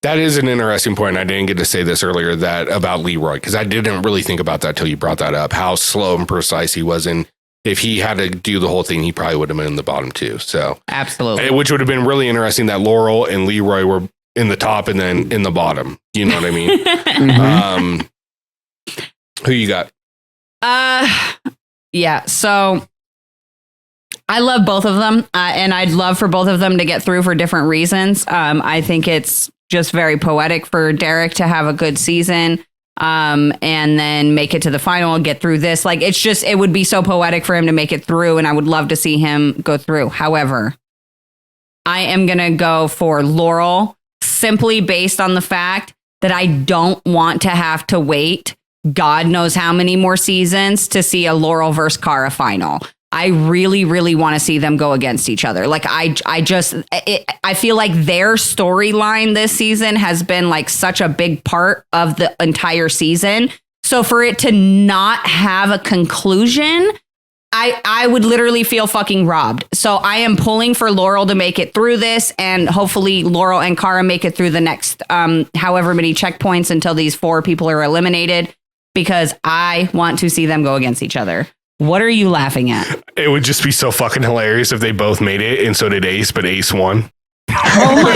That is an interesting point. I didn't get to say this earlier that about Leroy, because I didn't really think about that till you brought that up, how slow and precise he was. And if he had to do the whole thing, he probably would have been in the bottom too. So absolutely, which would have been really interesting that Laurel and Leroy were in the top and then in the bottom. You know what I mean? Who you got? Yeah. So I love both of them, and I'd love for both of them to get through for different reasons. I think it's just very poetic for Derek to have a good season, and then make it to the final and get through this. Like, it would be so poetic for him to make it through, and I would love to see him go through. However, I am going to go for Laurel simply based on the fact that I don't want to have to wait God knows how many more seasons to see a Laurel versus Cara final. I really, really want to see them go against each other. Like, I feel like their storyline this season has been like such a big part of the entire season. So for it to not have a conclusion, I would literally feel fucking robbed. So I am pulling for Laurel to make it through this, and hopefully Laurel and Cara make it through the next however many checkpoints until these 4 people are eliminated, because I want to see them go against each other. What are you laughing at? It would just be so fucking hilarious if they both made it, and so did Ace, but Ace won. Oh my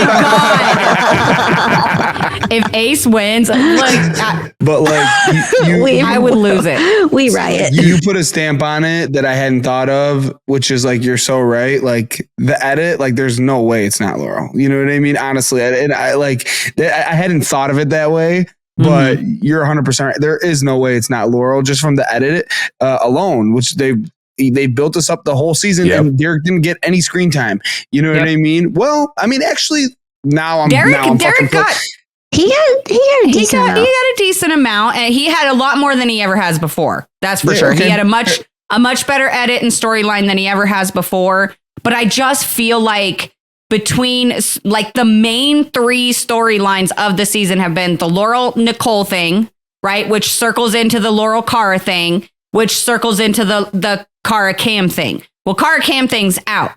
God. If Ace wins, I would lose it. We riot. You put a stamp on it that I hadn't thought of, which is like, you're so right. Like the edit, like there's no way it's not Laurel. You know what I mean? Honestly, I hadn't thought of it that way. But you're 100% right. There is no way it's not Laurel just from the edit alone, which they built us up the whole season, and Derek didn't get any screen time. You know what I mean? Well, I mean, actually, Derek got a decent amount, and he had a lot more than he ever has before. That's for sure. Okay. He had a much better edit and storyline than he ever has before. But I just feel like between like the main 3 storylines of the season have been the Laurel Nicole thing, right? Which circles into the Laurel Cara thing, which circles into the Cara Cam thing. Well, Cara Cam thing's out.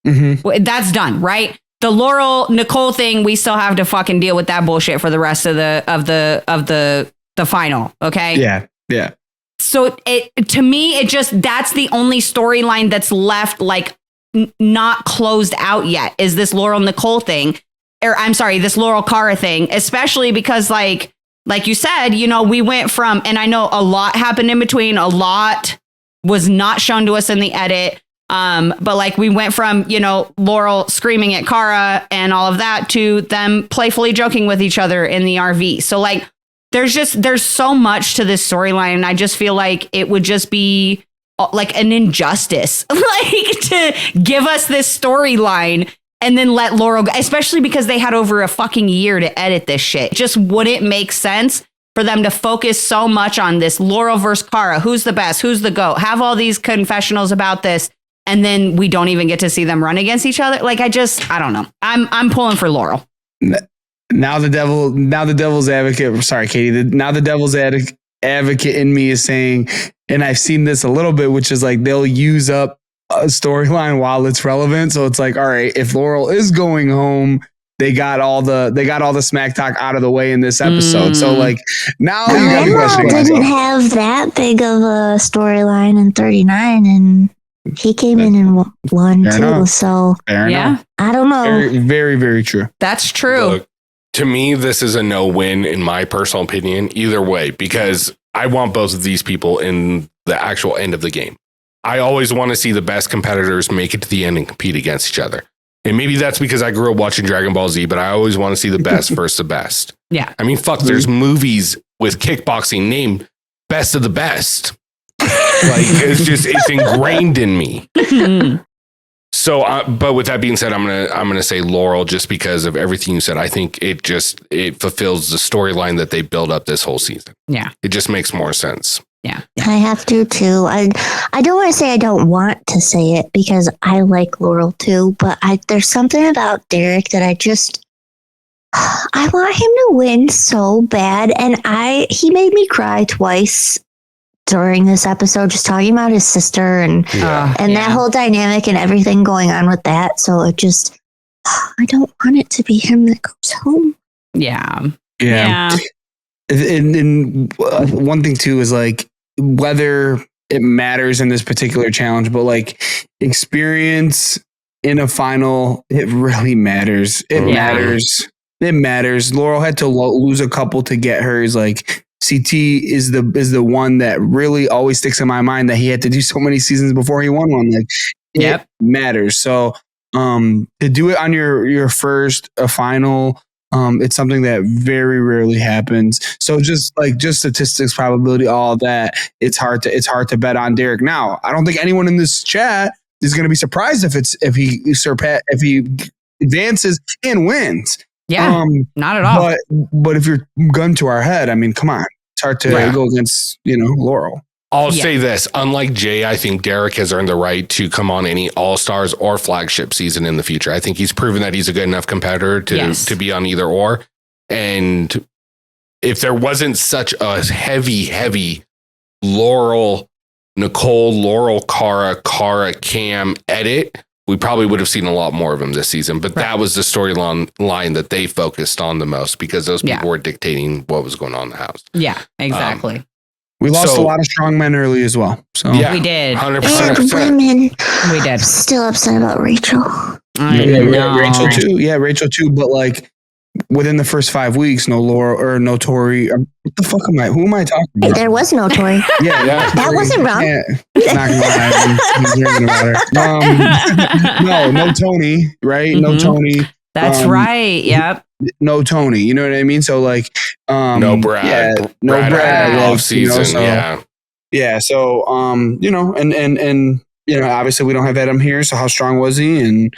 That's done, right? The Laurel Nicole thing, we still have to fucking deal with that bullshit for the rest of the final. Okay. Yeah. So to me, that's the only storyline that's left, like, not closed out yet, is this Laurel Nicole thing, or I'm sorry, this Laurel Cara thing, especially because like you said, we went from, and I know a lot happened in between, a lot was not shown to us in the edit. But like we went from, Laurel screaming at Cara and all of that to them playfully joking with each other in the RV. So like, there's so much to this storyline, and I just feel like it would just be like an injustice, like to give us this storyline and then let Laurel go, especially because they had over a fucking year to edit this shit. It just wouldn't make sense for them to focus so much on this Laurel versus Cara. Who's the best? Who's the GOAT? Have all these confessionals about this, and then we don't even get to see them run against each other. Like, I don't know. I'm pulling for Laurel. Now the devil's advocate. Sorry, Katie. Now the devil's advocate in me is saying, and I've seen this a little bit, which is like they'll use up a storyline while it's relevant. So it's like, all right, if Laurel is going home, they got all the smack talk out of the way in this episode. So like now you got to question. Didn't have that big of a storyline in 39, and he came in and won too. Enough. So yeah, I don't know. Very, very, very true. That's true. Look, to me, this is a no-win in my personal opinion, either way, because I want both of these people in the actual end of the game. I always want to see the best competitors make it to the end and compete against each other. And maybe that's because I grew up watching Dragon Ball Z, but I always want to see the best versus the best. Yeah. I mean, fuck, there's movies with kickboxing named Best of the Best. Like, it's ingrained in me. So, but with that being said, I'm gonna say Laurel just because of everything you said. I think it fulfills the storyline that they build up this whole season. Yeah, it just makes more sense. Yeah. I have to too. I don't want to say I don't want to say it because I like Laurel too, but there's something about Derek that I want him to win so bad, and he made me cry twice during this episode, just talking about his sister and that whole dynamic and everything going on with that. So I don't want it to be him that goes home. Yeah. And one thing too is like whether it matters in this particular challenge, but like experience in a final, it really matters. It matters. Laurel had to lose a couple to get hers. Like CT is the one that really always sticks in my mind that he had to do so many seasons before he won one. Like it matters. So to do it on your first final, it's something that very rarely happens. So just statistics, probability, all that, it's hard to bet on Derek. Now, I don't think anyone in this chat is going to be surprised if he advances and wins. Yeah, not at all. But if you're gun to our head, I mean, come on, it's hard to go against Laurel. I'll say this: unlike Jay, I think Derek has earned the right to come on any All-Stars or flagship season in the future. I think he's proven that he's a good enough competitor to be on either or. And if there wasn't such a heavy Laurel, Nicole, Laurel, Cara, Cam edit, we probably would have seen a lot more of him this season. But that was the storyline that they focused on the most because those people were dictating what was going on in the house. Yeah, exactly. We lost a lot of strong men early as well. So we did. 100%. Women. We did. Still upset about Rachel. Rachel too. Yeah, Rachel too. But like within the first 5 weeks, no Laura or no Tori. What the fuck am I? Who am I talking about? There was no Tori. That wasn't wrong. Yeah, not gonna lie. I'm about her. No Tony. Right? Mm-hmm. No Tony. That's right. Yep. No Tony. You know what I mean? So like, no Brad. Yeah, no Brad. Off season. So, So and obviously we don't have Adam here. So how strong was he? And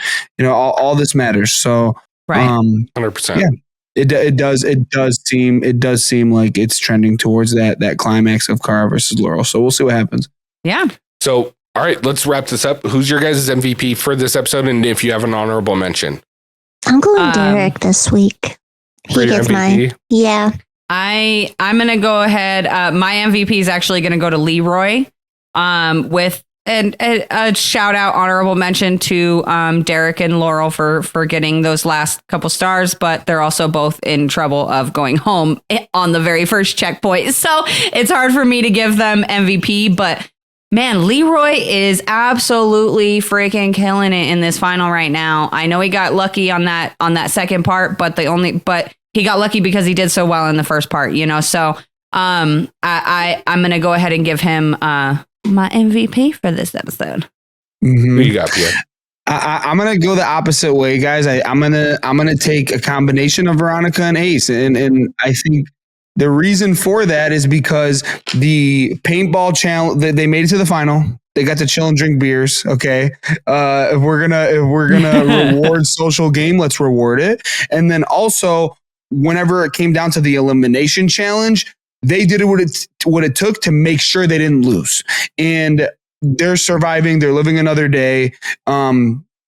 all this matters. So 100%. Yeah. It does seem like it's trending towards that climax of Cara versus Laurel. So we'll see what happens. Yeah. So all right, let's wrap this up. Who's your guys' MVP for this episode? And if you have an honorable mention. I'm going Derek this week. He gets mine. Yeah. I'm gonna go ahead. My MVP is actually gonna go to Leroy. With a shout out, honorable mention to Derek and Laurel for getting those last couple stars, but they're also both in trouble of going home on the very first checkpoint. So it's hard for me to give them MVP, but man, Leroy is absolutely freaking killing it in this final right now. I know he got lucky on that second part, but he got lucky because he did so well in the first part, So I'm gonna go ahead and give him my MVP for this episode. Mm-hmm. Who you got, Pierre? I'm gonna go the opposite way, guys. I'm gonna take a combination of Veronica and Ace, and I think the reason for that is because the paintball challenge, they made it to the final. They got to chill and drink beers. Okay. If we're gonna reward social game, let's reward it. And then also, whenever it came down to the elimination challenge, they did what it took to make sure they didn't lose. And they're surviving. They're living another day.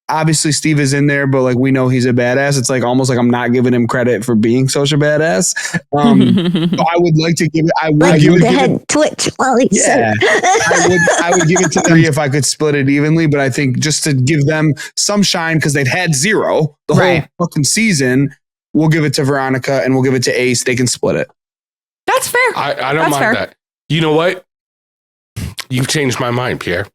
Obviously Steve is in there, but like we know he's a badass. It's like almost like I'm not giving him credit for being such a badass. I would like to give it. I would give it Twitch while he said. I would give it to 3 if I could split it evenly. But I think just to give them some shine because they've had 0 the whole fucking season, we'll give it to Veronica and we'll give it to Ace. They can split it. That's fair. I don't mind that. You know what? You've changed my mind, Pierre.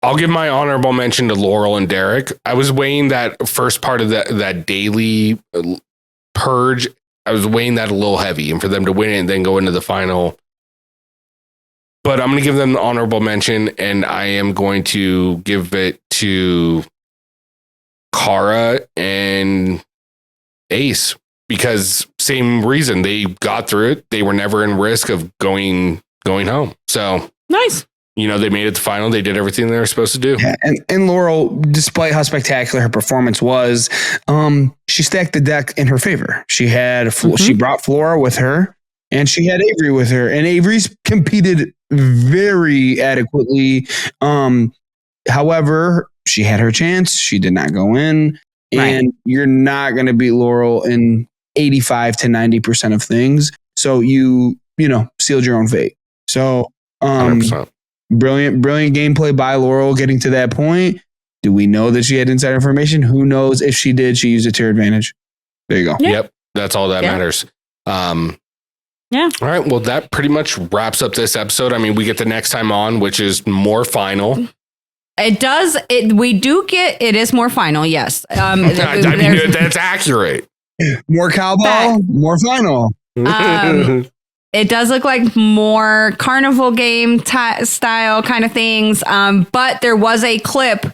I'll give my honorable mention to Laurel and Derek. I was weighing that first part of that daily purge. I was weighing that a little heavy, and for them to win it and then go into the final. But I'm going to give them the honorable mention, and I am going to give it to Cara and Ace because same reason they got through it. They were never in risk of going home. So nice. they made it to the final. They did everything they were supposed to do. Yeah, and Laurel, despite how spectacular her performance was, she stacked the deck in her favor. She had she brought Flora with her, and she had Avery with her, and Avery's competed very adequately. However, she had her chance. She did not go in, and you're not going to beat Laurel in 85 to 90% of things. So you sealed your own fate. So 100%. Brilliant gameplay by Laurel getting to that point. Do we know that she had inside information? Who knows? If she did, she used it to her advantage. There you go. Yeah. Yep. That's all that matters. Yeah. All right. Well, that pretty much wraps up this episode. I mean, we get the next time on, which is more final. It does. It is more final. Yes. That's accurate. More cowbell, more final. It does look like more carnival game style kind of things. But there was a clip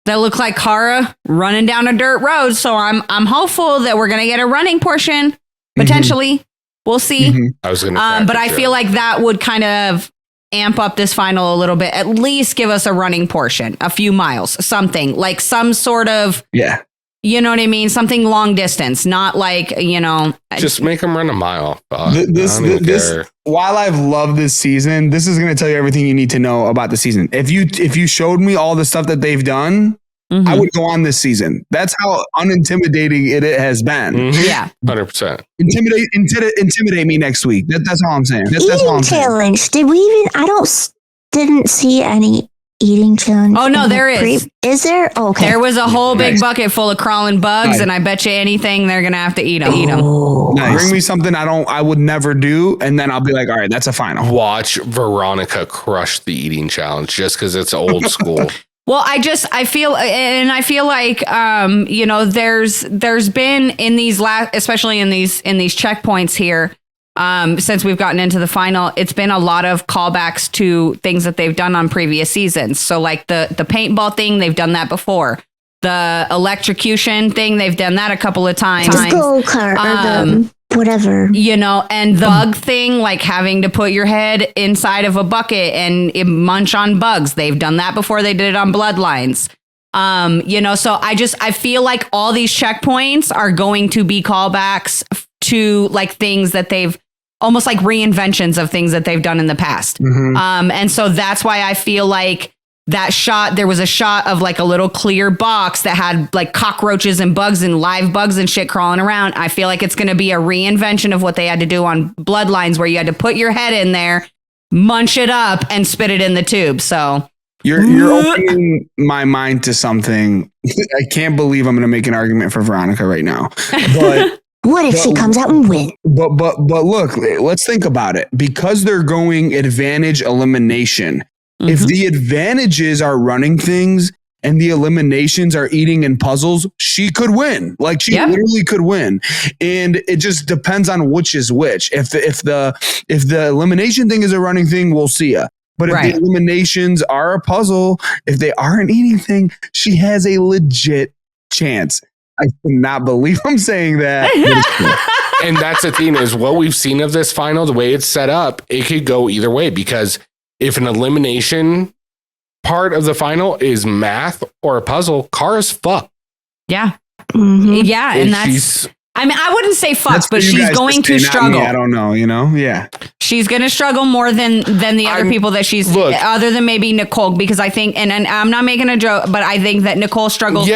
that looked like Cara running down a dirt road. So I'm hopeful that we're going to get a running portion potentially. We'll see. I was going to, but I feel like that would kind of amp up this final a little bit. At least give us a running portion, a few miles, something like some sort of You know what I mean? Something long distance, not like, just make them run a mile. While I've loved this season, this is going to tell you everything you need to know about the season. If you showed me all the stuff that they've done, I would go on this season. That's how unintimidating it has been. Yeah. 100%. Intimidate me next week. That's all I'm saying. That's all I'm challenge. saying. Did we even, didn't see any eating challenge. Oh no, there is. Is there? Okay. There was a whole big bucket full of crawling bugs, and I bet you anything they're gonna have to eat them. Nice. Bring me something I would never do, and then I'll be like, all right, that's a final. Watch Veronica crush the eating challenge just because it's old school. Well, I feel like, there's been in these especially in these checkpoints here, since we've gotten into the final, it's been a lot of callbacks to things that they've done on previous seasons. So like the paintball thing, they've done that before. The electrocution thing, they've done that a couple of times. The go-kart, whatever. And the bug thing, like having to put your head inside of a bucket and munch on bugs. They've done that before. They did it on Bloodlines. So I feel like all these checkpoints are going to be callbacks to like things that they've almost like reinventions of things that they've done in the past. And so that's why I feel like that shot, there was a shot of like a little clear box that had like cockroaches and bugs and live bugs and shit crawling around. I feel like it's going to be a reinvention of what they had to do on Bloodlines, where you had to put your head in there, munch it up and spit it in the tube. So you're opening my mind to something. I can't believe I'm going to make an argument for Veronica right now, but what if she comes out and wins? But look, let's think about it. Because they're going advantage elimination. If the advantages are running things and the eliminations are eating and puzzles, she could win. Like she literally could win. And it just depends on which is which. If the elimination thing is a running thing, we'll see ya. But if the eliminations are a puzzle, if they are an eating thing, she has a legit chance. I cannot believe I'm saying that. And that's the thing is what we've seen of this final, the way it's set up, it could go either way, because if an elimination part of the final is math or a puzzle, Cara's fucked. Yeah. Yeah. And that's, I wouldn't say fucked, but she's going to struggle. I don't know, Yeah. She's going to struggle more than the other people that she's, other than maybe Nicole, because I think, and I'm not making a joke, but I think that Nicole struggles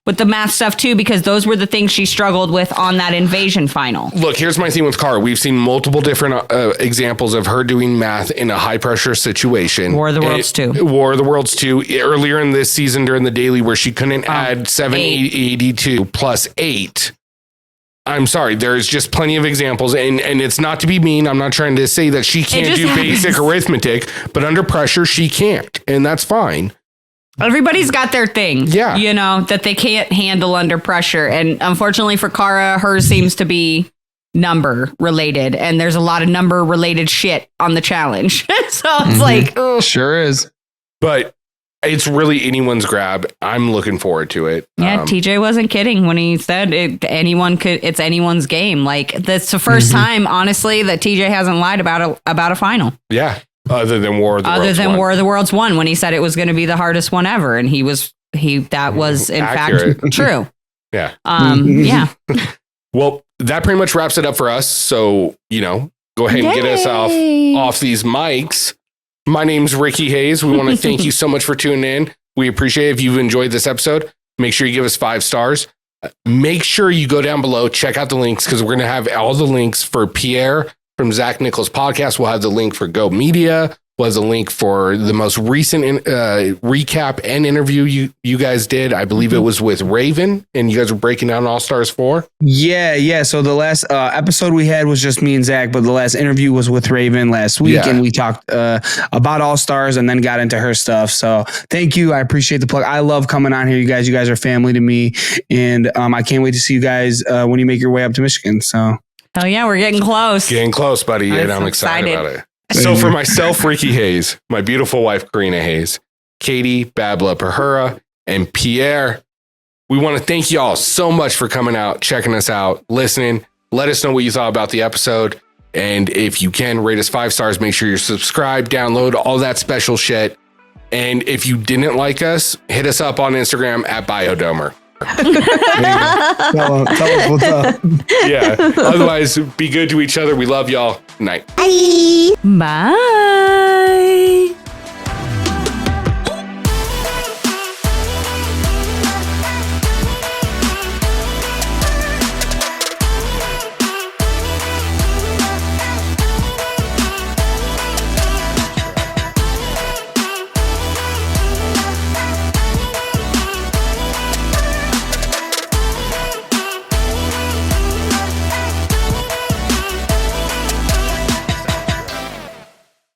with the math stuff too, because those were the things she struggled with on that invasion final. Look, here's my thing with Cara. We've seen multiple different examples of her doing math in a high pressure situation. War of the Worlds 2. War of the Worlds 2. Earlier in this season during the daily where she couldn't add 782 plus 8. I'm sorry, there's just plenty of examples, and it's not to be mean. I'm not trying to say that she can't do basic arithmetic, but under pressure, she can't, and that's fine. Everybody's got their thing, that they can't handle under pressure, and unfortunately for Cara, hers seems to be number related, and there's a lot of number related shit on the challenge. So it's like, ugh. Sure is. But it's really anyone's grab. I'm looking forward to it. Yeah, TJ wasn't kidding when he said it's anyone's game. Like that's the first time, honestly, that TJ hasn't lied about a final. Yeah. Other than War of the Worlds. Other than War of the Worlds 1, when he said it was going to be the hardest one ever, and that was in Accurate. fact true. Yeah. Yeah. Well, that pretty much wraps it up for us. So, go ahead and get us off these mics. My name's Ricky Hayes. We want to thank you so much for tuning in. We appreciate it. If you've enjoyed this episode, make sure you give us 5 stars. Make sure you go down below, check out the links, because we're going to have all the links for Pierre from Zach Nichols Podcast. We'll have the link for Go Media. Was a link for the most recent recap and interview you guys did. I believe it was with Raven, and you guys were breaking down All Stars 4. Yeah. So the last episode we had was just me and Zach, but the last interview was with Raven last week, and we talked about All Stars and then got into her stuff. So thank you. I appreciate the plug. I love coming on here. You guys are family to me, and I can't wait to see you guys when you make your way up to Michigan. So hell yeah, we're getting close. Getting close, buddy, and I'm excited about it. So for myself, Ricky Hayes, my beautiful wife, Karina Hayes, Katie, Babla Pahura, and Pierre, we want to thank you all so much for coming out, checking us out, listening. Let us know what you thought about the episode. And if you can, rate us 5 stars. Make sure you're subscribed, download all that special shit. And if you didn't like us, hit us up on Instagram at Biodomer. Tell us what's up. Yeah. Otherwise, be good to each other. We love y'all. Night. Bye. Bye.